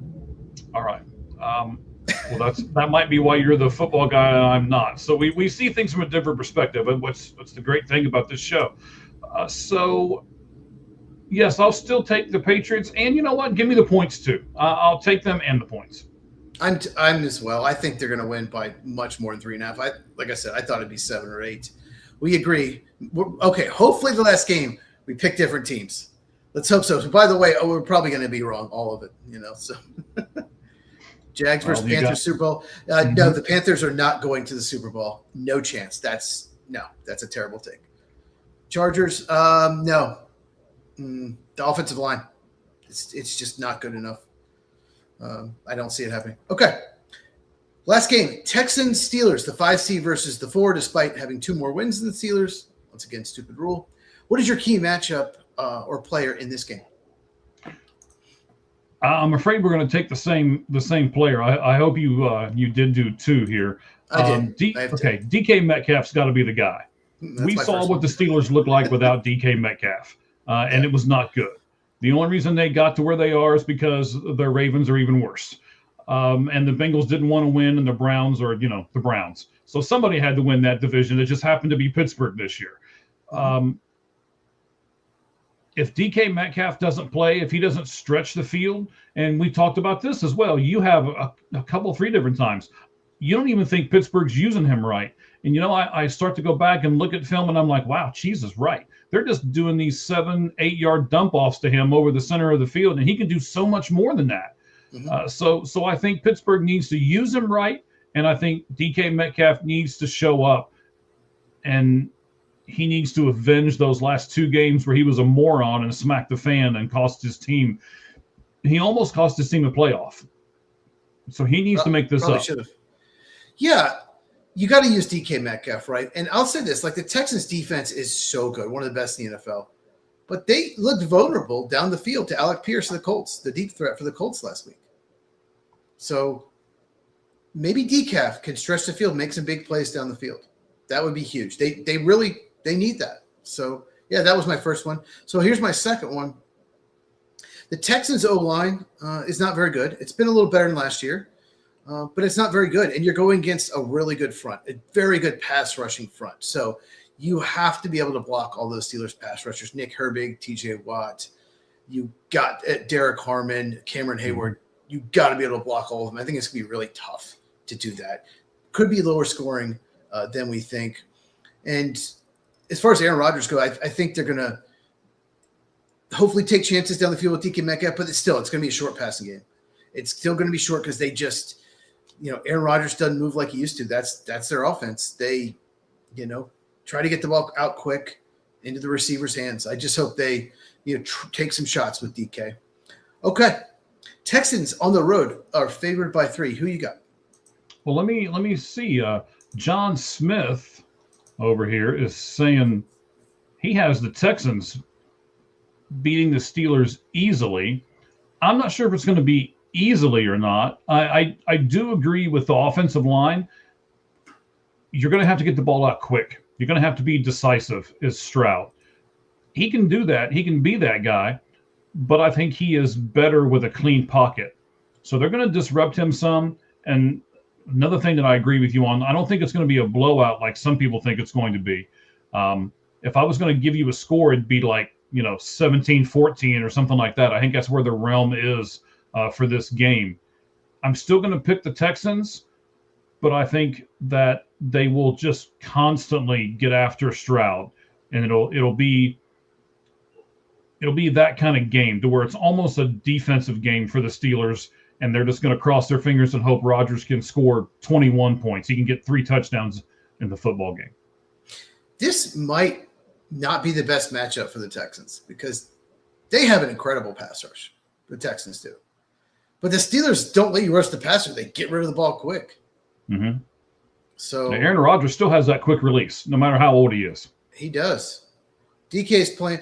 All right. Well, that might be why you're the football guy and I'm not. So we see things from a different perspective. And what's the great thing about this show? So yes, I'll still take the Patriots. And you know what? Give me the points too. I'll take them and the points. I'm as well. I think they're going to win by much more than 3.5. Like I said, I thought it'd be 7 or 8. We agree. Okay, hopefully the last game we pick different teams. Let's hope so. So by the way, we're probably going to be wrong, all of it. So Jags versus Panthers Super Bowl. No, the Panthers are not going to the Super Bowl. No chance. That's a terrible take. Chargers, no. The offensive line, it's just not good enough. I don't see it happening. Okay. Last game, Texans-Steelers, the 5 seed versus the 4, despite having 2 more wins than the Steelers. Once again, stupid rule. What is your key matchup or player in this game? I'm afraid we're going to take the same player. I hope you did do 2 here. I did. Okay, DK Metcalf's got to be the guy. We saw what the Steelers looked like without DK Metcalf, and it was not good. The only reason they got to where they are is because their Ravens are even worse. and the Bengals didn't want to win, and the Browns are, the Browns. So somebody had to win that division. It just happened to be Pittsburgh this year. If DK Metcalf doesn't play, if he doesn't stretch the field, and we talked about this as well, you have a couple, 3 different times. You don't even think Pittsburgh's using him right. And, I start to go back and look at film, and I'm like, wow, Cheese is right. They're just doing these 7-8 yard dump offs to him over the center of the field, and he can do so much more than that. So I think Pittsburgh needs to use him right, and I think DK Metcalf needs to show up, and he needs to avenge those last 2 games where he was a moron and smacked the fan and cost his team. He almost cost his team a playoff. So he needs to make this up. Should've. Yeah, you got to use DK Metcalf, right? And I'll say this, the Texans defense is so good, one of the best in the NFL. But they looked vulnerable down the field to Alec Pierce of the Colts, the deep threat for the Colts last week. So maybe DK can stretch the field, make some big plays down the field. That would be huge. They need that. So, yeah, that was my first one. So here's my second one. The Texans O-line is not very good. It's been a little better than last year, but it's not very good. And you're going against a really good front, a very good pass rushing front. So you have to be able to block all those Steelers pass rushers. Nick Herbig, TJ Watt. You got Derek Harmon, Cameron Hayward. You got to be able to block all of them. I think it's going to be really tough to do that. Could be lower scoring than we think. And as far as Aaron Rodgers go, I think they're going to hopefully take chances down the field with DK Metcalf, but it's going to be a short passing game. It's still going to be short because they just, Aaron Rodgers doesn't move like he used to. That's their offense. They, try to get the ball out quick into the receiver's hands. I just hope they, take some shots with DK. Okay. Texans on the road are favored by 3. Who you got? Well, let me see. John Smith over here is saying he has the Texans beating the Steelers easily. I'm not sure if it's going to be easily or not. I do agree with the offensive line. You're going to have to get the ball out quick. You're going to have to be decisive, is Stroud. He can do that. He can be that guy, but I think he is better with a clean pocket. So they're going to disrupt him some. And another thing that I agree with you on, I don't think it's going to be a blowout like some people think it's going to be. If I was going to give you a score, it'd be like, 17-14 or something like that. I think that's where the realm is for this game. I'm still going to pick the Texans, but I think that they will just constantly get after Stroud, and it'll be that kind of game to where it's almost a defensive game for the Steelers, and they're just going to cross their fingers and hope Rodgers can score 21 points. He can get 3 touchdowns in the football game. This might not be the best matchup for the Texans because they have an incredible pass rush. The Texans do. But the Steelers don't let you rush the passer. They get rid of the ball quick. Mm-hmm. So now Aaron Rodgers still has that quick release, no matter how old he is. He does. DK's playing.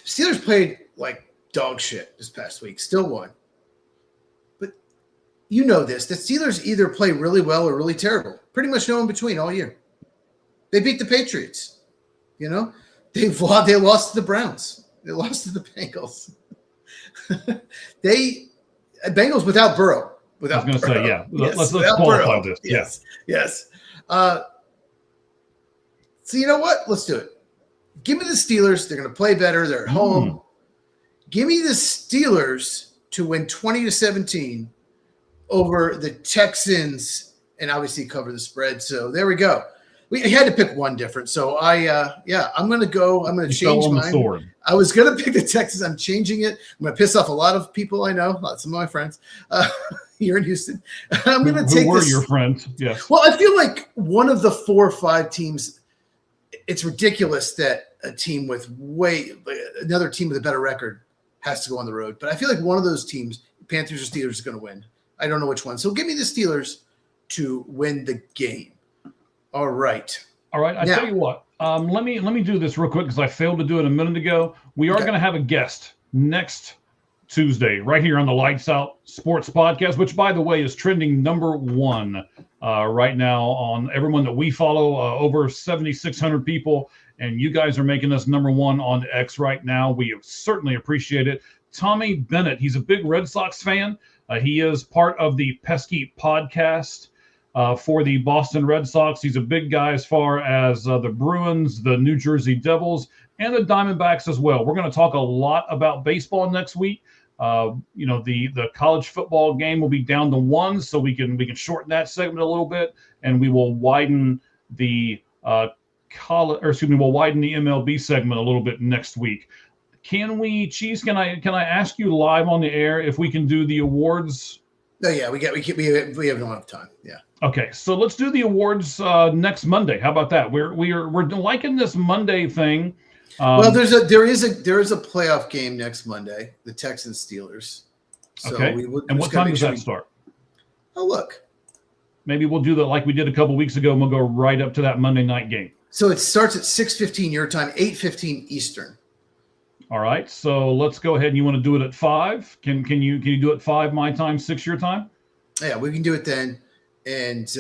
Steelers played like dog shit this past week. Still won. But you know this. The Steelers either play really well or really terrible. Pretty much no in between all year. They beat the Patriots. They lost to the Browns. They lost to the Bengals. Bengals without Burrow. I was going to say, yeah. Yes, let's qualify this. Yes. Yeah. Yes. So you know what? Let's do it. Give me the Steelers. They're going to play better. They're at home. Give me the Steelers to win 20-17 over the Texans and obviously cover the spread. So there we go. We had to pick one difference. So I'm going to change mine. I was going to pick the Texans. I'm changing it. I'm going to piss off a lot of people I know, some of my friends here in Houston. I'm going to take Who were your friends? Yes. Well, I feel like one of the 4 or 5 teams, it's ridiculous that another team with a better record has to go on the road. But I feel like one of those teams, Panthers or Steelers, is going to win. I don't know which one. So give me the Steelers to win the game. All right. I tell you what. Let me do this real quick because I failed to do it a minute ago. We are going to have a guest next Tuesday right here on the Lights Out Sports Podcast, which, by the way, is trending #1 right now on everyone that we follow. Over 7,600 people, and you guys are making us #1 on X right now. We certainly appreciate it. Tommy Bennett, he's a big Red Sox fan. He is part of the Pesky podcast for the Boston Red Sox. He's a big guy as far as the Bruins, the New Jersey Devils, and the Diamondbacks as well. We're going to talk a lot about baseball next week. The college football game will be down to one, so we can shorten that segment a little bit, and we will widen the we'll widen the MLB segment a little bit next week. Can I ask you live on the air if we can do the awards? No, yeah, we have no enough time. Yeah. Okay, so let's do the awards next Monday. How about that? We're liking this Monday thing. Well, there is a playoff game next Monday, the Texans Steelers. So okay. And what time does that start? Oh, look. Maybe we'll do that like we did a couple weeks ago, and we'll go right up to that Monday night game. So it starts at 6:15 your time, 8:15 Eastern. All right. So let's go ahead. And you want to do it at 5? Can you do it 5 my time, 6 your time? Yeah, we can do it then. And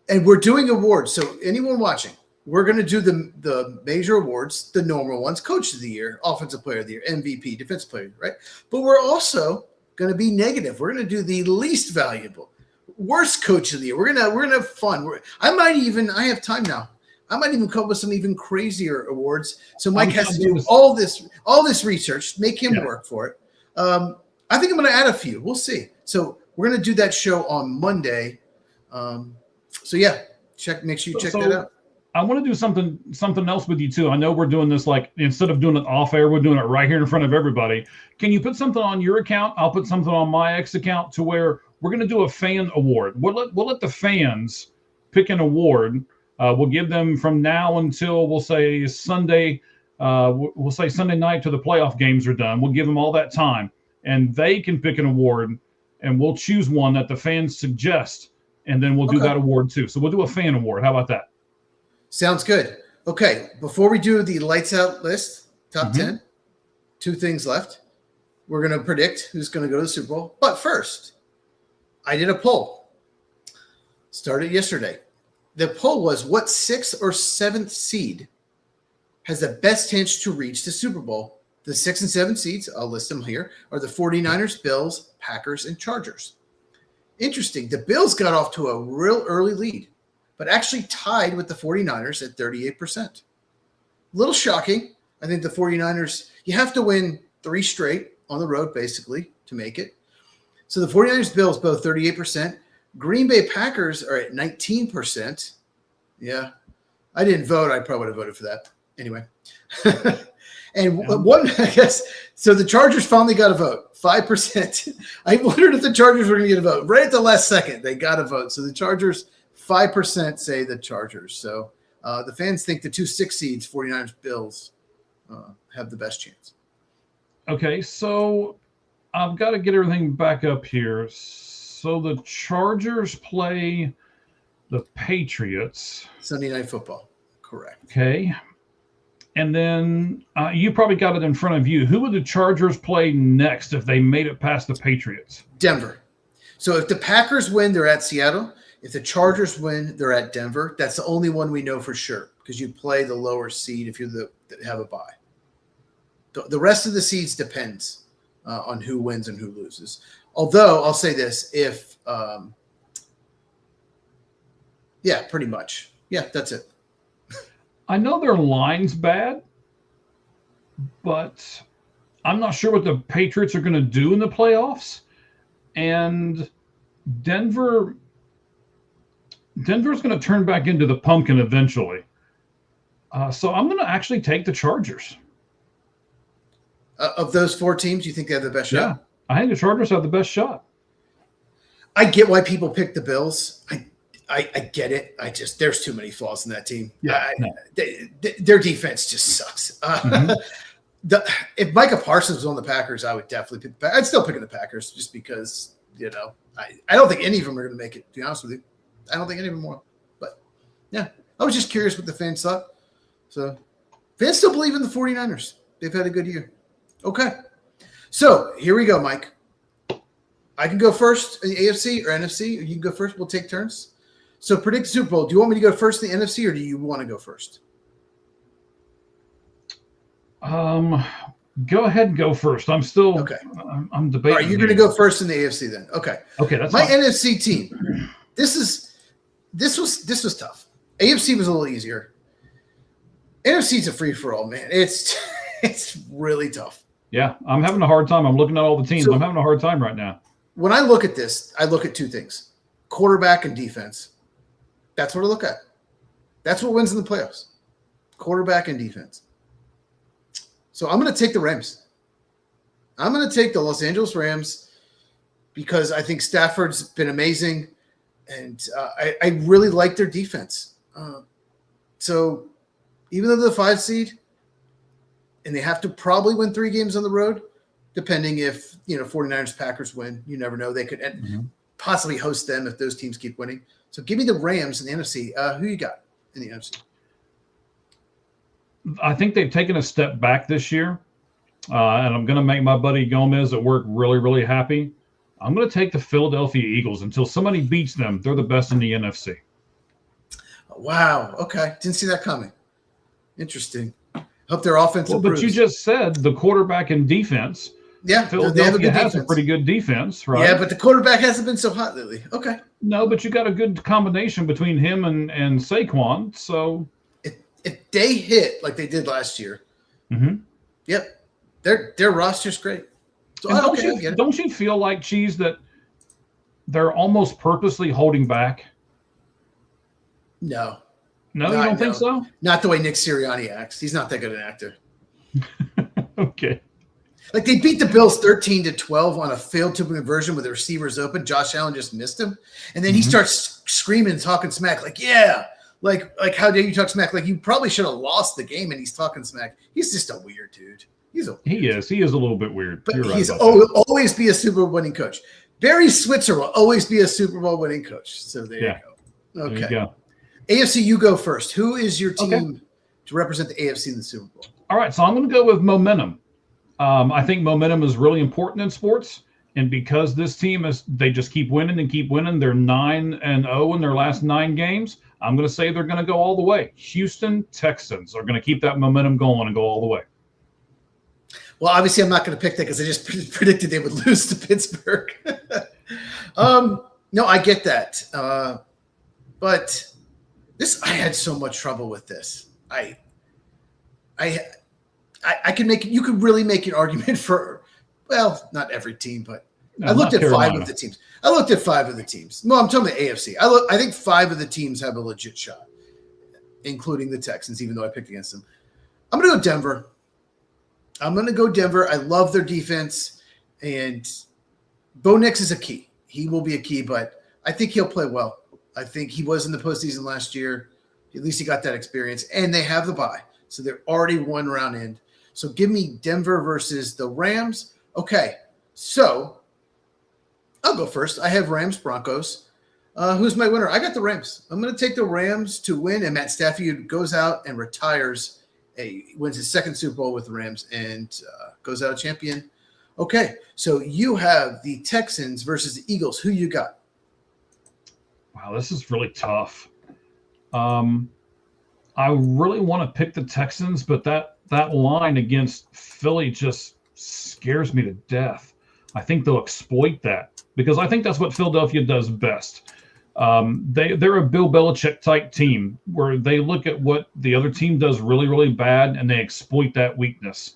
and we're doing awards. So anyone watching, we're going to do the major awards, the normal ones: Coach of the Year, Offensive Player of the Year, MVP, Defensive Player, right? But we're also going to be negative. We're going to do the least valuable, worst Coach of the Year. We're gonna have fun. I have time now. I might even come up with some even crazier awards. So Mike has to do all this research, make him work for it. I think I'm going to add a few. We'll see. So we're going to do that show on Monday. Make sure you check that out. I want to do something else with you too. I know we're doing this like instead of doing it off air, we're doing it right here in front of everybody. Can you put something on your account? I'll put something on my X account to where we're going to do a fan award. We'll let the fans pick an award. We'll give them from now until we'll say Sunday. We'll say Sunday night till the playoff games are done. We'll give them all that time, and they can pick an award, and we'll choose one that the fans suggest, and then we'll do that award too. So we'll do a fan award. How about that? Sounds good. Okay, before we do the lights out list, top 10, 2 things left. We're going to predict who's going to go to the Super Bowl. But first, I did a poll. Started yesterday. The poll was, what 6th or 7th seed has the best chance to reach the Super Bowl? The 6 and 7 seeds, I'll list them here, are the 49ers, Bills, Packers, and Chargers. Interesting. The Bills got off to a real early lead, but actually tied with the 49ers at 38%. A little shocking. I think the 49ers, you have to win 3 straight on the road, basically, to make it. So the 49ers, Bills, both 38%. Green Bay Packers are at 19%. Yeah. I didn't vote. I probably would have voted for that. Anyway. And one, I guess, so the Chargers finally got a vote, 5%. I wondered if the Chargers were going to get a vote. Right at the last second, they got a vote. So the Chargers, 5% say the Chargers. So the fans think the 2 6 seeds, 49ers, Bills, have the best chance. Okay, so I've got to get everything back up here. So the Chargers play the Patriots. Sunday Night Football. Correct. Okay. And then you probably got it in front of you. Who would the Chargers play next if they made it past the Patriots? Denver. So if the Packers win, they're at Seattle. If the Chargers win, they're at Denver. That's the only one we know for sure because you play the lower seed if you have a bye. The rest of the seeds depends on who wins and who loses. Although I'll say this, pretty much. Yeah, that's it. I know their line's bad, but I'm not sure what the Patriots are going to do in the playoffs. And Denver's going to turn back into the pumpkin eventually. So I'm going to actually take the Chargers. Of those 4 teams, you think they have the best shot? Yeah, I think the Chargers have the best shot. I get why people pick the Bills. I get it. There's too many flaws in that team. Yeah, their defense just sucks. If Micah Parsons was on the Packers, I would definitely pick. I'd still pick the Packers just because I don't think any of them are going to make it. To be honest with you, I don't think any of them will. But yeah, I was just curious what the fans thought. So fans still believe in the 49ers. They've had a good year. Okay, so here we go, Mike. I can go first in the AFC or NFC, or you can go first. We'll take turns. So predict the Super Bowl. Do you want me to go first in the NFC, or do you want to go first? Go ahead and go first. I'm still Okay. I'm debating. All right, you're going to go first in the AFC then. Okay. Okay, that's my fine. NFC team. This was tough. AFC was a little easier. NFC's a free for all, man. It's really tough. Yeah, I'm having a hard time. I'm looking at all the teams. So- I'm having a hard time right now. When I look at this, I look at two things: quarterback and defense. That's what I look at. That's what wins in the playoffs: quarterback and defense. So I'm going to take the Rams. I'm going to take the Los Angeles Rams because I think Stafford's been amazing, and I really like their defense. So even though they're the 5 seed, and they have to probably win 3 games on the road, depending if 49ers, Packers win. You never know. They could possibly host them if those teams keep winning. So give me the Rams in the NFC. Who you got in the NFC? I think they've taken a step back this year, and I'm going to make my buddy Gomez at work really, really happy. I'm going to take the Philadelphia Eagles. Until somebody beats them, they're the best in the NFC. Wow. Okay. Didn't see that coming. Interesting. Hope their offense Well, improves. but you just said the quarterback and defense. Yeah, they have a Philadelphia good has defense. a pretty good defense, right? Yeah, but the quarterback hasn't been so hot lately. Okay. No, but you got a good combination between him and Saquon. So, If they hit like they did last year, yep, their roster's great. So and I get it. don't you feel like, Cheese, that they're almost purposely holding back? No, No, you don't think so? Not the way Nick Sirianni acts. He's not that good an actor. Okay. Like they beat the Bills 13-12 on a failed 2-point conversion with the receivers open. Josh Allen just missed him, and then he starts screaming and talking smack, like how dare you talk smack? Like you probably should have lost the game, and he's talking smack. He's just a weird dude. He is a little bit weird. But You're right he's about that. always be a Super Bowl winning coach. Barry Switzer will always be a Super Bowl winning coach. So there you go. Okay. There you go. AFC, you go first. Who is your team to represent the AFC in the Super Bowl? All right, so I'm going to go with momentum. I think momentum is really important in sports, and because this team they just keep winning and keep winning. They're 9-0 in their last 9 games. I'm going to say they're going to go all the way. Houston Texans are going to keep that momentum going and go all the way. Well, obviously, I'm not going to pick that because I just predicted they would lose to Pittsburgh. No, I get that, but I had so much trouble with this. I can make you could really make an argument for, well, not every team, but No, I looked at Carolina. 5 of the teams. No, I'm talking the AFC. I think 5 of the teams have a legit shot, including the Texans, even though I picked against them. I'm going to go Denver. I love their defense, and Bo Nix is a key. He will be a key, but I think he'll play well. I think he was in the postseason last year. At least he got that experience, and they have the bye, so they're already 1 round in. So give me Denver versus the Rams. Okay, so I'll go first. I have Rams Broncos. Who's my winner? I got the Rams. I'm going to take the Rams to win, and Matt Stafford goes out and retires. Wins his 2nd Super Bowl with the Rams and goes out a champion. Okay, so you have the Texans versus the Eagles. Who you got? Wow, this is really tough. I really want to pick the Texans, but that line against Philly just scares me to death. I think they'll exploit that because I think that's what Philadelphia does best. They're a Bill Belichick type team where they look at what the other team does really, really bad and they exploit that weakness.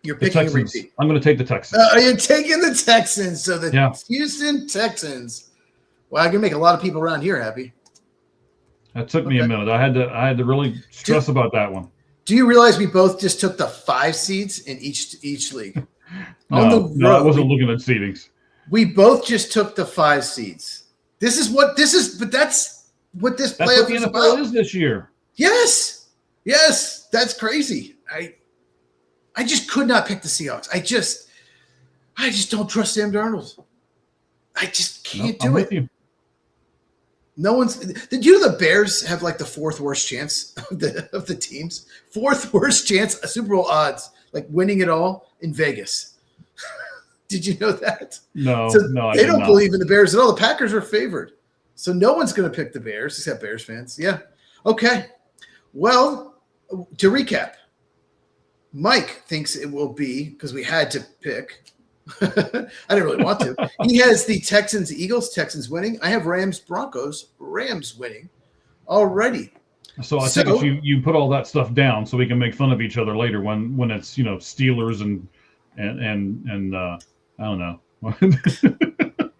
You're The picking a Texans. repeat. Oh, I'm going to take the Texans. You're taking the Texans. So the Houston Texans. Well, I can make a lot of people around here happy. That took me a minute. I had to really stress about that one. Do you realize we both just took the 5 seeds in each league? No, I wasn't looking at seedings. We both just took the 5 seeds. But that's what this That's what playoff the is NFL about. is this year. Yes, that's crazy. I just could not pick the Seahawks. I just don't trust Sam Darnold. I just can't do I'm it. with you. No one's. Did you know the Bears have like the 4th worst chance of the teams? 4th worst chance, Super Bowl odds, like winning it all in Vegas. Did you know that? No, So I they did don't not. believe in the Bears at all. The Packers are favored. So no one's going to pick the Bears except Bears fans. Yeah. Okay. Well, to recap, Mike thinks it will be, because we had to pick. I didn't really want to. He has the Texans, Eagles, Texans winning. I have Rams, Broncos, Rams winning already. So I think you put all that stuff down so we can make fun of each other later when it's Steelers and I don't know.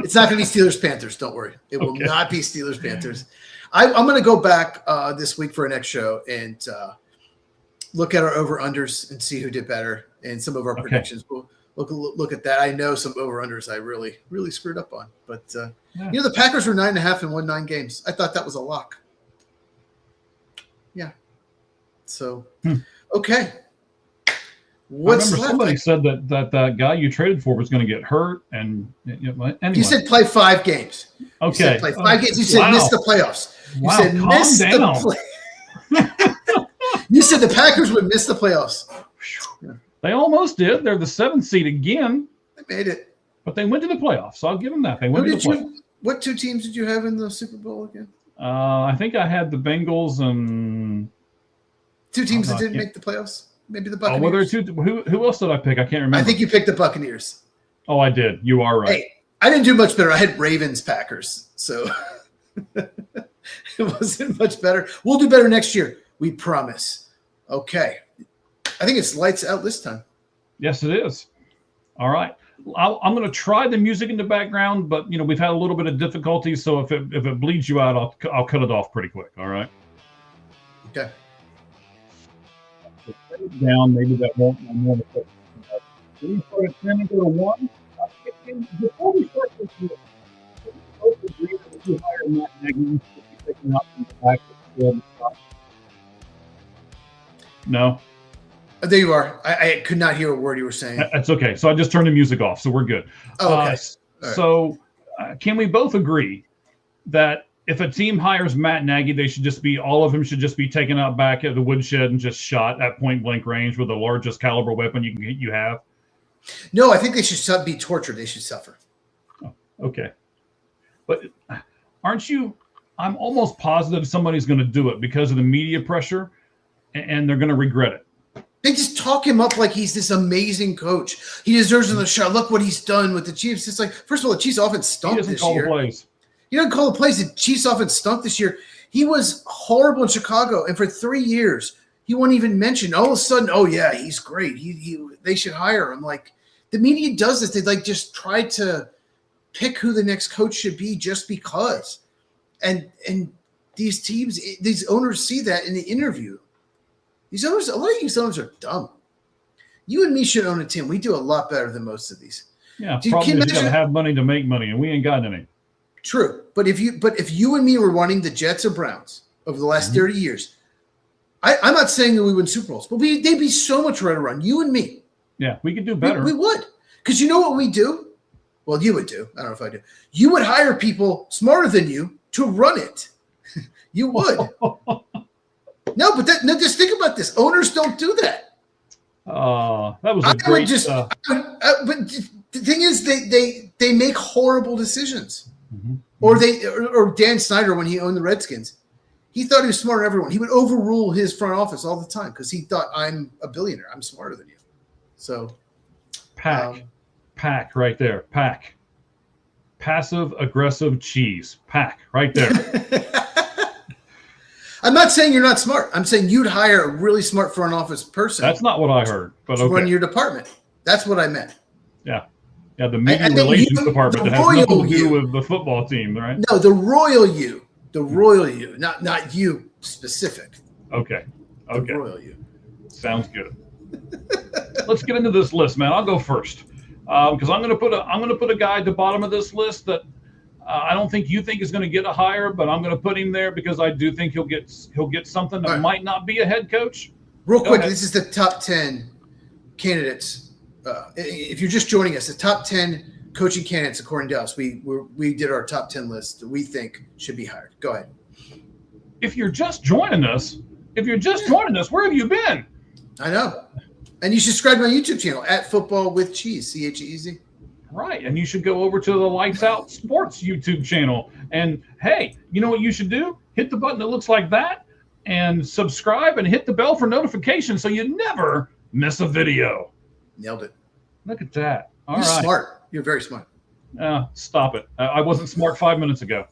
It's not going to be Steelers Panthers. Don't worry. It will not be Steelers Panthers. I'm going to go back this week for our next show and look at our over-unders and see who did better and some of our predictions. We'll look at that. I know some over-unders I really, really screwed up on. But, the Packers were 9.5 and won 9 games. I thought that was a lock. Yeah. So, okay. What's left? Somebody said that guy you traded for was going to get hurt. And anyway. You said play 5 games. Okay. You said play 5 games. You said miss the playoffs. You said miss the You said the Packers would miss the playoffs. Yeah. They almost did. They're the 7th seed again. They made it. But they went to the playoffs, so I'll give them that. They went to the playoffs. What 2 teams did you have in the Super Bowl again? I think I had the Bengals and 2 teams that didn't make the playoffs. Maybe the Buccaneers. Were there 2? Who else did I pick? I can't remember. I think you picked the Buccaneers. Oh, I did. You are right. Hey, I didn't do much better. I had Ravens, Packers. So it wasn't much better. We'll do better next year. We promise. Okay. I think it's lights out this time. Yes, it is. All right. I'm going to try the music in the background, but we've had a little bit of difficulty. So if it bleeds you out, I'll cut it off pretty quick. All right. Okay. Down, maybe that won't. We start at 10 and go to 1. Before we start this year, both agree that we hire Matt Nagy to be taken out from the back of the field. No. There you are. I could not hear a word you were saying. That's okay. So I just turned the music off, so we're good. Oh, okay. So can we both agree that if a team hires Matt Nagy, all of them should just be taken out back at the woodshed and just shot at point blank range with the largest caliber weapon you have? No, I think they should be tortured. They should suffer. Oh, okay. But aren't you? I'm almost positive somebody's going to do it because of the media pressure, and they're going to regret it. They just talk him up like he's this amazing coach. He deserves another shot. Look what he's done with the Chiefs. It's like, first of all, the Chiefs offense stunk this year. He doesn't call the plays. He doesn't call the plays. The Chiefs offense stunk this year. He was horrible in Chicago, and for 3 years, he wasn't even mentioned. All of a sudden, oh yeah, he's great. They should hire him. Like, the media does this. They just try to pick who the next coach should be just because. And these teams, these owners see that in the interview. These owners, a lot of these owners are dumb. You and me should own a team. We do a lot better than most of these. Yeah, problem is you got to have money to make money, and we ain't got any. True, but if you and me were running the Jets or Browns over the last 30 years, I'm not saying that we win Super Bowls, but they'd be so much better run. You and me. Yeah, we could do better. We would, because you know what we do. Well, you would do. I don't know if I do. You would hire people smarter than you to run it. You would. No, but just think about this. Owners don't do that. That was a great. But the thing is, they make horrible decisions. Mm-hmm. Or Dan Snyder, when he owned the Redskins, he thought he was smarter than everyone. He would overrule his front office all the time because he thought, I'm a billionaire. I'm smarter than you. So, pack right there. Pack. Passive aggressive cheese. Pack right there. I'm not saying you're not smart. I'm saying you'd hire a really smart front office person. That's not what I heard, but okay. Run your department. That's what I meant. Yeah. Yeah, the media relations department that has nothing to do with the football team, right? No, the royal you. The royal you, not you specific. Okay. The royal you. Sounds good. Let's get into this list, man. I'll go first because I'm going to put a guy at the bottom of this list that I don't think you think is going to get a hire, but I'm going to put him there because I do think he'll get something that might not be a head coach. Real quick, this is the top 10 candidates. If you're just joining us, the top 10 coaching candidates according to us. We did our top 10 list that we think should be hired. Go ahead. If you're just joining us, where have you been? I know. And you should subscribe to my YouTube channel at Football with Cheese, CHEZ. Right. And you should go over to the Lights Out Sports YouTube channel. And hey, you know what you should do? Hit the button that looks like that and subscribe and hit the bell for notifications so you never miss a video. Nailed it. Look at that. All You're right. smart. You're very smart. Stop it. I wasn't smart 5 minutes ago.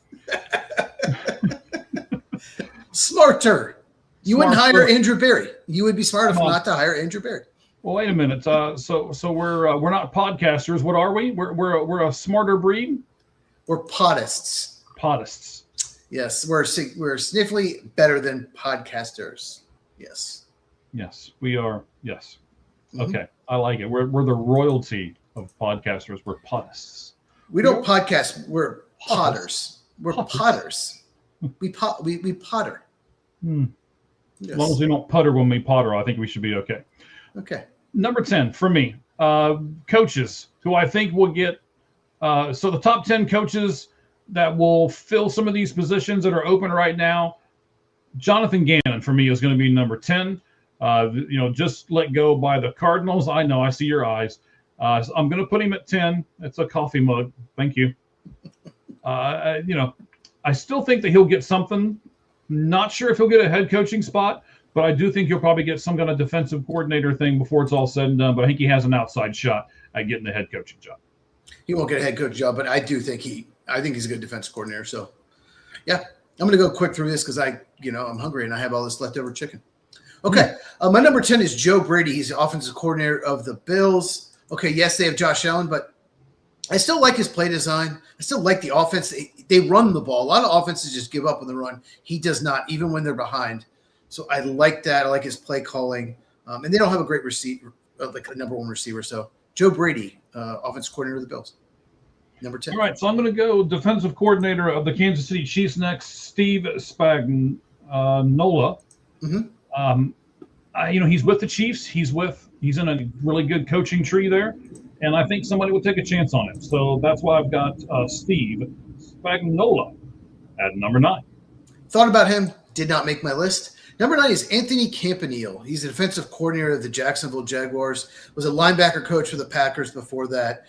Smarter. You wouldn't Smarter. hire Andrew Berry. You would be smart enough not to hire Andrew Berry. Well, wait a minute. So we're not podcasters. What are we? We're a smarter breed. We're podists. Podists. Yes, we're sniffly better than podcasters. Yes. Yes, we are. Yes. Mhm. Okay, I like it. We're the royalty of podcasters. We're podists. We don't podcast. We're potters. We're Potters. potters. We potter. Hmm. Yes. As long as we don't putter when we potter, I think we should be okay. Okay. Number 10 for me, coaches who I think will get. So the top 10 coaches that will fill some of these positions that are open right now. Jonathan Gannon for me is going to be number 10. Just let go by the Cardinals. I know. I see your eyes. So I'm going to put him at 10. It's a coffee mug. Thank you. I still think that he'll get something. Not sure if he'll get a head coaching spot, but I do think he'll probably get some kind of defensive coordinator thing before it's all said and done. But I think he has an outside shot at getting the head coaching job. He won't get a head coach job, but I do think I think he's a good defensive coordinator. So, yeah, I'm going to go quick through this because I'm hungry and I have all this leftover chicken. Okay, my number 10 is Joe Brady. He's the offensive coordinator of the Bills. Okay, yes, they have Josh Allen, but I still like his play design. I still like the offense. They run the ball. A lot of offenses just give up on the run. He does not, even when they're behind. So I like that. I like his play calling. And they don't have a great receiver, like a number one receiver. So Joe Brady, offensive coordinator of the Bills. Number 10. All right, so I'm going to go defensive coordinator of the Kansas City Chiefs next, Steve Spagnuolo. Mm-hmm. He's with the Chiefs. He's in a really good coaching tree there, and I think somebody will take a chance on him. So that's why I've got Steve Spagnuolo at number 9. Thought about him, did not make my list. Number 9 is Anthony Campanile. He's the defensive coordinator of the Jacksonville Jaguars, was a linebacker coach for the Packers before that.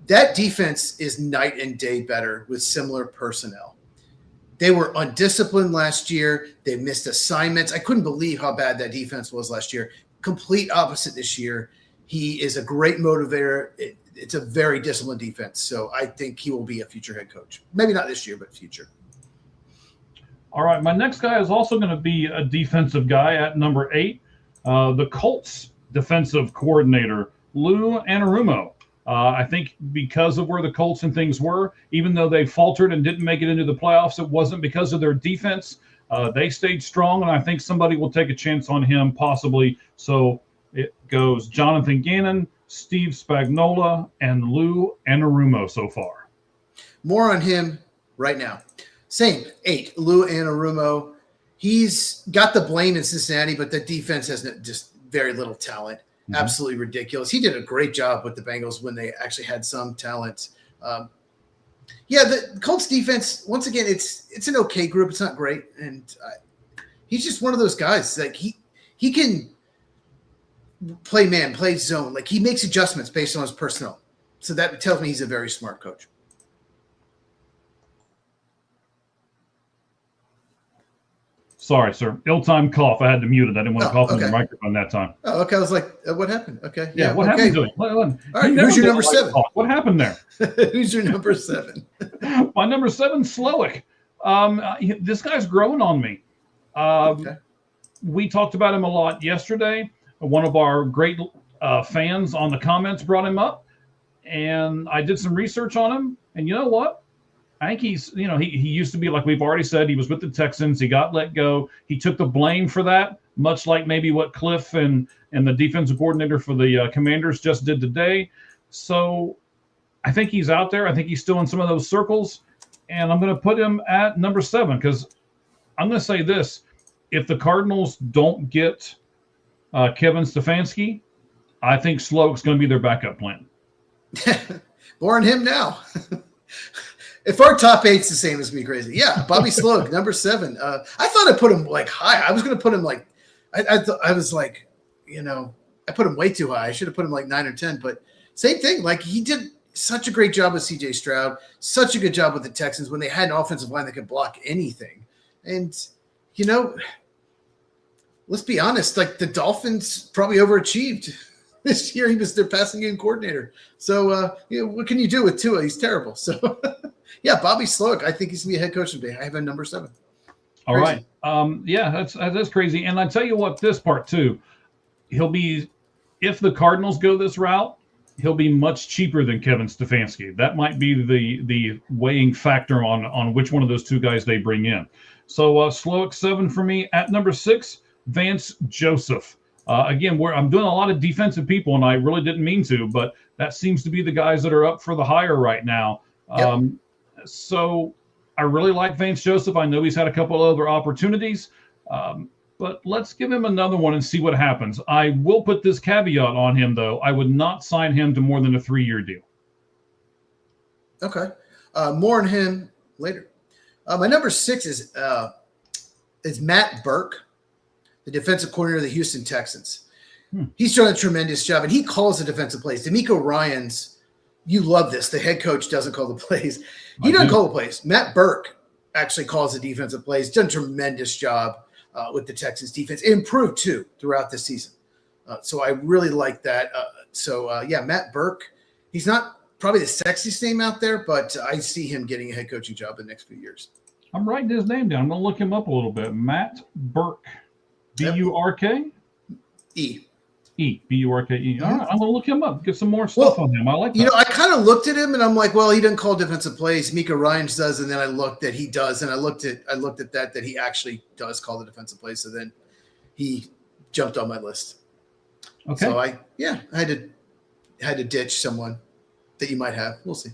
That defense is night and day better with similar personnel. They were undisciplined last year. They missed assignments. I couldn't believe how bad that defense was last year. Complete opposite this year. He is a great motivator. It's a very disciplined defense. So I think he will be a future head coach. Maybe not this year, but future. All right, my next guy is also going to be a defensive guy at number 8, the Colts defensive coordinator, Lou Anarumo. I think because of where the Colts and things were, even though they faltered and didn't make it into the playoffs, it wasn't because of their defense. They stayed strong, and I think somebody will take a chance on him possibly. So it goes Jonathan Gannon, Steve Spagnuolo, and Lou Anarumo so far. More on him right now. Same, 8, Lou Anarumo. He's got the blame in Cincinnati, but the defense has just very little talent. Mm-hmm. Absolutely ridiculous. He did a great job with the Bengals when they actually had some talent. The Colts defense, once again, it's an okay group. It's not great. And he's just one of those guys. Like he can play man, play zone. Like he makes adjustments based on his personnel. So that tells me he's a very smart coach. Sorry, sir. Ill-timed cough. I had to mute it. I didn't want to cough on okay. the microphone that time. Oh, okay. I was like, what happened? Okay. Yeah, what happened to it? All right, who's your number 7? What happened there? Who's your number 7? My number 7, Slowick. This guy's growing on me. Okay. We talked about him a lot yesterday. One of our great fans on the comments brought him up, and I did some research on him. And you know what? I think he's, he used to be, like we've already said, he was with the Texans. He got let go. He took the blame for that, much like maybe what Cliff and the defensive coordinator for the Commanders just did today. So I think he's out there. I think he's still in some of those circles. And I'm going to put him at number 7 because I'm going to say this. If the Cardinals don't get Kevin Stefanski, I think Slowick's going to be their backup plan. More on him now. If our top 8's the same, it's going to be crazy. Yeah, Bobby Slowick, number 7. I thought I put him like high. I was going to put him like I was like, I put him way too high. I should have put him like 9 or 10. But same thing. Like he such a great job with C.J. Stroud, such a good job with the Texans when they had an offensive line that could block anything. And, let's be honest, like the Dolphins probably overachieved this year. He was their passing game coordinator. So, what can you do with Tua? He's terrible. So, yeah, Bobby Slowick, I think he's going to be a head coach today. I have him number 7. All right. Yeah, that's crazy. And I tell you what, this part too, he'll be, if the Cardinals go this route, he'll be much cheaper than Kevin Stefanski. That might be the weighing factor on which one of those two guys they bring in. So Slowick 7 for me. At number 6, Vance Joseph. Again, I'm doing a lot of defensive people, and I really didn't mean to, but that seems to be the guys that are up for the hire right now. Yep. So I really like Vance Joseph. I know he's had a couple of other opportunities, but let's give him another one and see what happens. I will put this caveat on him, though. I would not sign him to more than a 3-year deal. Okay. More on him later. My number 6 is Matt Burke, the defensive coordinator of the Houston Texans. He's done a tremendous job, and he calls the defensive plays. DeMeco Ryans, you love this. The head coach doesn't call the plays. He doesn't call the plays. Matt Burke actually calls the defensive plays. Done a tremendous job with the Texans defense. Improved, too, throughout the season. So I really like that. Yeah, Matt Burke, he's not probably the sexiest name out there, but I see him getting a head coaching job in the next few years. I'm writing his name down. I'm going to look him up a little bit. Matt Burke. B-U-R-K? E. B-U-R-K-E. All right, I'm going to look him up, get some more stuff on him. I like that. I kind of looked at him, and I'm like, well, he doesn't call defensive plays. Mika Ryans does, and then I looked that he does, and I looked at that he actually does call the defensive plays. So then he jumped on my list. Okay. So I had to ditch someone that you might have. We'll see.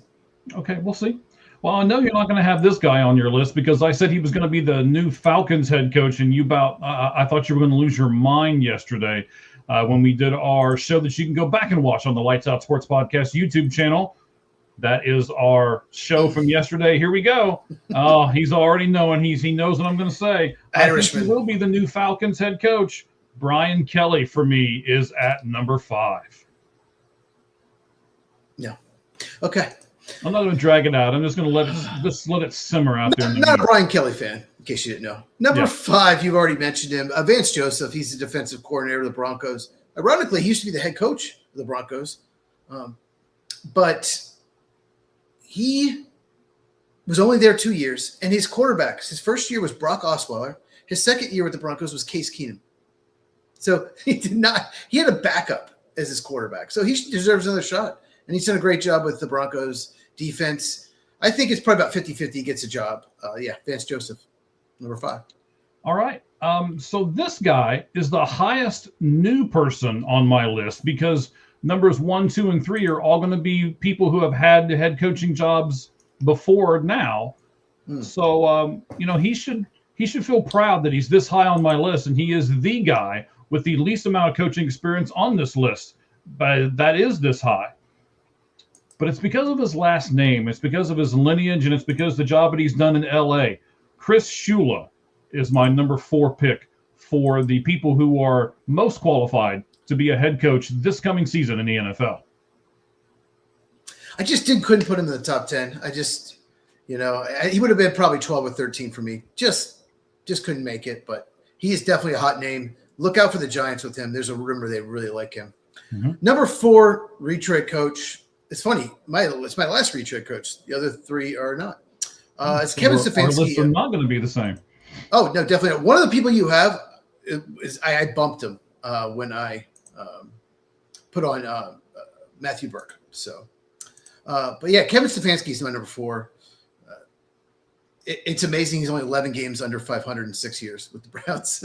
Okay, we'll see. Well, I know you're not going to have this guy on your list because I said he was going to be the new Falcons head coach, and I thought you were going to lose your mind yesterday when we did our show that you can go back and watch on the Lights Out Sports Podcast YouTube channel. That is our show from yesterday. Here we go. Oh, he's already knowing. He knows what I'm going to say. Irishman. I think he will be the new Falcons head coach. Brian Kelly, for me, is at number 5. Yeah. Okay. I'm not going to drag it out. I'm just going to let it simmer out there. Not a Brian Kelly fan, in case you didn't know. Number 5, you've already mentioned him. Vance Joseph. He's the defensive coordinator of the Broncos. Ironically, he used to be the head coach of the Broncos. But he was only there 2 years. And his quarterbacks, his first year was Brock Osweiler. His second year with the Broncos was Case Keenum. So he had a backup as his quarterback. So he deserves another shot. And he's done a great job with the Broncos defense. I think it's probably about 50-50 he gets a job. Vance Joseph, number 5. All right. So this guy is the highest new person on my list because numbers 1, 2, and 3 are all going to be people who have had head coaching jobs before now. So, he should feel proud that he's this high on my list, and he is the guy with the least amount of coaching experience on this list. But that is this high. But it's because of his last name. It's because of his lineage, and it's because of the job that he's done in L.A. Chris Shula is my number 4 pick for the people who are most qualified to be a head coach this coming season in the NFL. I just couldn't put him in the top 10. I just, he would have been probably 12 or 13 for me. Just couldn't make it, but he is definitely a hot name. Look out for the Giants with him. There's a rumor they really like him. Mm-hmm. Number 4, retread coach. It's funny. It's my last retread coach. The other 3 are not. It's Kevin Stefanski. Our lists are not going to be the same. Oh, no, definitely not. One of the people you have is I bumped him when I put on Matthew Burke. So, but yeah, Kevin Stefanski is my number 4. It's amazing. He's only 11 games under 500 in 6 years with the Browns.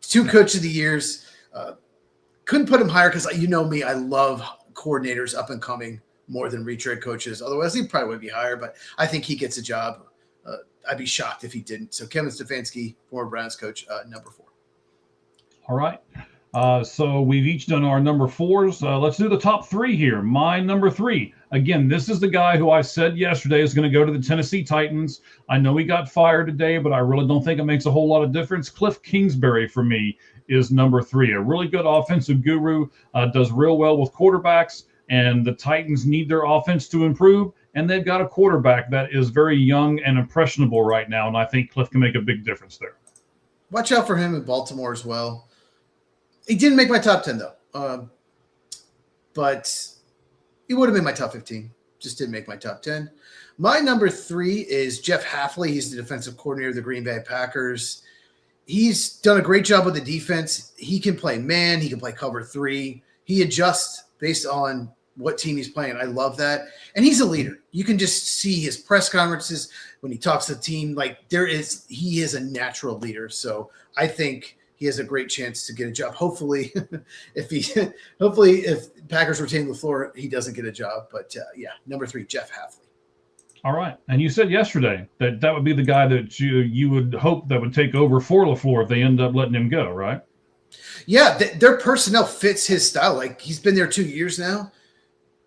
2 coach of the years. Couldn't put him higher because you know me. I love coordinators up and coming more than retread coaches. Otherwise, he probably would be higher, but I think he gets a job. I'd be shocked if he didn't. So Kevin Stefanski, former Browns coach, number 4. All right. So we've each done our number 4s. Let's do the top 3 here. My number 3. Again, this is the guy who I said yesterday is going to go to the Tennessee Titans. I know he got fired today, but I really don't think it makes a whole lot of difference. Cliff Kingsbury, for me, is number 3. A really good offensive guru, does real well with quarterbacks. and the Titans need their offense to improve, and they've got a quarterback that is very young and impressionable right now, and I think Cliff can make a big difference there. Watch out for him in Baltimore as well. He didn't make my top 10, though. But he would have been my top 15. Just didn't make my top 10. My number 3 is Jeff Hafley. He's the defensive coordinator of the Green Bay Packers. He's done a great job with the defense. He can play man. He can play cover 3. He adjusts based on what team he's playing. I love that. And he's a leader. You can just see his press conferences when he talks to the team. Like he is a natural leader. So I think he has a great chance to get a job. Hopefully, if Packers retain LaFleur, he doesn't get a job. But yeah, number 3, Jeff Hafley. All right. And you said yesterday that would be the guy that you would hope that would take over for LaFleur if they end up letting him go, right? Yeah, their personnel fits his style. Like, he's been there 2 years now.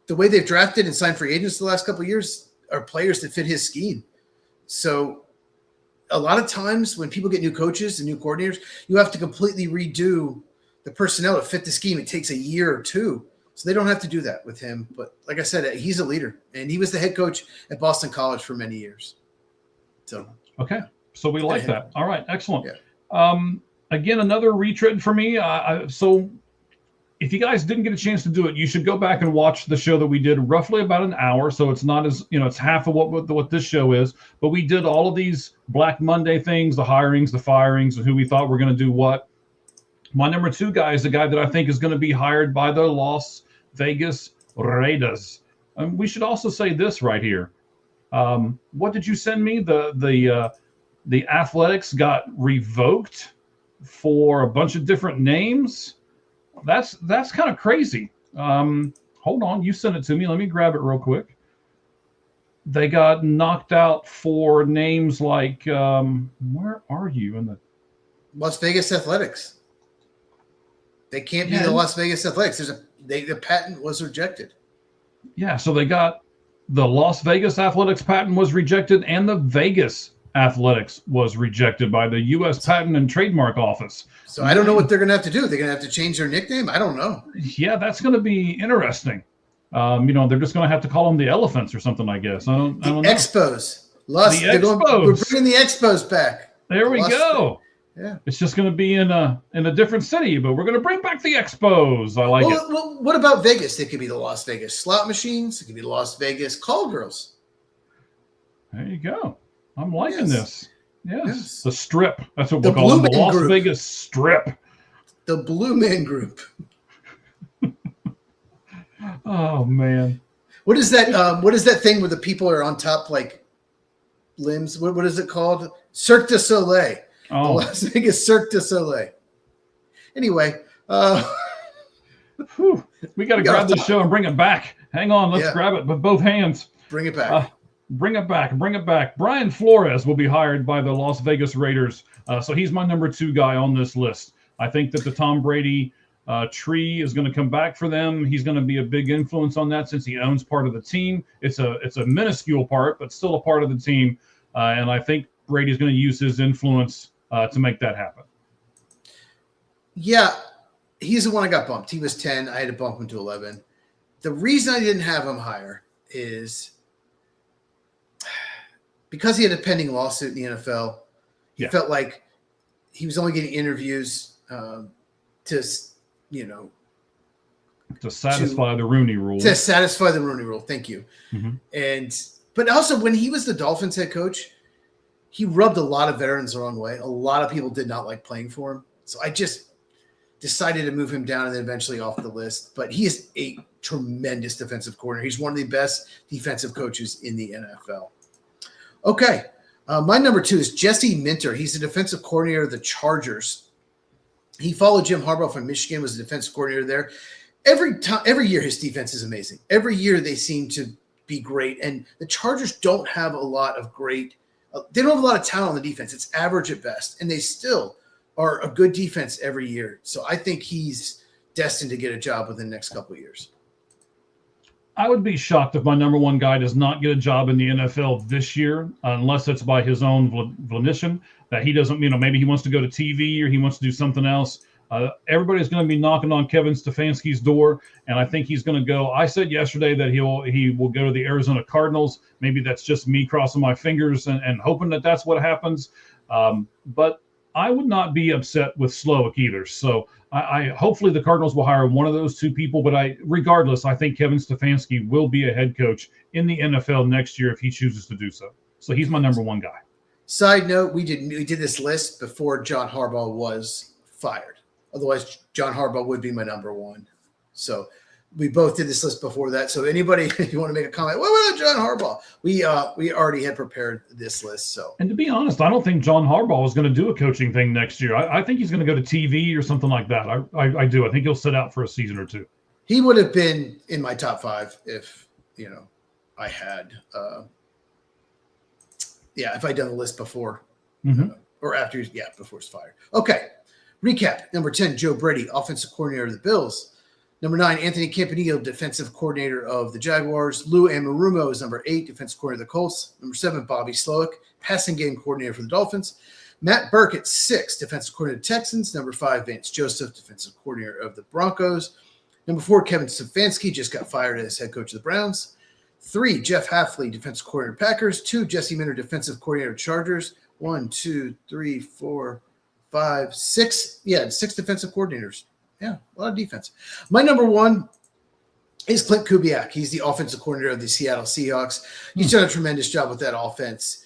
The way they've drafted and signed free agents the last couple of years are players that fit his scheme. So a lot of times when people get new coaches and new coordinators, you have to completely redo the personnel to fit the scheme. It takes a year or two. So they don't have to do that with him. But like I said, he's a leader, and he was the head coach at Boston College for many years. So okay. So we like that. All right. Excellent. Yeah. Again, another retread for me. So if you guys didn't get a chance to do it, you should go back and watch the show that we did roughly about an hour. So it's not as, it's half of what this show is. But we did all of these Black Monday things, the hirings, the firings, and who we thought were going to do what. My number 2 guy is the guy that I think is going to be hired by the Las Vegas Raiders. We should also say this right here. What did you send me? The Athletics got revoked for a bunch of different names. That's kind of crazy. Hold on, you sent it to me. Let me grab it real quick. They got knocked out for names like where are you in the Las Vegas Athletics? They can't be the Las Vegas Athletics. The patent was rejected. Yeah, so they got the Las Vegas Athletics patent was rejected, and the Vegas Athletics was rejected by the U.S. Patent and Trademark Office. So I don't know what they're going to have to do. They're going to have to change their nickname? I don't know. Yeah, that's going to be interesting. They're just going to have to call them the Elephants or something, I guess. I don't know. Expos. The Expos. We're bringing the Expos back. There we go. Yeah. It's just going to be in a different city, but we're going to bring back the Expos. I like it. Well, what about Vegas? They could be the Las Vegas slot machines. It could be the Las Vegas call girls. There you go. I'm liking this. Yes. The Strip. That's what The we'll call them. The Blue Man Las Group. Vegas Strip. The Blue Man Group. Oh, man. What is that? What is that thing where the people are on top like limbs? What is it called? Cirque du Soleil. Oh. The Las Vegas Cirque du Soleil. Anyway, we got to grab this show and bring it back. Hang on, let's grab it with both hands. Bring it back. Bring it back. Bring it back. Brian Flores will be hired by the Las Vegas Raiders. So he's my number 2 guy on this list. I think that the Tom Brady tree is going to come back for them. He's going to be a big influence on that since he owns part of the team. It's a minuscule part, but still a part of the team. And I think Brady's going to use his influence to make that happen. Yeah, he's the one I got bumped. He was 10. I had to bump him to 11. The reason I didn't have him higher is because he had a pending lawsuit in the NFL. He felt like he was only getting interviews to satisfy the Rooney Rule. To satisfy the Rooney Rule. Thank you. Mm-hmm. But also when he was the Dolphins head coach, he rubbed a lot of veterans the wrong way. A lot of people did not like playing for him. So I just decided to move him down and then eventually off the list. But he is a tremendous defensive coordinator. He's one of the best defensive coaches in the NFL. Okay. My number 2 is Jesse Minter. He's the defensive coordinator of the Chargers. He followed Jim Harbaugh from Michigan, was the defensive coordinator there. Every year his defense is amazing. Every year they seem to be great. And the Chargers don't have a lot of great they don't have a lot of talent on the defense. It's average at best. And they still are a good defense every year. So I think he's destined to get a job within the next couple of years. I would be shocked if my number 1 guy does not get a job in the NFL this year, unless it's by his own volition, that he doesn't, maybe he wants to go to TV or he wants to do something else. Everybody's going to be knocking on Kevin Stefanski's door, and I think he's going to go. I said yesterday that he will go to the Arizona Cardinals. Maybe that's just me crossing my fingers and hoping that that's what happens. But I would not be upset with Slowick either. So I hopefully the Cardinals will hire one of those two people. But regardless, I think Kevin Stefanski will be a head coach in the NFL next year if he chooses to do so. So he's my number one guy. Side note: we did this list before John Harbaugh was fired. Otherwise, John Harbaugh would be my number one. So we both did this list before that. So anybody, if you want to make a comment, what about John Harbaugh? We already had prepared this list. So, and to be honest, I don't think John Harbaugh is going to do a coaching thing next year. I think he's going to go to TV or something like that. I do. I think he'll sit out for a season or two. He would have been in my top 5 if I had if I'd done the list before or after before he's fired. Okay. Recap. Number 10, Joe Brady, offensive coordinator of the Bills. Number 9, Anthony Campanile, defensive coordinator of the Jaguars. Lou Anarumo is number 8, defensive coordinator of the Colts. Number 7, Bobby Slowick, passing game coordinator for the Dolphins. Matt Burke at 6, defensive coordinator of the Texans. Number 5, Vance Joseph, defensive coordinator of the Broncos. Number 4, Kevin Stefanski, just got fired as head coach of the Browns. 3, Jeff Hafley, defensive coordinator of Packers. 2, Jesse Minter, defensive coordinator of Chargers. 1, 2, 3, 4, 5, 6. Yeah, 6 defensive coordinators. Yeah, a lot of defense. My number 1 is Clint Kubiak. He's the offensive coordinator of the Seattle Seahawks. He's done a tremendous job with that offense.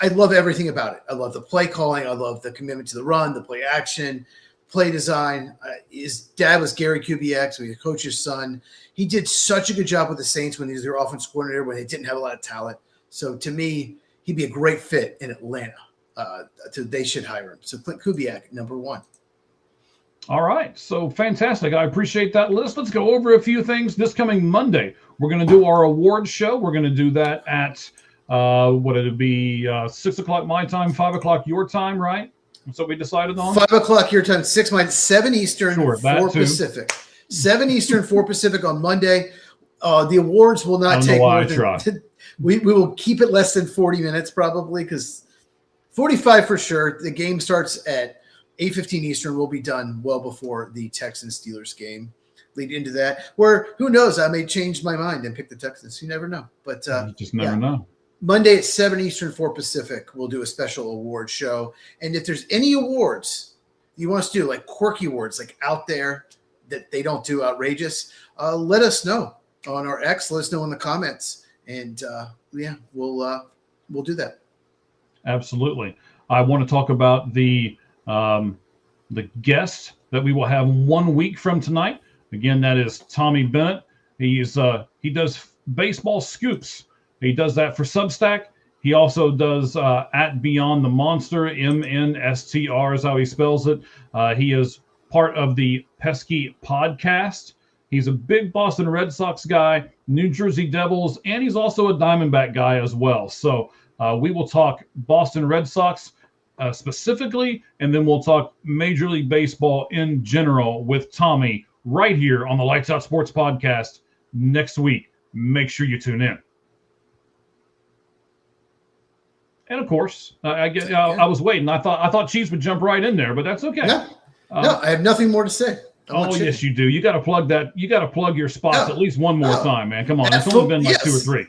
I love everything about it. I love the play calling. I love the commitment to the run, the play action, play design. His dad was Gary Kubiak, so he's a coach's son. He did such a good job with the Saints when he was their offensive coordinator when they didn't have a lot of talent. So to me, he'd be a great fit in Atlanta. They should hire him. So Clint Kubiak, number 1. All right. So fantastic. I appreciate that list. Let's go over a few things. This coming Monday, we're going to do our awards show. We're going to do that at, what it'll be, 6 o'clock my time, 5 o'clock your time, right? That's what we decided on? 5 o'clock your time, 6 my 7 Eastern, sure, 4 Pacific. 7 Eastern, 4 Pacific on Monday. The awards will not take more than we will keep it less than 40 minutes probably because 45 for sure. The game starts at 8:15 Eastern. We'll be done well before the Texans-Steelers game. Lead into that. Where, who knows, I may change my mind and pick the Texans. You never know. But you just never know. Monday at 7 Eastern, 4 Pacific, we'll do a special award show. And if there's any awards you want us to do, like quirky awards, like out there that they don't do outrageous, let us know on our X. Let us know in the comments. And, we'll do that. Absolutely. I want to talk about the guest that we will have 1 week from tonight. Again, that is Tommy Bennett. He does baseball scoops. He does that for Substack. He also does at Beyond the Monster, MNSTR is how he spells it. He is part of the Pesky Podcast. He's a big Boston Red Sox guy, New Jersey Devils, and he's also a Diamondback guy as well. So we will talk Boston Red Sox specifically, and then we'll talk Major League Baseball in general with Tommy right here on the Lights Out Sports Podcast next week. Make sure you tune in. And of course, I was waiting. I thought Chiefs would jump right in there, but that's okay. No, I have nothing more to say. Yes, you do. You got to plug that. You got to plug your spots at least one more time, man. Come on, it's only been like 2 or 3.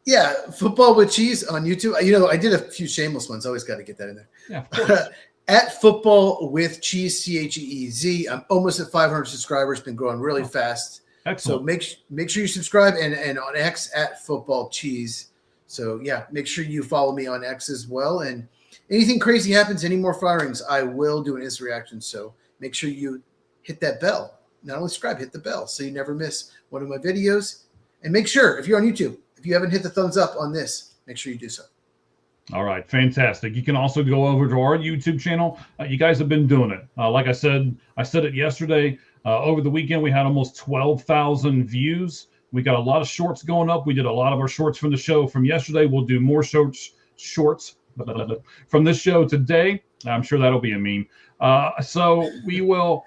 Yeah, Football with Cheese on YouTube. You know, I did a few shameless ones. Always got to get that in there. Yeah, of course. At Football with Cheese, CHEEZ. I'm almost at 500 subscribers. Been growing really fast. Excellent. So make sure you subscribe and on X at Football Cheese. So yeah, make sure you follow me on X as well. And anything crazy happens, any more firings, I will do an instant reaction. So make sure you hit that bell. Not only subscribe, hit the bell so you never miss one of my videos. And make sure, if you're on YouTube, if you haven't hit the thumbs up on this, make sure you do so. All right, fantastic. You can also go over to our YouTube channel. You guys have been doing it. Like I said it yesterday. Over the weekend, we had almost 12,000 views. We got a lot of shorts going up. We did a lot of our shorts from the show from yesterday. We'll do more shorts from this show today. I'm sure that'll be a meme. So we will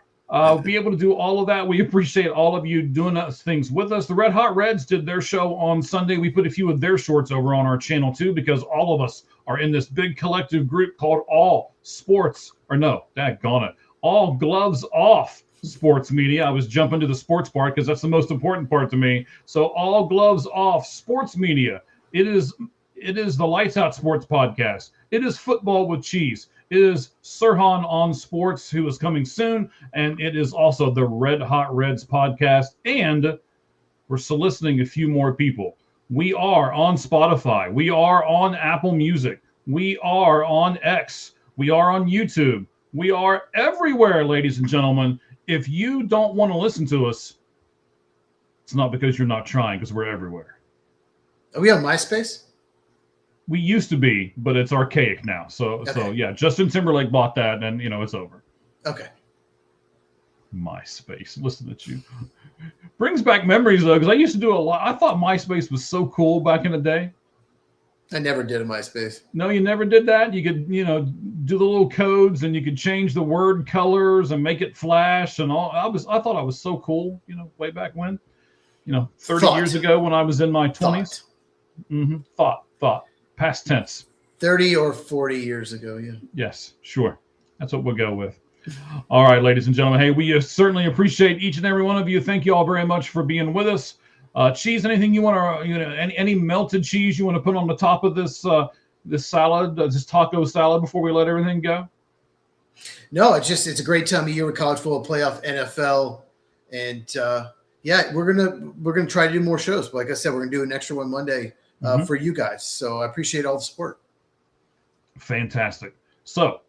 be able to do all of that. We appreciate all of you doing things with us. The Red Hot Reds did their show on Sunday. We put a few of their shorts over on our channel too, because all of us are in this big collective group called All Sports, or no, daggone it, All Gloves Off Sports Media. I was jumping to the sports part because that's the most important part to me. So All Gloves Off Sports Media. It is the Lights Out Sports Podcast. It is Football with Cheese. It is Sirhan on Sports, who is coming soon. And it is also the Red Hot Reds podcast. And we're soliciting a few more people. We are on Spotify. We are on Apple Music. We are on X. We are on YouTube. We are everywhere, ladies and gentlemen. If you don't want to listen to us, it's not because you're not trying, because we're everywhere. Are we on MySpace? We used to be, but it's archaic now. So yeah, Justin Timberlake bought that, and it's over. Okay. MySpace. Listen to you. Brings back memories though, because I used to do a lot. I thought MySpace was so cool back in the day. I never did a MySpace. No, you never did that? You could, do the little codes, and you could change the word colors and make it flash and all. I thought I was so cool, way back when. 30 years ago when I was in my 20s. Thought. Past tense. 30 or 40 years ago, yeah. Yes, sure. That's what we'll go with. All right, ladies and gentlemen. Hey, we certainly appreciate each and every one of you. Thank you all very much for being with us. Cheese, anything you want to, any melted cheese you want to put on the top of this this salad, this taco salad, before we let everything go? No, it's a great time of year with college football playoff, NFL, and we're gonna try to do more shows. But like I said, we're gonna do an extra one Monday for you guys. So I appreciate all the support. Fantastic. So,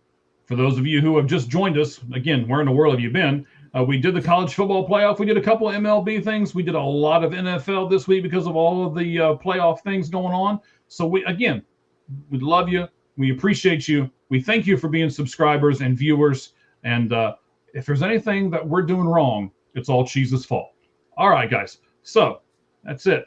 for those of you who have just joined us, again, where in the world have you been? We did the college football playoff. We did a couple of MLB things. We did a lot of NFL this week because of all of the playoff things going on. So we love you. We appreciate you. We thank you for being subscribers and viewers. And if there's anything that we're doing wrong, it's all Cheese's fault. All right, guys. So that's it.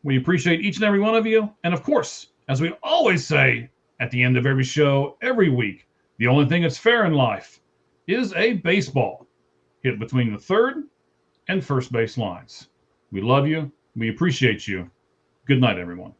We appreciate each and every one of you. And of course, as we always say at the end of every show, every week, the only thing that's fair in life is a baseball hit between the third and first base lines. We love you. We appreciate you. Good night, everyone.